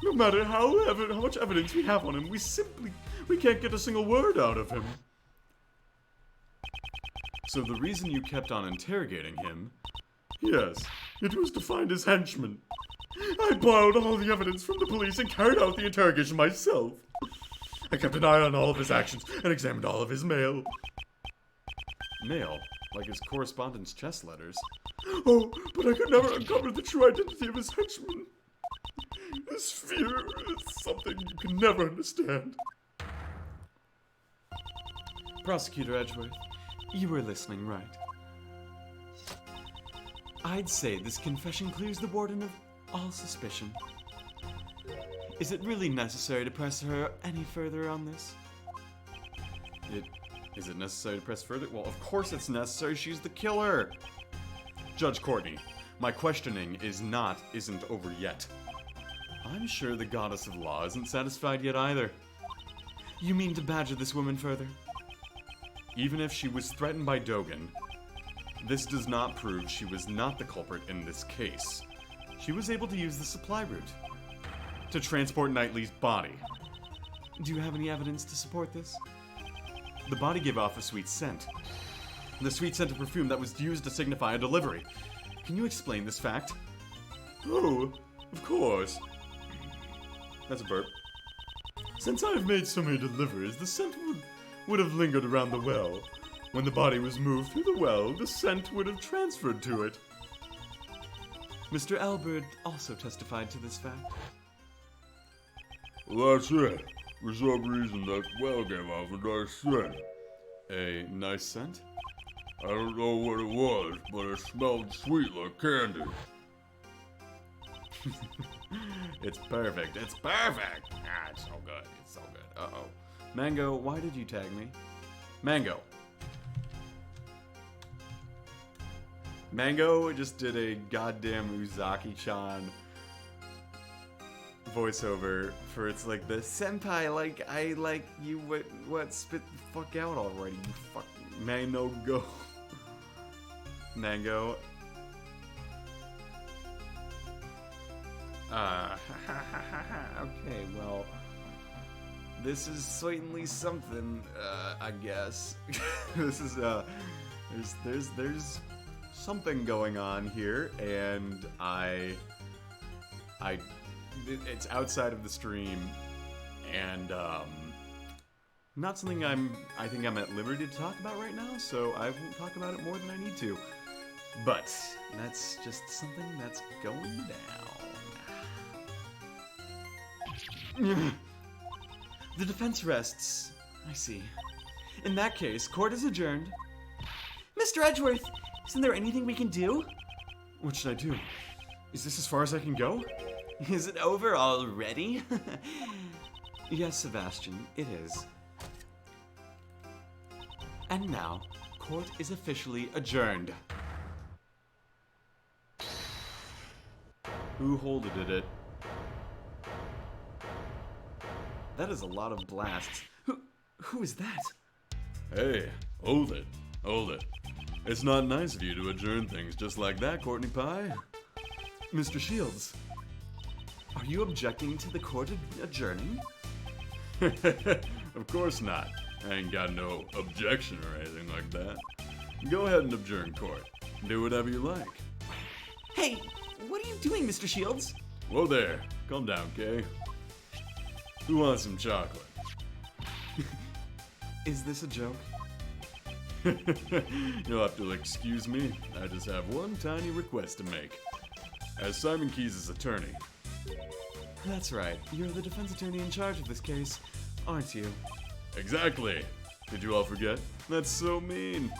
no matter how much evidence we have on him, we can't get a single word out of him. So the reason you kept on interrogating him... Yes, it was to find his henchmen. I borrowed all the evidence from the police and carried out the interrogation myself. I kept an eye on all of his actions and examined all of his mail. Mail? Like his correspondence chess letters? Oh, but I could never uncover the true identity of his henchmen. This fear is something you can never understand. Prosecutor Edgeworth, you were listening, right? I'd say this confession clears the warden of all suspicion. Is it really necessary to press her any further on this? Is it necessary to press further? Well, of course it's necessary. She's the killer. Judge Courtney, my questioning isn't over yet. I'm sure the goddess of law isn't satisfied yet either. You mean to badger this woman further? Even if she was threatened by Dogen, this does not prove she was not the culprit in this case. She was able to use the supply route to transport Knightley's body. Do you have any evidence to support this? The body gave off a sweet scent. The sweet scent of perfume that was used to signify a delivery. Can you explain this fact? Oh, of course. That's a burp. Since I've made so many deliveries, the scent would have lingered around the well. When the body was moved through the well, the scent would have transferred to it. Mr. Albert also testified to this fact. Well, that's it. For some reason, that well gave off a nice scent. A nice scent? I don't know what it was, but it smelled sweet like candy. It's perfect. It's perfect. Ah, it's so good. It's so good. Uh-oh. Mango, why did you tag me? Mango. Mango just did a goddamn Uzaki-chan voiceover for it's like the senpai, like, I like you, what, spit the fuck out already, you fuck, Mango, go. Mango. Okay, well, this is certainly something, I guess. This is, there's something going on here, and it's outside of the stream, and, not something I think I'm at liberty to talk about right now, so I won't talk about it more than I need to. But, that's just something that's going down. The defense rests. I see. In that case, court is adjourned. Mr. Edgeworth, isn't there anything we can do? What should I do? Is this as far as I can go? Is it over already? Yes, Sebastian, it is. And now, court is officially adjourned. Who holded it? That is a lot of blasts. Who is that? Hey, hold it. Hold it. It's not nice of you to adjourn things just like that, Courtney Pie. Mr. Shields, are you objecting to the court adjourning? Of course not. I ain't got no objection or anything like that. Go ahead and adjourn court. Do whatever you like. Hey, what are you doing, Mr. Shields? Whoa there. Calm down, Kay. Who wants some chocolate? Is this a joke? You'll have to excuse me. I just have one tiny request to make. As Simon Keyes' attorney. That's right. You're the defense attorney in charge of this case, aren't you? Exactly. Did you all forget? That's so mean.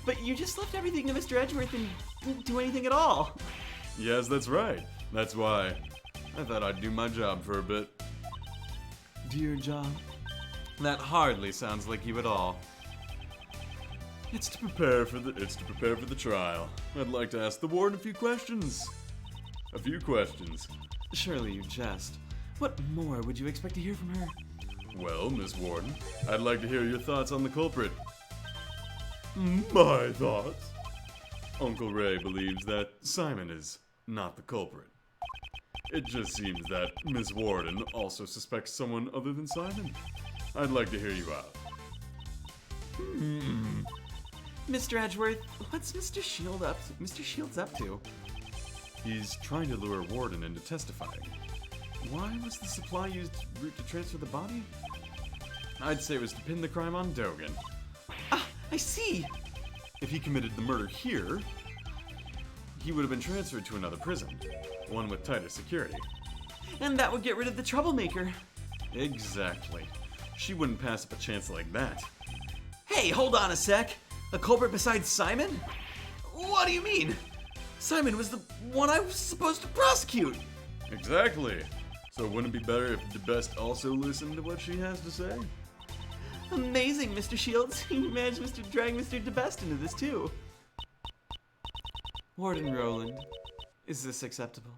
But you just left everything to Mr. Edgeworth and didn't do anything at all. Yes, that's right. That's why I thought I'd do my job for a bit. Do your job? That hardly sounds like you at all. It's to prepare for the trial. I'd like to ask the warden a few questions. A few questions. Surely you jest. What more would you expect to hear from her? Well, Miss Warden, I'd like to hear your thoughts on the culprit. My thoughts? Uncle Ray believes that Simon is not the culprit. It just seems that Miss Warden also suspects someone other than Simon. I'd like to hear you out. Mr. Edgeworth, what's Mr. Shields up to? He's trying to lure Warden into testifying. Why was the supply used route to transfer the body? I'd say it was to pin the crime on Dogan. Ah, I see! If he committed the murder here, he would have been transferred to another prison, one with tighter security. And that would get rid of the troublemaker. Exactly. She wouldn't pass up a chance like that. Hey, hold on a sec! A culprit besides Simon? What do you mean? Simon was the one I was supposed to prosecute! Exactly. So wouldn't it be better if DeBest also listened to what she has to say? Amazing, Mr. Shields. You managed to drag Mr. DeBest into this too. Warden Roland, is this acceptable?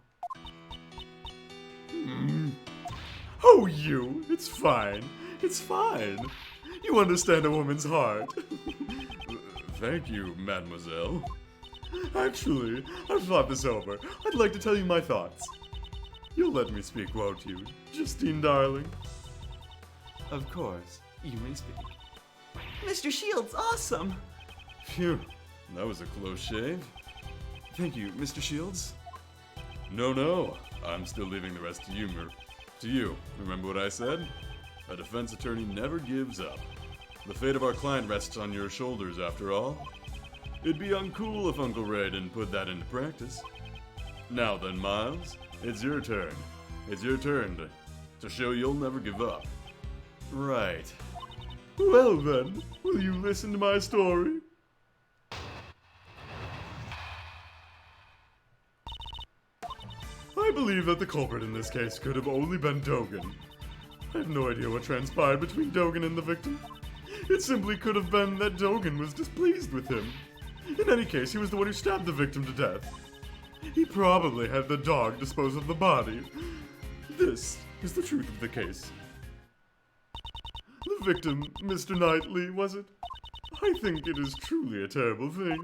Oh, you! It's fine. It's fine. You understand a woman's heart. Thank you, mademoiselle. Actually, I've thought this over. I'd like to tell you my thoughts. You'll let me speak, won't you, Justine darling? Of course, you may speak. Mr. Shields, awesome! Phew, that was a close shave. Thank you, Mr. Shields. No, I'm still leaving the rest to you, Remember what I said? A defense attorney never gives up. The fate of our client rests on your shoulders, after all. It'd be uncool if Uncle Ray didn't put that into practice. Now then, Miles, it's your turn. It's your turn to show you'll never give up. Right. Well then, will you listen to my story? I believe that the culprit in this case could have only been Dogan. I have no idea what transpired between Dogan and the victim. It simply could have been that Dogan was displeased with him. In any case, he was the one who stabbed the victim to death. He probably had the dog dispose of the body. This is the truth of the case. The victim, Mr. Knightley, was it? I think it is truly a terrible thing.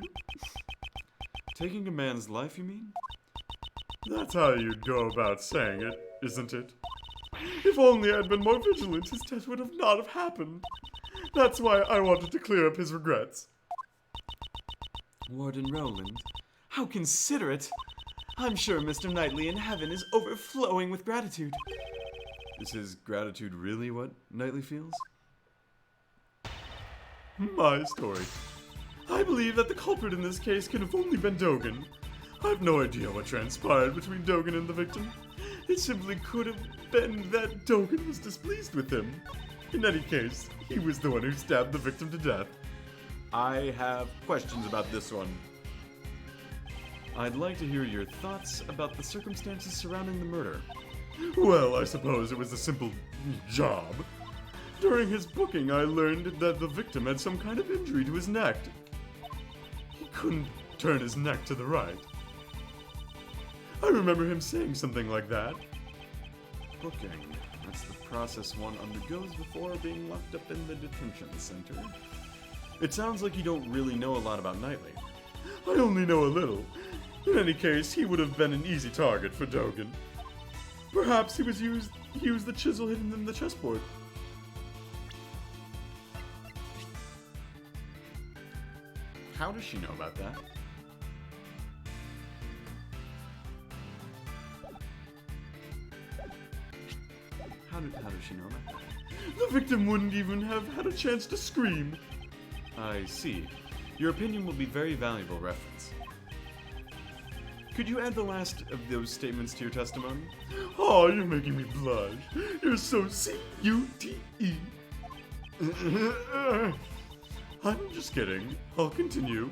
Taking a man's life, you mean? That's how you'd go about saying it, isn't it? If only I'd been more vigilant, his death would not have happened. That's why I wanted to clear up his regrets. Warden Roland, how considerate! I'm sure Mr. Knightley in heaven is overflowing with gratitude. Is his gratitude really what Knightley feels? My story. I believe that the culprit in this case could have only been Dogan. I have no idea what transpired between Dogan and the victim. It simply could have been that Dogan was displeased with him. In any case, he was the one who stabbed the victim to death. I have questions about this one. I'd like to hear your thoughts about the circumstances surrounding the murder. Well, I suppose it was a simple job. During his booking, I learned that the victim had some kind of injury to his neck. He couldn't turn his neck to the right. I remember him saying something like that. Booking. That's the process one undergoes before being locked up in the detention center. It sounds like you don't really know a lot about Knightley. I only know a little. In any case, he would have been an easy target for Dogen. Perhaps he used the chisel hidden in the chessboard. How does she know about that? How does she know about that? The victim wouldn't even have had a chance to scream. I see. Your opinion will be very valuable reference. Could you add the last of those statements to your testimony? Oh, you're making me blush. You're so C-U-T-E. I'm just kidding. I'll continue.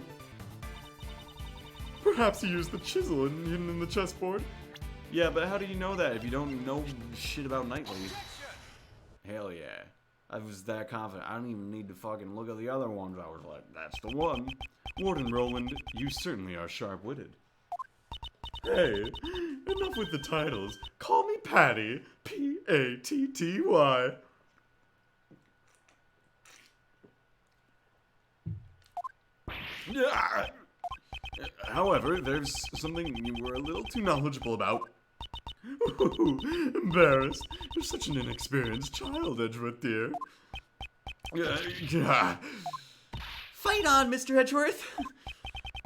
Perhaps he used the chisel hidden in the chessboard. Yeah, but how do you know that if you don't know shit about Knightley? Hell yeah. I was that confident. I don't even need to fucking look at the other ones. I was like, that's the one. Warden Roland, you certainly are sharp-witted. Hey, enough with the titles. Call me Patty. P-A-T-T-Y. However, there's something you were a little too knowledgeable about. Ooh, embarrassed. You're such an inexperienced child, Edgeworth, dear. Fight on, Mr. Edgeworth!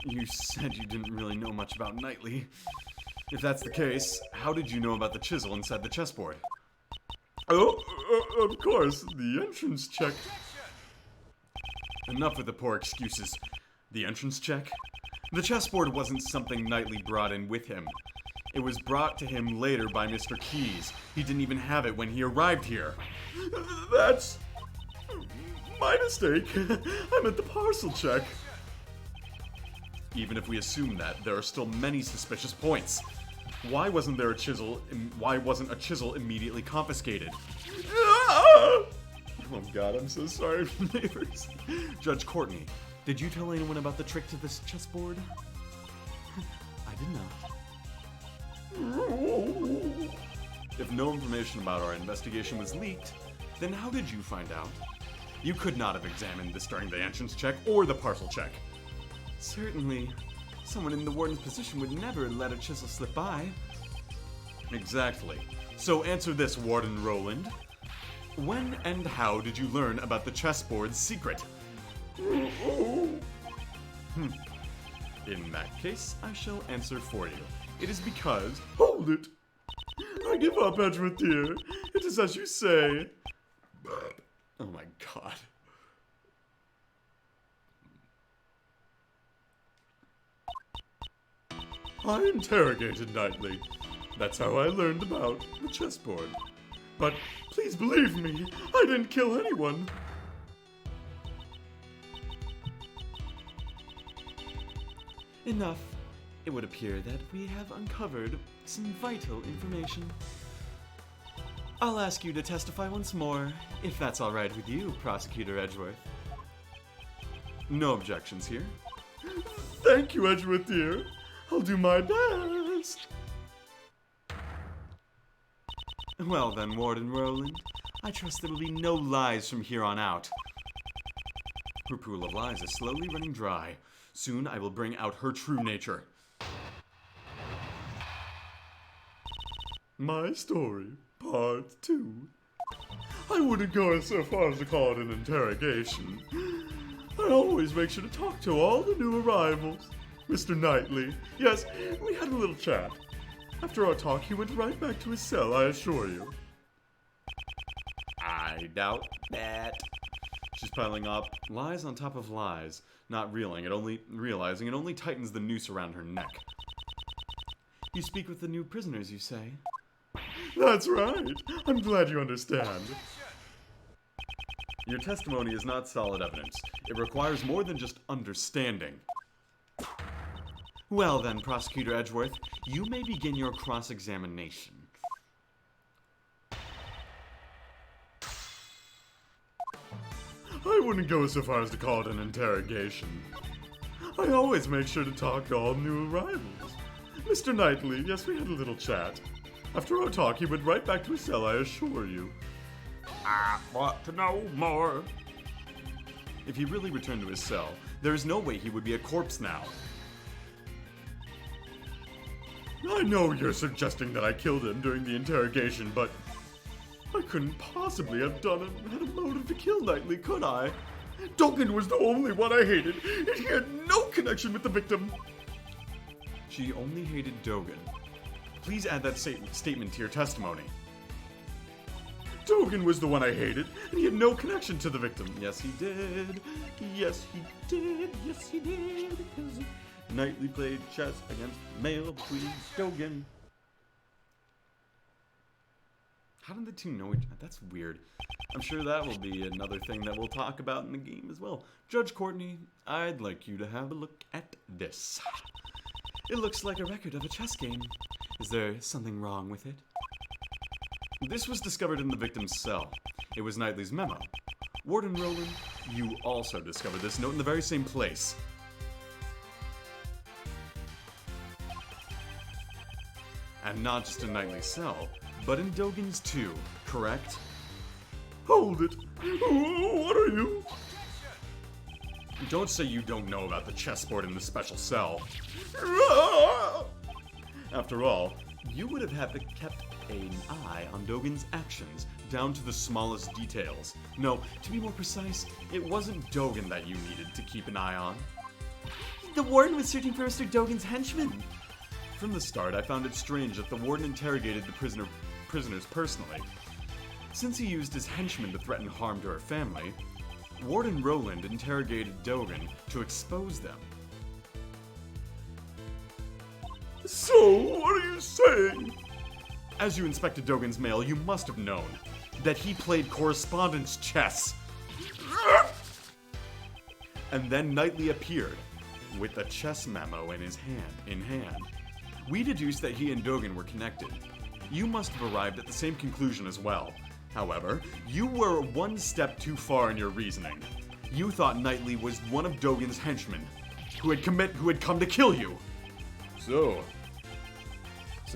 You said you didn't really know much about Knightley. If that's the case, how did you know about the chisel inside the chessboard? Oh, of course, the entrance check. Enough with the poor excuses. The entrance check? The chessboard wasn't something Knightley brought in with him. It was brought to him later by Mr. Keyes. He didn't even have it when he arrived here. That's my mistake. I meant the parcel check. Even if we assume that, there are still many suspicious points. Why wasn't a chisel immediately confiscated? Oh God, I'm so sorry for the neighbors. Judge Courtney, did you tell anyone about the trick to this chessboard? I did not. If no information about our investigation was leaked, then how did you find out? You could not have examined this during the entrance check or the parcel check. Certainly. Someone in the warden's position would never let a chisel slip by. Exactly. So answer this, Warden Roland. When and how did you learn about the chessboard's secret? In that case, I shall answer for you. It is because... Hold it! I give up, Edgeworth, dear. It is as you say. Oh my god. I interrogated Knightley. That's how I learned about the chessboard. But please believe me, I didn't kill anyone. Enough. It would appear that we have uncovered some vital information. I'll ask you to testify once more, if that's all right with you, Prosecutor Edgeworth. No objections here. Thank you, Edgeworth, dear. I'll do my best. Well then, Warden Roland, I trust there will be no lies from here on out. Her pool of lies is slowly running dry. Soon I will bring out her true nature. My story, part 2. I wouldn't go so far as to call it an interrogation. I always make sure to talk to all the new arrivals. Mr. Knightley, yes, we had a little chat. After our talk, he went right back to his cell, I assure you. I doubt that. She's piling up lies on top of lies, not realizing it only tightens the noose around her neck. You speak with the new prisoners, you say? That's right. I'm glad you understand. Your testimony is not solid evidence. It requires more than just understanding. Well then, Prosecutor Edgeworth, you may begin your cross-examination. I wouldn't go so far as to call it an interrogation. I always make sure to talk to all new arrivals. Mr. Knightley, yes, we had a little chat. After our talk, he went right back to his cell, I assure you. I want to know more. If he really returned to his cell, there is no way he would be a corpse now. I know you're suggesting that I killed him during the interrogation, but I couldn't possibly have done it, had a motive to kill Knightley, could I? Dogen was the only one I hated, and he had no connection with the victim. She only hated Dogen. Please add that statement to your testimony. Dogen was the one I hated, and he had no connection to the victim. Yes, he did. Yes, he did. Yes, he did. Because Knightley played chess against male queen Dogen. How did the two know each other? That's weird. I'm sure that will be another thing that we'll talk about in the game as well. Judge Courtney, I'd like you to have a look at this. It looks like a record of a chess game. Is there something wrong with it? This was discovered in the victim's cell. It was Knightley's memo. Warden Roland, you also discovered this note in the very same place. And not just in Knightley's cell, but in Dogen's too, correct? Hold it. What are you? Don't say you don't know about the chessboard in the special cell. After all, you would have kept an eye on Dogen's actions, down to the smallest details. No, to be more precise, it wasn't Dogen that you needed to keep an eye on. The warden was searching for Mr. Dogen's henchman. From the start, I found it strange that the warden interrogated the prisoners personally. Since he used his henchmen to threaten harm to her family, Warden Roland interrogated Dogen to expose them. So, what are you saying? As you inspected Dogen's mail, you must have known that he played correspondence chess. And then Knightley appeared with a chess memo in hand. We deduced that he and Dogen were connected. You must have arrived at the same conclusion as well. However, you were one step too far in your reasoning. You thought Knightley was one of Dogen's henchmen, who had come to kill you. So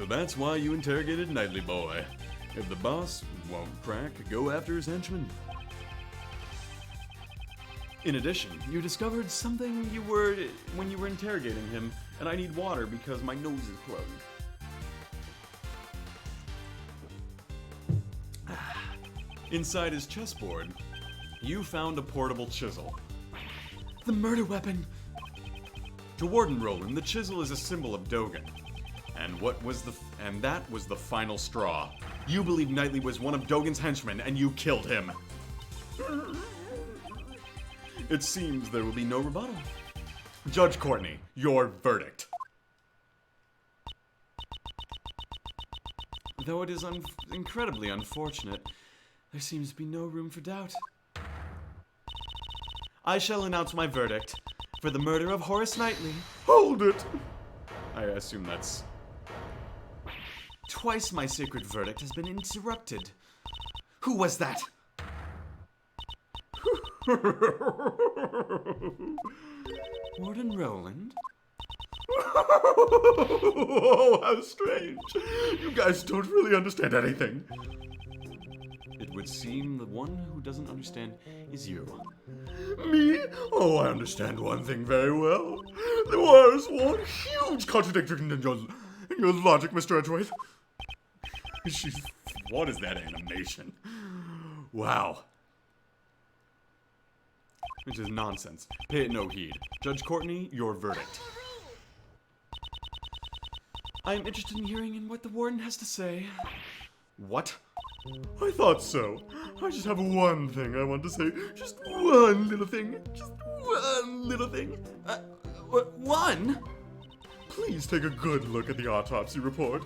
that's why you interrogated Knightley, boy. If the boss won't crack, go after his henchmen. In addition, you discovered something when you were interrogating him, and I need water because my nose is closed. Inside his chessboard, you found a portable chisel. The murder weapon! To Warden Roland, the chisel is a symbol of Dogen. And that was the final straw. You believed Knightley was one of Dogen's henchmen, and you killed him. It seems there will be no rebuttal. Judge Courtney, your verdict. Though it is incredibly unfortunate, there seems to be no room for doubt. I shall announce my verdict for the murder of Horace Knightley. Hold it! I assume that's... Twice my sacred verdict has been interrupted. Who was that? Warden Roland? Oh, how strange. You guys don't really understand anything. It would seem the one who doesn't understand is you. Me? Oh, I understand one thing very well. There was one huge contradiction in your logic, Mr. Edgeworth. What is that animation? Wow. Which is nonsense. Pay it no heed. Judge Courtney, your verdict. I am interested in hearing what the warden has to say. What? I thought so. I just have one thing I want to say. Just one little thing. Just one little thing. One? Please take a good look at the autopsy report.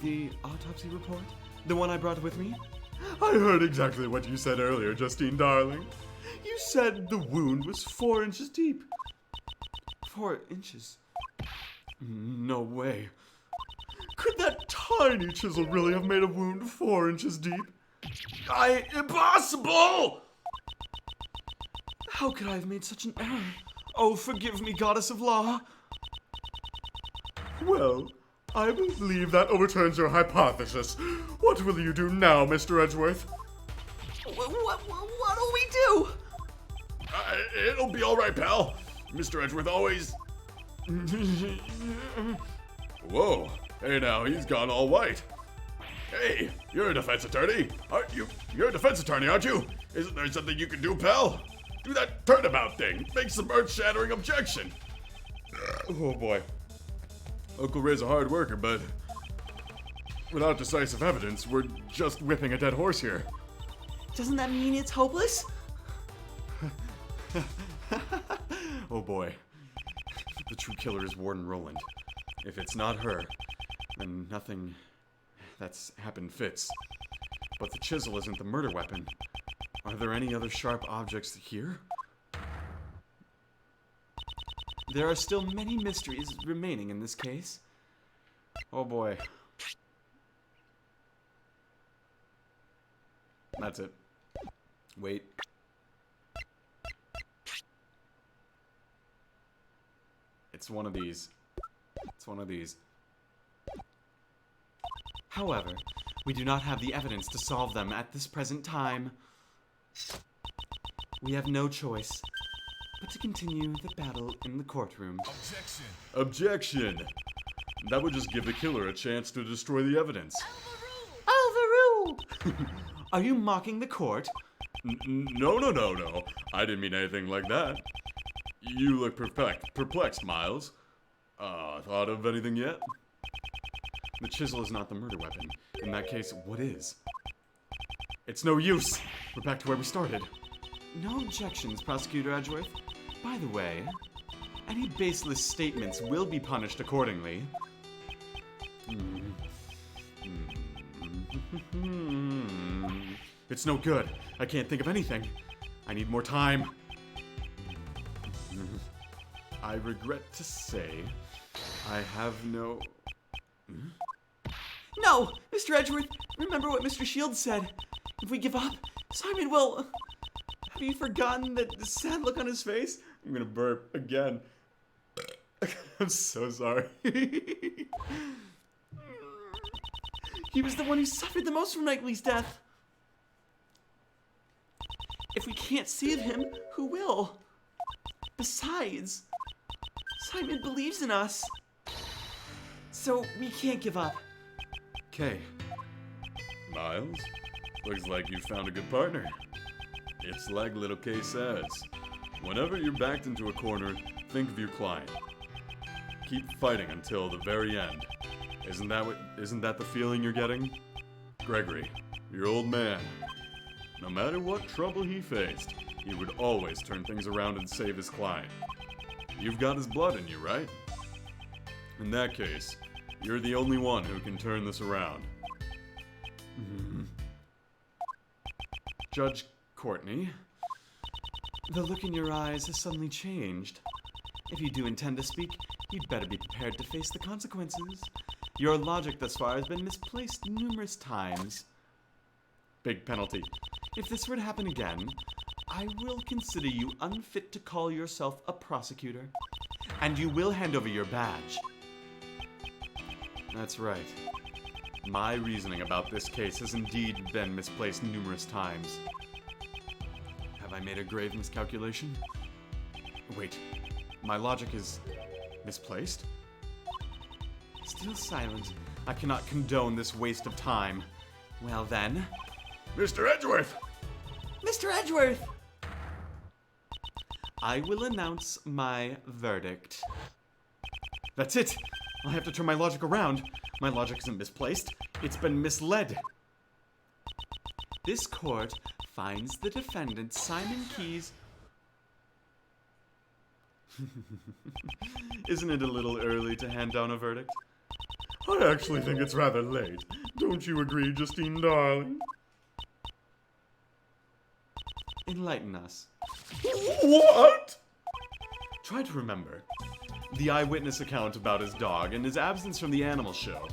The autopsy report? The one I brought with me? I heard exactly what you said earlier, Justine, darling. You said the wound was 4 inches deep. 4 inches? No way. Could that tiny chisel really have made a wound 4 inches deep? Impossible! How could I have made such an error? Oh, forgive me, goddess of law. Well, I believe that overturns your hypothesis. What will you do now, Mr. Edgeworth? What'll we do? It'll be alright, pal. Mr. Edgeworth always... Whoa. Hey now, he's gone all white. Hey, you're a defense attorney. Aren't you? You're a defense attorney, aren't you? Isn't there something you can do, pal? Do that turnabout thing. Make some earth-shattering objection. Oh boy. Uncle Ray's a hard worker, but without decisive evidence, we're just whipping a dead horse here. Doesn't that mean it's hopeless? Oh boy. The true killer is Warden Roland. If it's not her, then nothing that's happened fits. But the chisel isn't the murder weapon. Are there any other sharp objects here? There are still many mysteries remaining in this case. Oh boy. That's it. Wait. It's one of these. It's one of these. However, we do not have the evidence to solve them at this present time. We have no choice but to continue the battle in the courtroom. Objection! That would just give the killer a chance to destroy the evidence. Overruled! Are you mocking the court? No. I didn't mean anything like that. You look perplexed, Miles. Thought of anything yet? The chisel is not the murder weapon. In that case, what is? It's no use! We're back to where we started. No objections, Prosecutor Edgeworth. By the way, any baseless statements will be punished accordingly. It's no good. I can't think of anything. I need more time. I regret to say, I have no... No! Mr. Edgeworth, remember what Mr. Shields said. If we give up, Simon will... Have you forgotten that the sad look on his face? I'm gonna burp again. I'm so sorry. He was the one who suffered the most from Knightley's death. If we can't save him, who will? Besides, Simon believes in us. So we can't give up. Okay. Miles, looks like you found a good partner. It's like Little Kay says. Whenever you're backed into a corner, think of your client. Keep fighting until the very end. Isn't that the feeling you're getting? Gregory, your old man. No matter what trouble he faced, he would always turn things around and save his client. You've got his blood in you, right? In that case, you're the only one who can turn this around. Judge Courtney, The look in your eyes has suddenly changed. If you do intend to speak, you'd better be prepared to face the consequences. Your logic thus far has been misplaced numerous times. big penalty. If this were to happen again, I will consider you unfit to call yourself a prosecutor, and you will hand over your badge. That's right. My reasoning about this case has indeed been misplaced numerous times. Have I made a grave miscalculation? Wait, my logic is misplaced? Still silent. I cannot condone this waste of time. Well then... Mr. Edgeworth! Mr. Edgeworth! I will announce my verdict. That's it! I'll have to turn my logic around. My logic isn't misplaced. It's been misled. This court finds the defendant, Simon Keyes... Isn't it a little early to hand down a verdict? I actually think it's rather late. Don't you agree, Justine, darling? Enlighten us. What? Try to remember the eyewitness account about his dog and his absence from the animal show.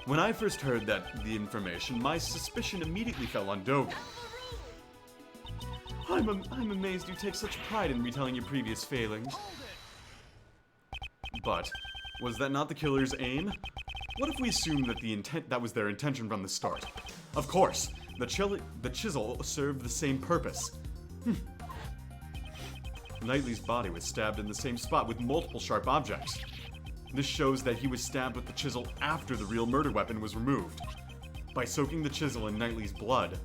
When I first heard the information, my suspicion immediately fell on Dogen. I'm amazed you take such pride in retelling your previous failings. But was that not the killer's aim? What if we assume that that was their intention from the start? Of course, the chisel served the same purpose. Knightley's body was stabbed in the same spot with multiple sharp objects. This shows that he was stabbed with the chisel after the real murder weapon was removed. By soaking the chisel in Knightley's blood,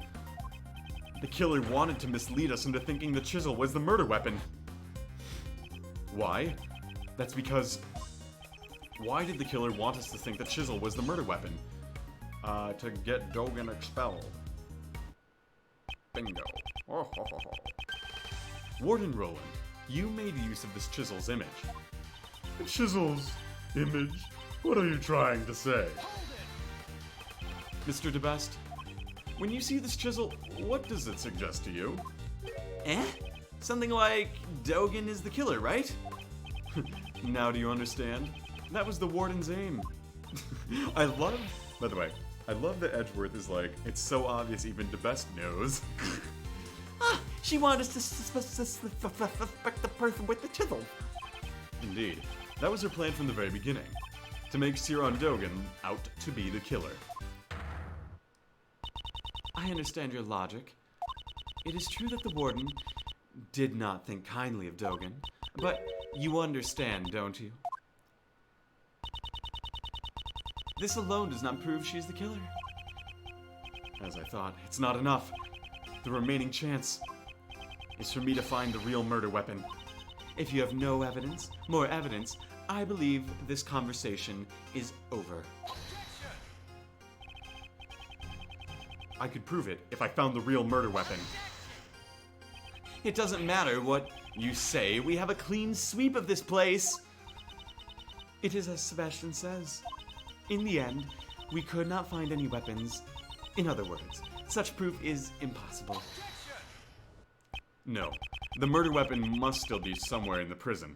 the killer wanted to mislead us into thinking the chisel was the murder weapon. Why? That's because... Why did the killer want us to think the chisel was the murder weapon? To get Dogen expelled. Bingo. Oh, ho, ho, ho. Warden Roland, you made use of this chisel's image. The chisel's image? What are you trying to say? Mr. DeBest, when you see this chisel, what does it suggest to you? Something like Dogen is the killer, right? Now do you understand? That was the warden's aim. By the way, I love that Edgeworth is like, it's so obvious even DeBest knows. She wanted us to suspect the person with the chisel. Indeed. That was her plan from the very beginning. To make Siron Dogen out to be the killer. I understand your logic. It is true that the warden did not think kindly of Dogen, but you understand, don't you? This alone does not prove she's the killer. As I thought, it's not enough. The remaining chance is for me to find the real murder weapon. If you have no evidence, more evidence, I believe this conversation is over. I could prove it if I found the real murder weapon. It doesn't matter what you say, we have a clean sweep of this place. It is as Sebastian says. In the end, we could not find any weapons. In other words, such proof is impossible. No, the murder weapon must still be somewhere in the prison.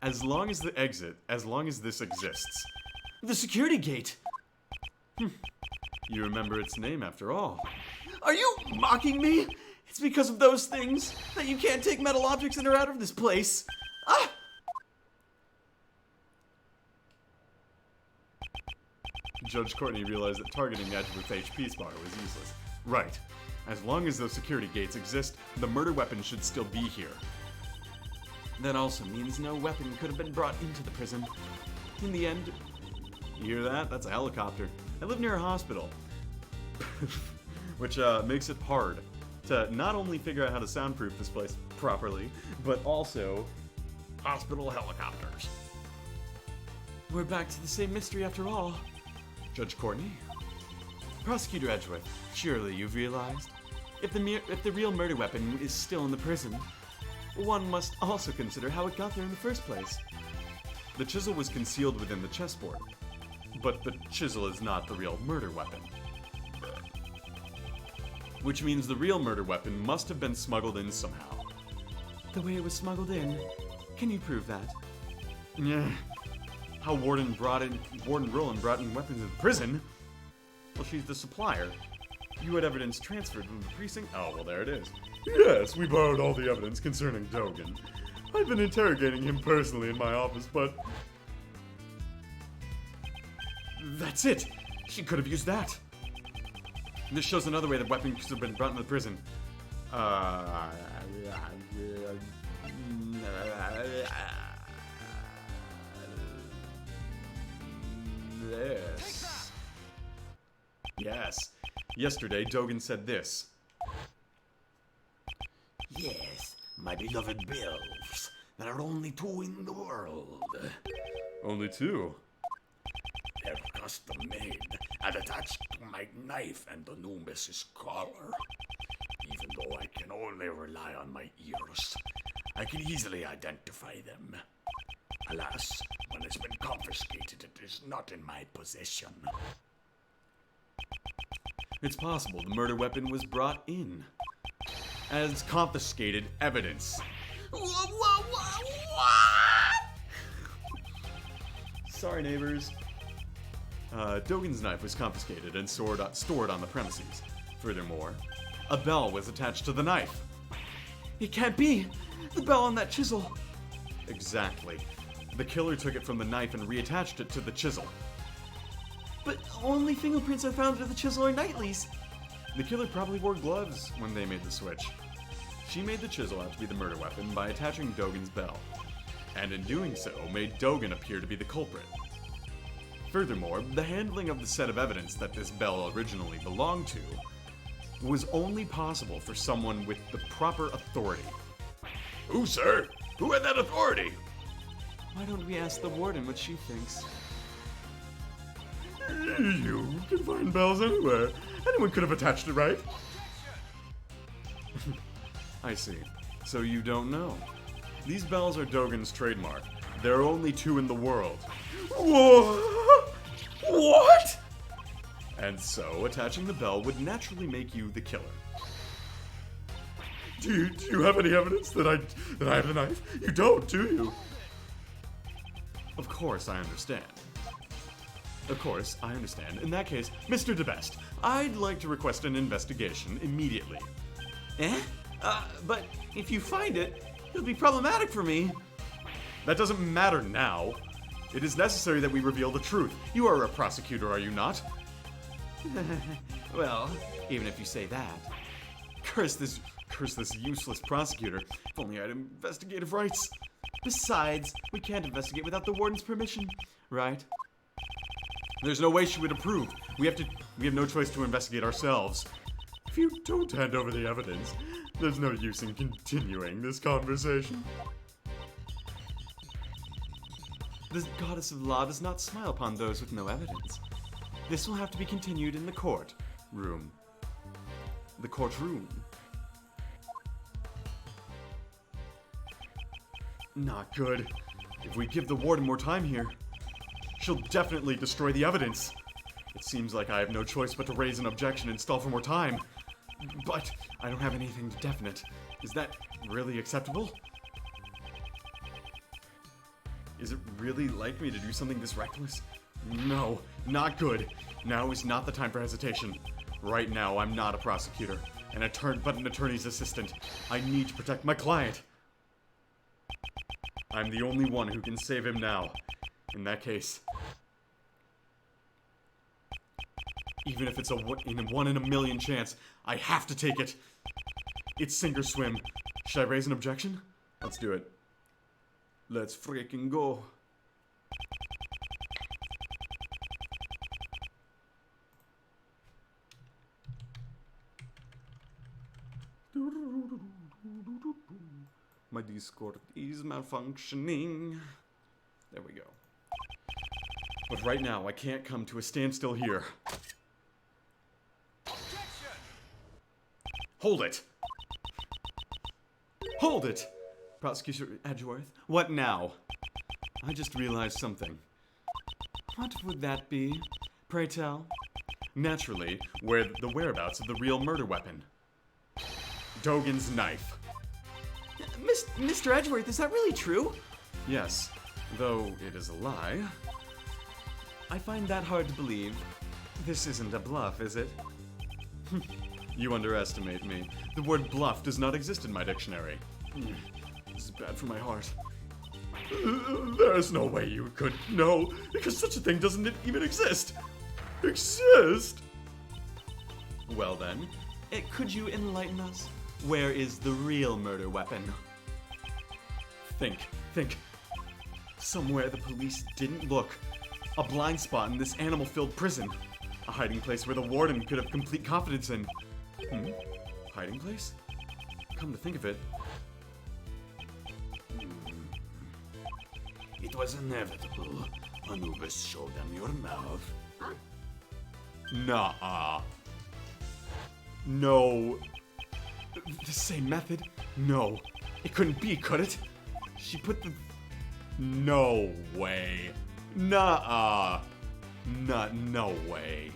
As long as this exists. The security gate! You remember its name after all. Are you mocking me? It's because of those things that you can't take metal objects in or out of this place. Ah! Judge Courtney realized that targeting Edgeworth's HP spotter was useless. Right. As long as those security gates exist, the murder weapon should still be here. That also means no weapon could have been brought into the prison. In the end, you hear that? That's a helicopter. I live near a hospital. Which makes it hard to not only figure out how to soundproof this place properly, but also hospital helicopters. We're back to the same mystery after all. Judge Courtney? Prosecutor Edgeworth, surely you've realized? If the real murder weapon is still in the prison, one must also consider how it got there in the first place. The chisel was concealed within the chessboard, but the chisel is not the real murder weapon. Which means the real murder weapon must have been smuggled in somehow. The way it was smuggled in? Can you prove that? Yeah. How Warden Roland brought in weapons in the prison? Well, she's the supplier. You had evidence transferred from the precinct? Oh, well, there it is. Yes, we borrowed all the evidence concerning Dogen. I've been interrogating him personally in my office, but... That's it! She could have used that! This shows another way the weapon could have been brought into the prison. This. Yes. Yesterday, Dogen said this. Yes, my beloved bills. There are only two in the world. Only two? They're custom made and attached to my knife and the Numbus's collar. Even though I can only rely on my ears, I can easily identify them. Alas, when it's been confiscated, it is not in my possession. It's possible the murder weapon was brought in. as confiscated evidence. Sorry, neighbors. Dogen's knife was confiscated and stored on the premises. Furthermore, a bell was attached to the knife. It can't be! The bell on that chisel! Exactly. The killer took it from the knife and reattached it to the chisel. But only fingerprints I found at the chisel are Knightley's. The killer probably wore gloves when they made the switch. She made the chisel out to be the murder weapon by attaching Dogen's bell, and in doing so made Dogen appear to be the culprit. Furthermore, the handling of the set of evidence that this bell originally belonged to was only possible for someone with the proper authority. Who, sir? Who had that authority? Why don't we ask the warden what she thinks? You can find bells anywhere. Anyone could have attached it, right? I see. So you don't know. These bells are Dogen's trademark. There are only 2 in the world. What? And so, attaching the bell would naturally make you the killer. Do you have any evidence that I have the knife? You don't, do you? Of course, I understand. In that case, Mr. DeBest, I'd like to request an investigation immediately. Eh? But if you find it, it'll be problematic for me. That doesn't matter now. It is necessary that we reveal the truth. You are a prosecutor, are you not? Well, even if you say that. Curse this useless prosecutor. If only I had investigative rights. Besides, we can't investigate without the warden's permission, right? There's no way she would approve. We have no choice to investigate ourselves. If you don't hand over the evidence, there's no use in continuing this conversation. The goddess of law does not smile upon those with no evidence. This will have to be continued in the courtroom. The courtroom. Not good. If we give the warden more time here, she'll definitely destroy the evidence. It seems like I have no choice but to raise an objection and stall for more time. But I don't have anything definite. Is that really acceptable? Is it really like me to do something this reckless? No, not good. Now is not the time for hesitation. Right now, I'm not a prosecutor, but an attorney's assistant. I need to protect my client. I'm the only one who can save him now. In that case, even if it's a 1 in a million chance, I have to take it. It's sink or swim. Should I raise an objection? Let's do it. Let's freaking go. My Discord is malfunctioning. There we go. But right now, I can't come to a standstill here. Hold it! Hold it! Prosecutor Edgeworth, what now? I just realized something. What would that be? Pray tell. Naturally, where the whereabouts of the real murder weapon. Dogen's knife. Mr. Edgeworth, is that really true? Yes, though it is a lie. I find that hard to believe. This isn't a bluff, is it? You underestimate me. The word bluff does not exist in my dictionary. This is bad for my heart. There's no way you could know, because such a thing doesn't even exist. Exist? Well then, Could you enlighten us? Where is the real murder weapon? think. Somewhere the police didn't look. A blind spot in this animal-filled prison. A hiding place where the warden could have complete confidence in. Hiding place? Come to think of it. It was inevitable. Anubis showed them your mouth. Nah. No. The same method? No. It couldn't be, could it? She put the... No way. Nah. No way.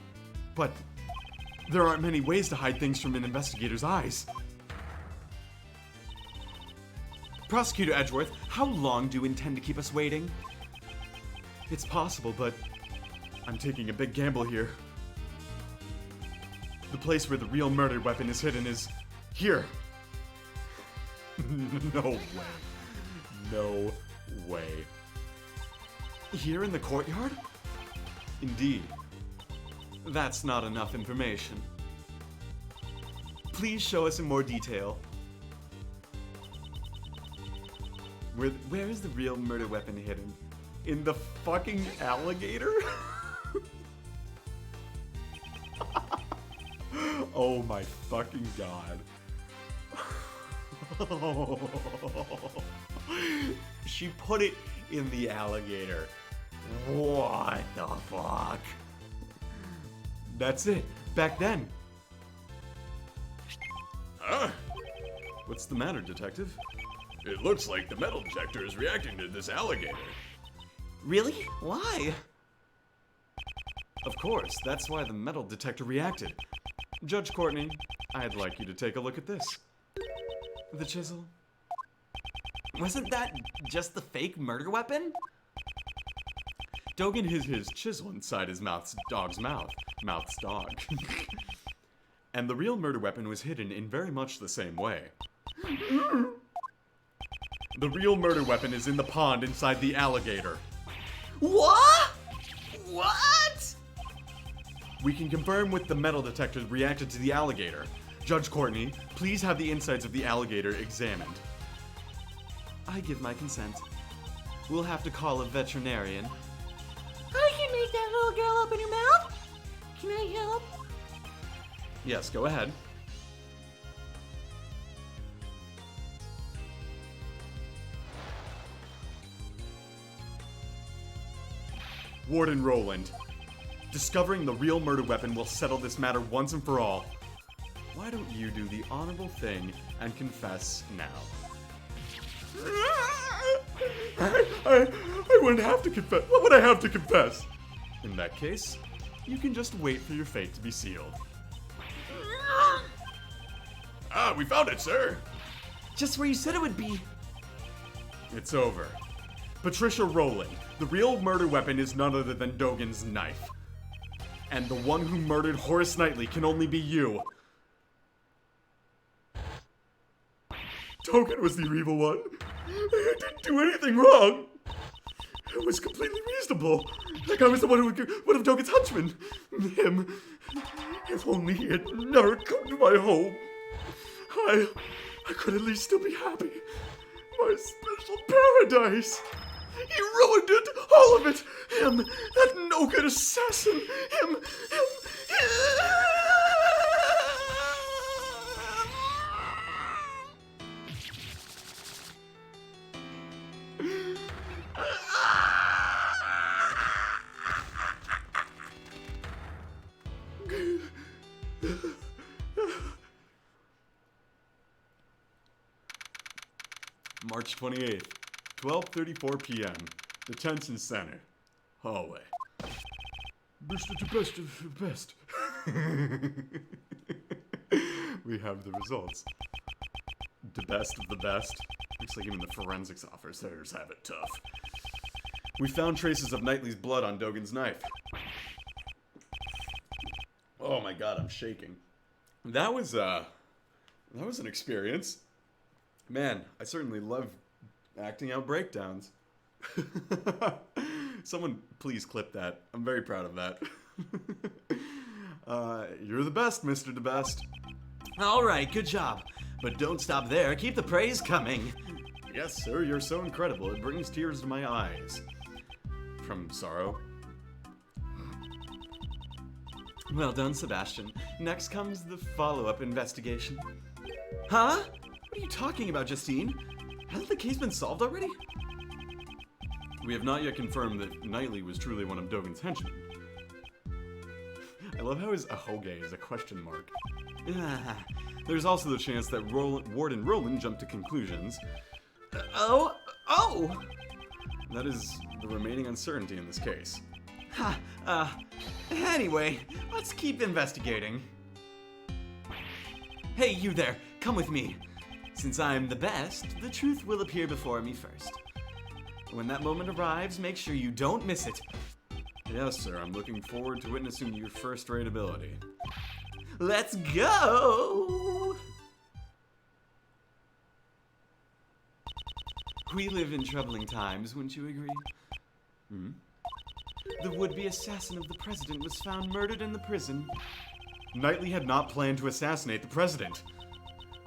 But there aren't many ways to hide things from an investigator's eyes. Prosecutor Edgeworth, how long do you intend to keep us waiting? It's possible, but I'm taking a big gamble here. The place where the real murder weapon is hidden is here. No way. No way. Here in the courtyard? Indeed. That's not enough information. Please show us in more detail. Where is the real murder weapon hidden? In the fucking alligator? Oh my fucking god. She put it in the alligator. What the fuck? That's it. Back then. Huh? What's the matter, Detective? It looks like the metal detector is reacting to this alligator. Really? Why? Of course, that's why the metal detector reacted. Judge Courtney, I'd like you to take a look at this. The chisel? Wasn't that just the fake murder weapon? Dogan hid his chisel inside his dog's mouth. Mouth's dog. And the real murder weapon was hidden in very much the same way. The real murder weapon is in the pond inside the alligator. What? What? We can confirm with the metal detector reacted to the alligator. Judge Courtney, please have the insides of the alligator examined. I give my consent. We'll have to call a veterinarian. I can make that little girl open her mouth. Can I help? Yes, go ahead. Warden Roland, discovering the real murder weapon will settle this matter once and for all. Why don't you do the honorable thing and confess now? I wouldn't have to confess. What would I have to confess? In that case, you can just wait for your fate to be sealed. Ah, we found it, sir. Just where you said it would be. It's over. Patricia Rowland, the real murder weapon is none other than Dogan's knife. And the one who murdered Horace Knightley can only be you. Dogan was the evil one. I didn't do anything wrong. It was completely reasonable. Like I was the one of Dogan's henchmen. Him. If only he had never come to my home. I could at least still be happy. My special paradise. He ruined it, all of it. Him, that no-good assassin. Him. March 28th, 12:34 p.m. Detention Center. Hallway. Best of the best of the best. We have the results. The best of the best. Looks like even the forensics officers have it tough. We found traces of Knightley's blood on Dogan's knife. Oh my god, I'm shaking. That was an experience. Man, I certainly love acting out breakdowns. Someone please clip that. I'm very proud of that. You're the best, Mr. DeBest. All right, good job. But don't stop there. Keep the praise coming. Yes, sir, you're so incredible. It brings tears to my eyes. From sorrow. Well done, Sebastian. Next comes the follow-up investigation. Huh? What are you talking about, Justine? Hasn't the case been solved already? We have not yet confirmed that Knightley was truly one of Dogan's henchmen. I love how his ahoge is a question mark. There's also the chance that Warden Roland jumped to conclusions. Oh! That is the remaining uncertainty in this case. Anyway, let's keep investigating. Hey, you there, come with me. Since I'm the best, the truth will appear before me first. When that moment arrives, make sure you don't miss it. Yes, sir, I'm looking forward to witnessing your first-rate ability. Let's go! We live in troubling times, wouldn't you agree? The would-be assassin of the president was found murdered in the prison. Knightley had not planned to assassinate the president.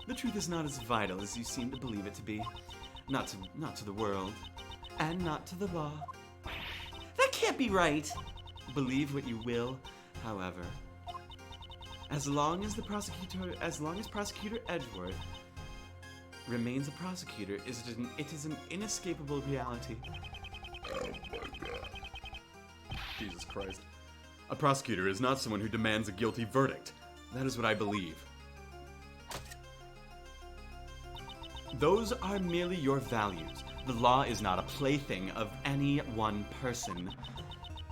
The truth is not as vital as you seem to believe it to be. Not to the world, and not to the law. That can't be right. Believe what you will, however. As long as Prosecutor Edgeworth remains a prosecutor, it is an inescapable reality. Oh my god. Jesus Christ. A prosecutor is not someone who demands a guilty verdict. That is what I believe. Those are merely your values. The law is not a plaything of any one person.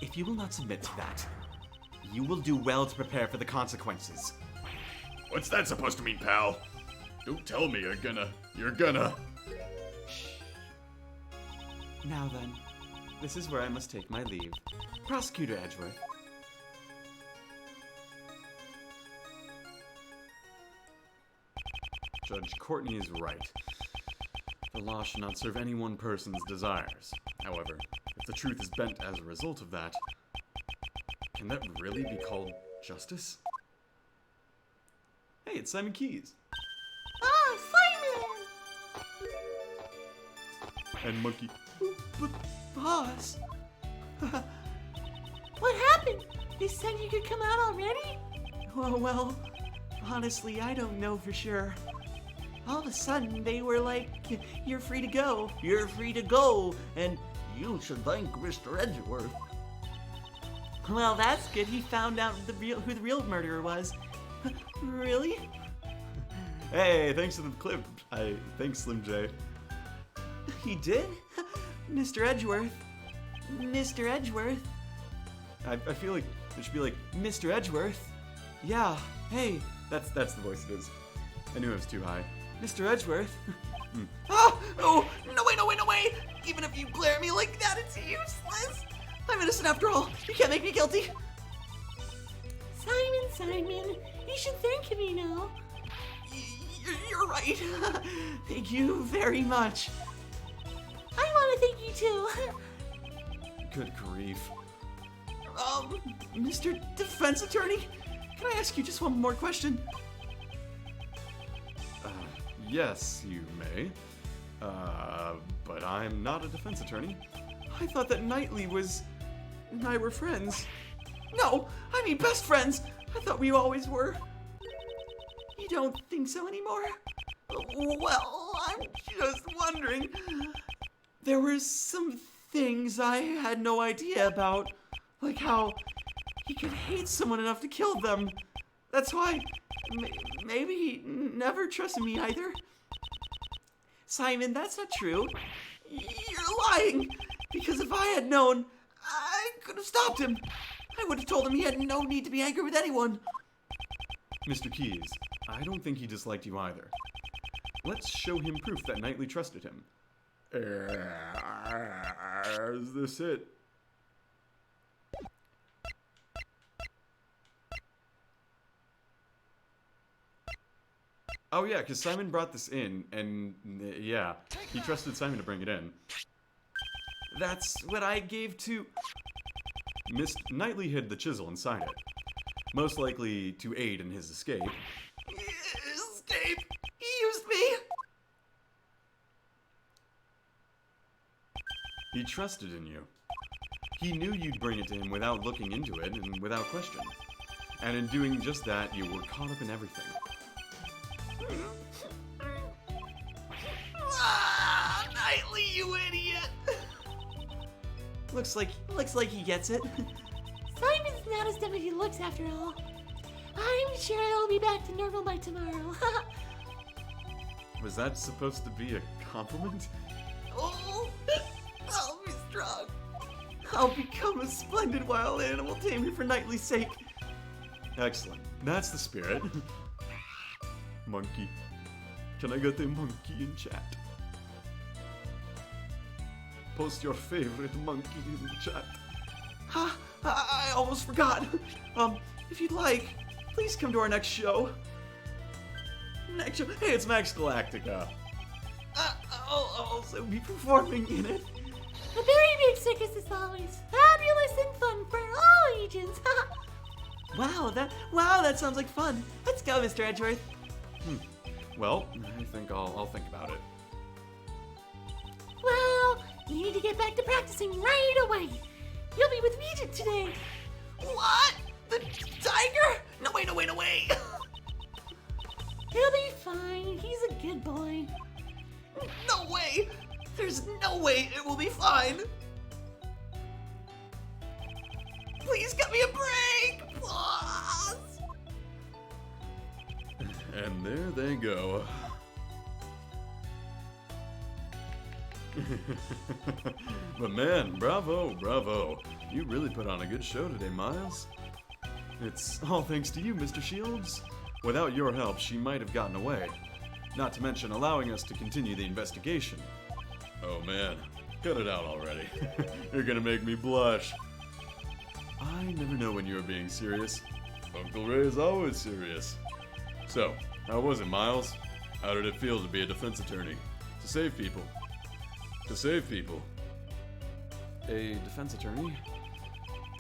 If you will not submit to that, you will do well to prepare for the consequences. What's that supposed to mean, pal? Don't tell me you're gonna. Now then, this is where I must take my leave. Prosecutor Edgeworth. Judge Courtney is right. The law should not serve any one person's desires. However, if the truth is bent as a result of that, can that really be called justice? Hey, it's Simon Keyes. Ah, Simon! And Monkey. But, boss. What happened? They said you could come out already? Well, honestly, I don't know for sure. All of a sudden, they were like, you're free to go. You're free to go. And you should thank Mr. Edgeworth. Well, that's good. He found out who the real murderer was. Really? Hey, thanks for the clip. Thanks, Slim J. He did? Mr. Edgeworth. Mr. Edgeworth. I feel like it should be like, Mr. Edgeworth. Yeah, hey. that's the voice it is. I knew it was too high. Mr. Edgeworth. Oh, no way. Even if you glare at me like that, it's useless. I'm innocent after all. You can't make me guilty. Simon, you should thank me now. You're right. Thank you very much. I want to thank you too. Good grief. Mr. Defense Attorney, can I ask you just one more question? Yes, you may. But I'm not a defense attorney. I thought that Knightley and I were friends. No, I mean best friends. I thought we always were. You don't think so anymore? Well, I'm just wondering. There were some things I had no idea about, like how he could hate someone enough to kill them. That's why maybe he never trusted me either. Simon, that's not true. You're lying. Because if I had known, I could have stopped him. I would have told him he had no need to be angry with anyone. Mr. Keyes, I don't think he disliked you either. Let's show him proof that Knightley trusted him. Is this it? Oh yeah, because Simon brought this in, and yeah, he trusted Simon to bring it in. That's what I gave to... Miss Knightley hid the chisel inside it, most likely to aid in his escape. Escape? He used me? He trusted in you. He knew you'd bring it to him without looking into it and without question. And in doing just that, you were caught up in everything. Knightley, you idiot! Looks like he gets it. Simon's not as dumb as he looks after all. I'm sure I'll be back to normal by tomorrow. Was that supposed to be a compliment? Oh, I'll be strong. I'll become a splendid wild animal tamer for Knightley's sake. Excellent. That's the spirit. Monkey. Can I get a monkey in chat? Post your favorite monkey in the chat. Ha! I almost forgot. If you'd like, please come to our next show. Next show. Hey, it's Max Galactica. I'll also be performing in it. A very big circus is always fabulous and fun for all ages. Wow, that sounds like fun. Let's go, Mr. Edgeworth. Well, I think I'll think about it. Well, you need to get back to practicing right away. You'll be with Regent today. What? The tiger? No, wait. He'll be fine. He's a good boy. No way! There's no way it will be fine! Please cut me a break! Please! And there they go. But man, bravo. You really put on a good show today, Miles. It's all thanks to you, Mr. Shields. Without your help, she might have gotten away. Not to mention allowing us to continue the investigation. Oh man, cut it out already. You're gonna make me blush. I never know when you're being serious. Uncle Ray is always serious. So, how was it, Miles? How did it feel to be a defense attorney? To save people. A defense attorney?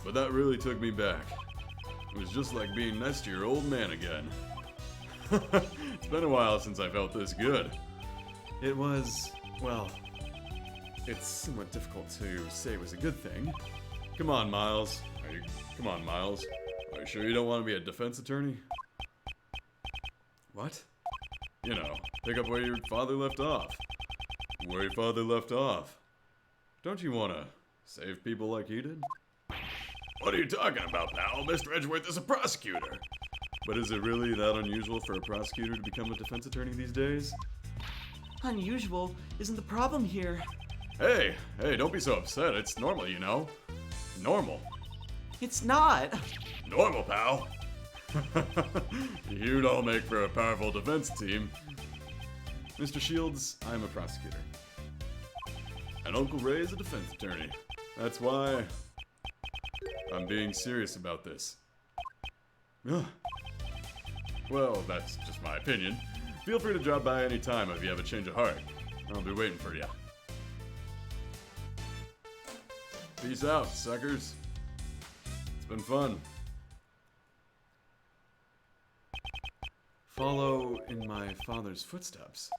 But that really took me back. It was just like being next to your old man again. It's been a while since I felt this good. It was, well, it's somewhat difficult to say it was a good thing. Come on, Miles. Are you sure you don't want to be a defense attorney? What? You know, pick up where your father left off. Where your father left off. Don't you want to save people like he did? What are you talking about, pal? Mr. Edgeworth is a prosecutor. But is it really that unusual for a prosecutor to become a defense attorney these days? Unusual isn't the problem here. Hey, don't be so upset. It's normal, you know. Normal. It's not. Normal, pal. You don't make for a powerful defense team. Mr. Shields, I'm a prosecutor. And Uncle Ray is a defense attorney. That's why I'm being serious about this. Well, that's just my opinion. Feel free to drop by any time if you have a change of heart. I'll be waiting for you. Peace out, suckers. It's been fun. Follow in my father's footsteps.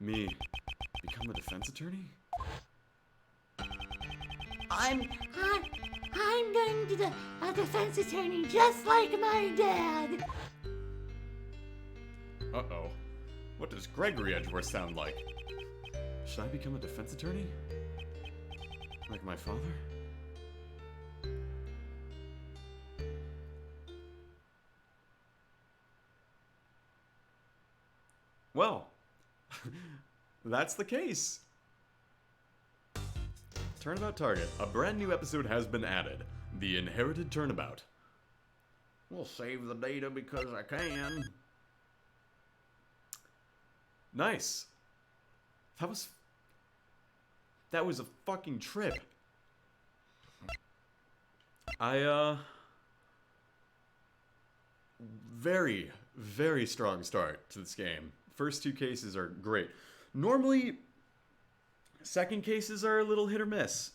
Me, become a defense attorney? I'm going to be a defense attorney just like my dad. Uh-oh. What does Gregory Edgeworth sound like? Should I become a defense attorney? Like my father? Well, that's the case. Turnabout Target. A brand new episode has been added. The Inherited Turnabout. We'll save the data because I can. Nice. That was a fucking trip. Very, very strong start to this game. First two cases are great. Normally, second cases are a little hit or miss.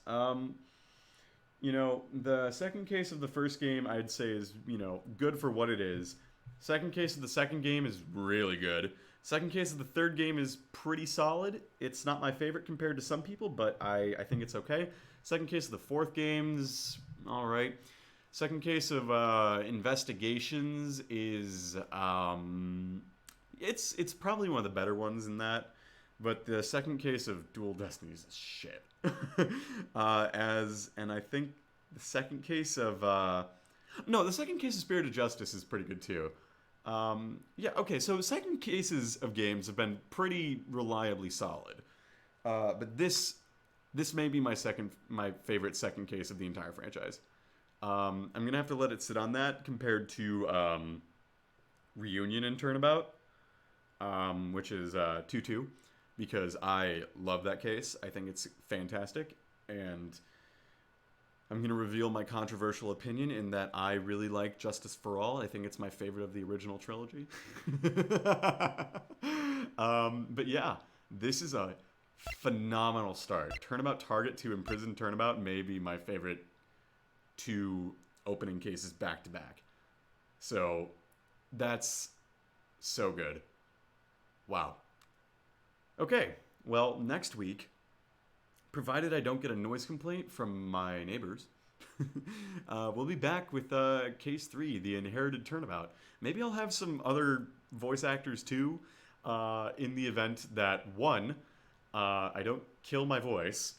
You know, the second case of the first game, I'd say is, you know, good for what it is. Second case of the second game is really good. Second case of the third game is pretty solid. It's not my favorite compared to some people, but I think it's okay. Second case of the fourth game's alright. Second case of Investigations is, it's probably one of the better ones in that. But the second case of Dual Destinies is shit. And I think the second case of, the second case of Spirit of Justice is pretty good too. Yeah, okay, so second cases of games have been pretty reliably solid. But this may be my favorite second case of the entire franchise. I'm gonna have to let it sit on that compared to Reunion and Turnabout, which is 2-2, because I love that case. I think it's fantastic, and I'm going to reveal my controversial opinion in that I really like Justice for All. I think it's my favorite of the original trilogy. But yeah, this is a phenomenal start. Turnabout Target to Imprisoned Turnabout may be my favorite 2 opening cases back to back. So that's so good. Wow. Okay, well, next week, provided I don't get a noise complaint from my neighbors, we'll be back with Case 3, The Inherited Turnabout. Maybe I'll have some other voice actors too, in the event that 1, I don't kill my voice,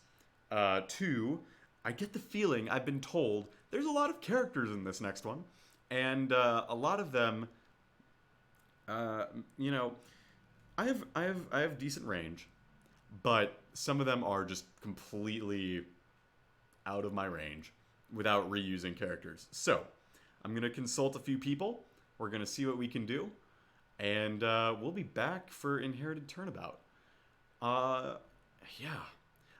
2, I get the feeling, I've been told, there's a lot of characters in this next one, and a lot of them, you know, I have decent range, but some of them are just completely out of my range without reusing characters. So, I'm going to consult a few people. We're going to see what we can do. And we'll be back for Inherited Turnabout. Yeah.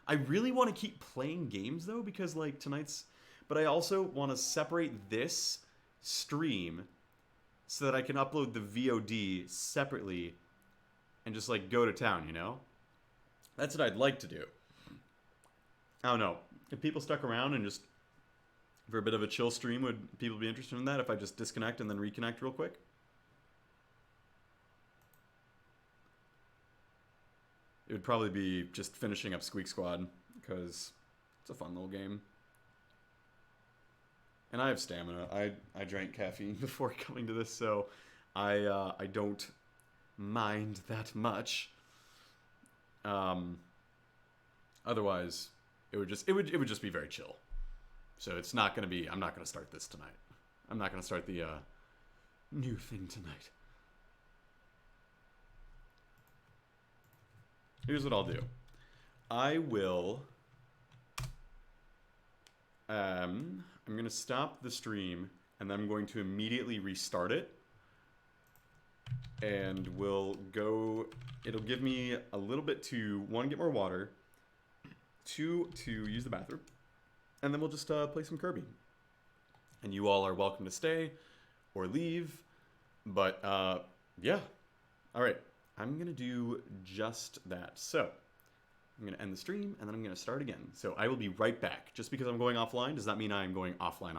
I really want to keep playing games, though, because, like, tonight's... But I also want to separate this stream so that I can upload the VOD separately and just, like, go to town, you know? That's what I'd like to do. I don't know. If people stuck around and just for a bit of a chill stream, would people be interested in that if I just disconnect and then reconnect real quick? It would probably be just finishing up Squeak Squad, because it's a fun little game. And I have stamina. I drank caffeine before coming to this, so I don't mind that much. Otherwise, it would just be very chill. So it's not gonna be. I'm not gonna start this tonight. I'm not gonna start the new thing tonight. Here's what I'll do. I will. I'm gonna stop the stream, and then I'm going to immediately restart it. And we'll go. It'll give me a little bit to 1, get more water, 2, to use the bathroom, and then we'll just play some Kirby. And you all are welcome to stay or leave, but yeah. All right, I'm gonna do just that. So I'm gonna end the stream, and then I'm gonna start again. So I will be right back. Just because I'm going offline does not mean I am going offline.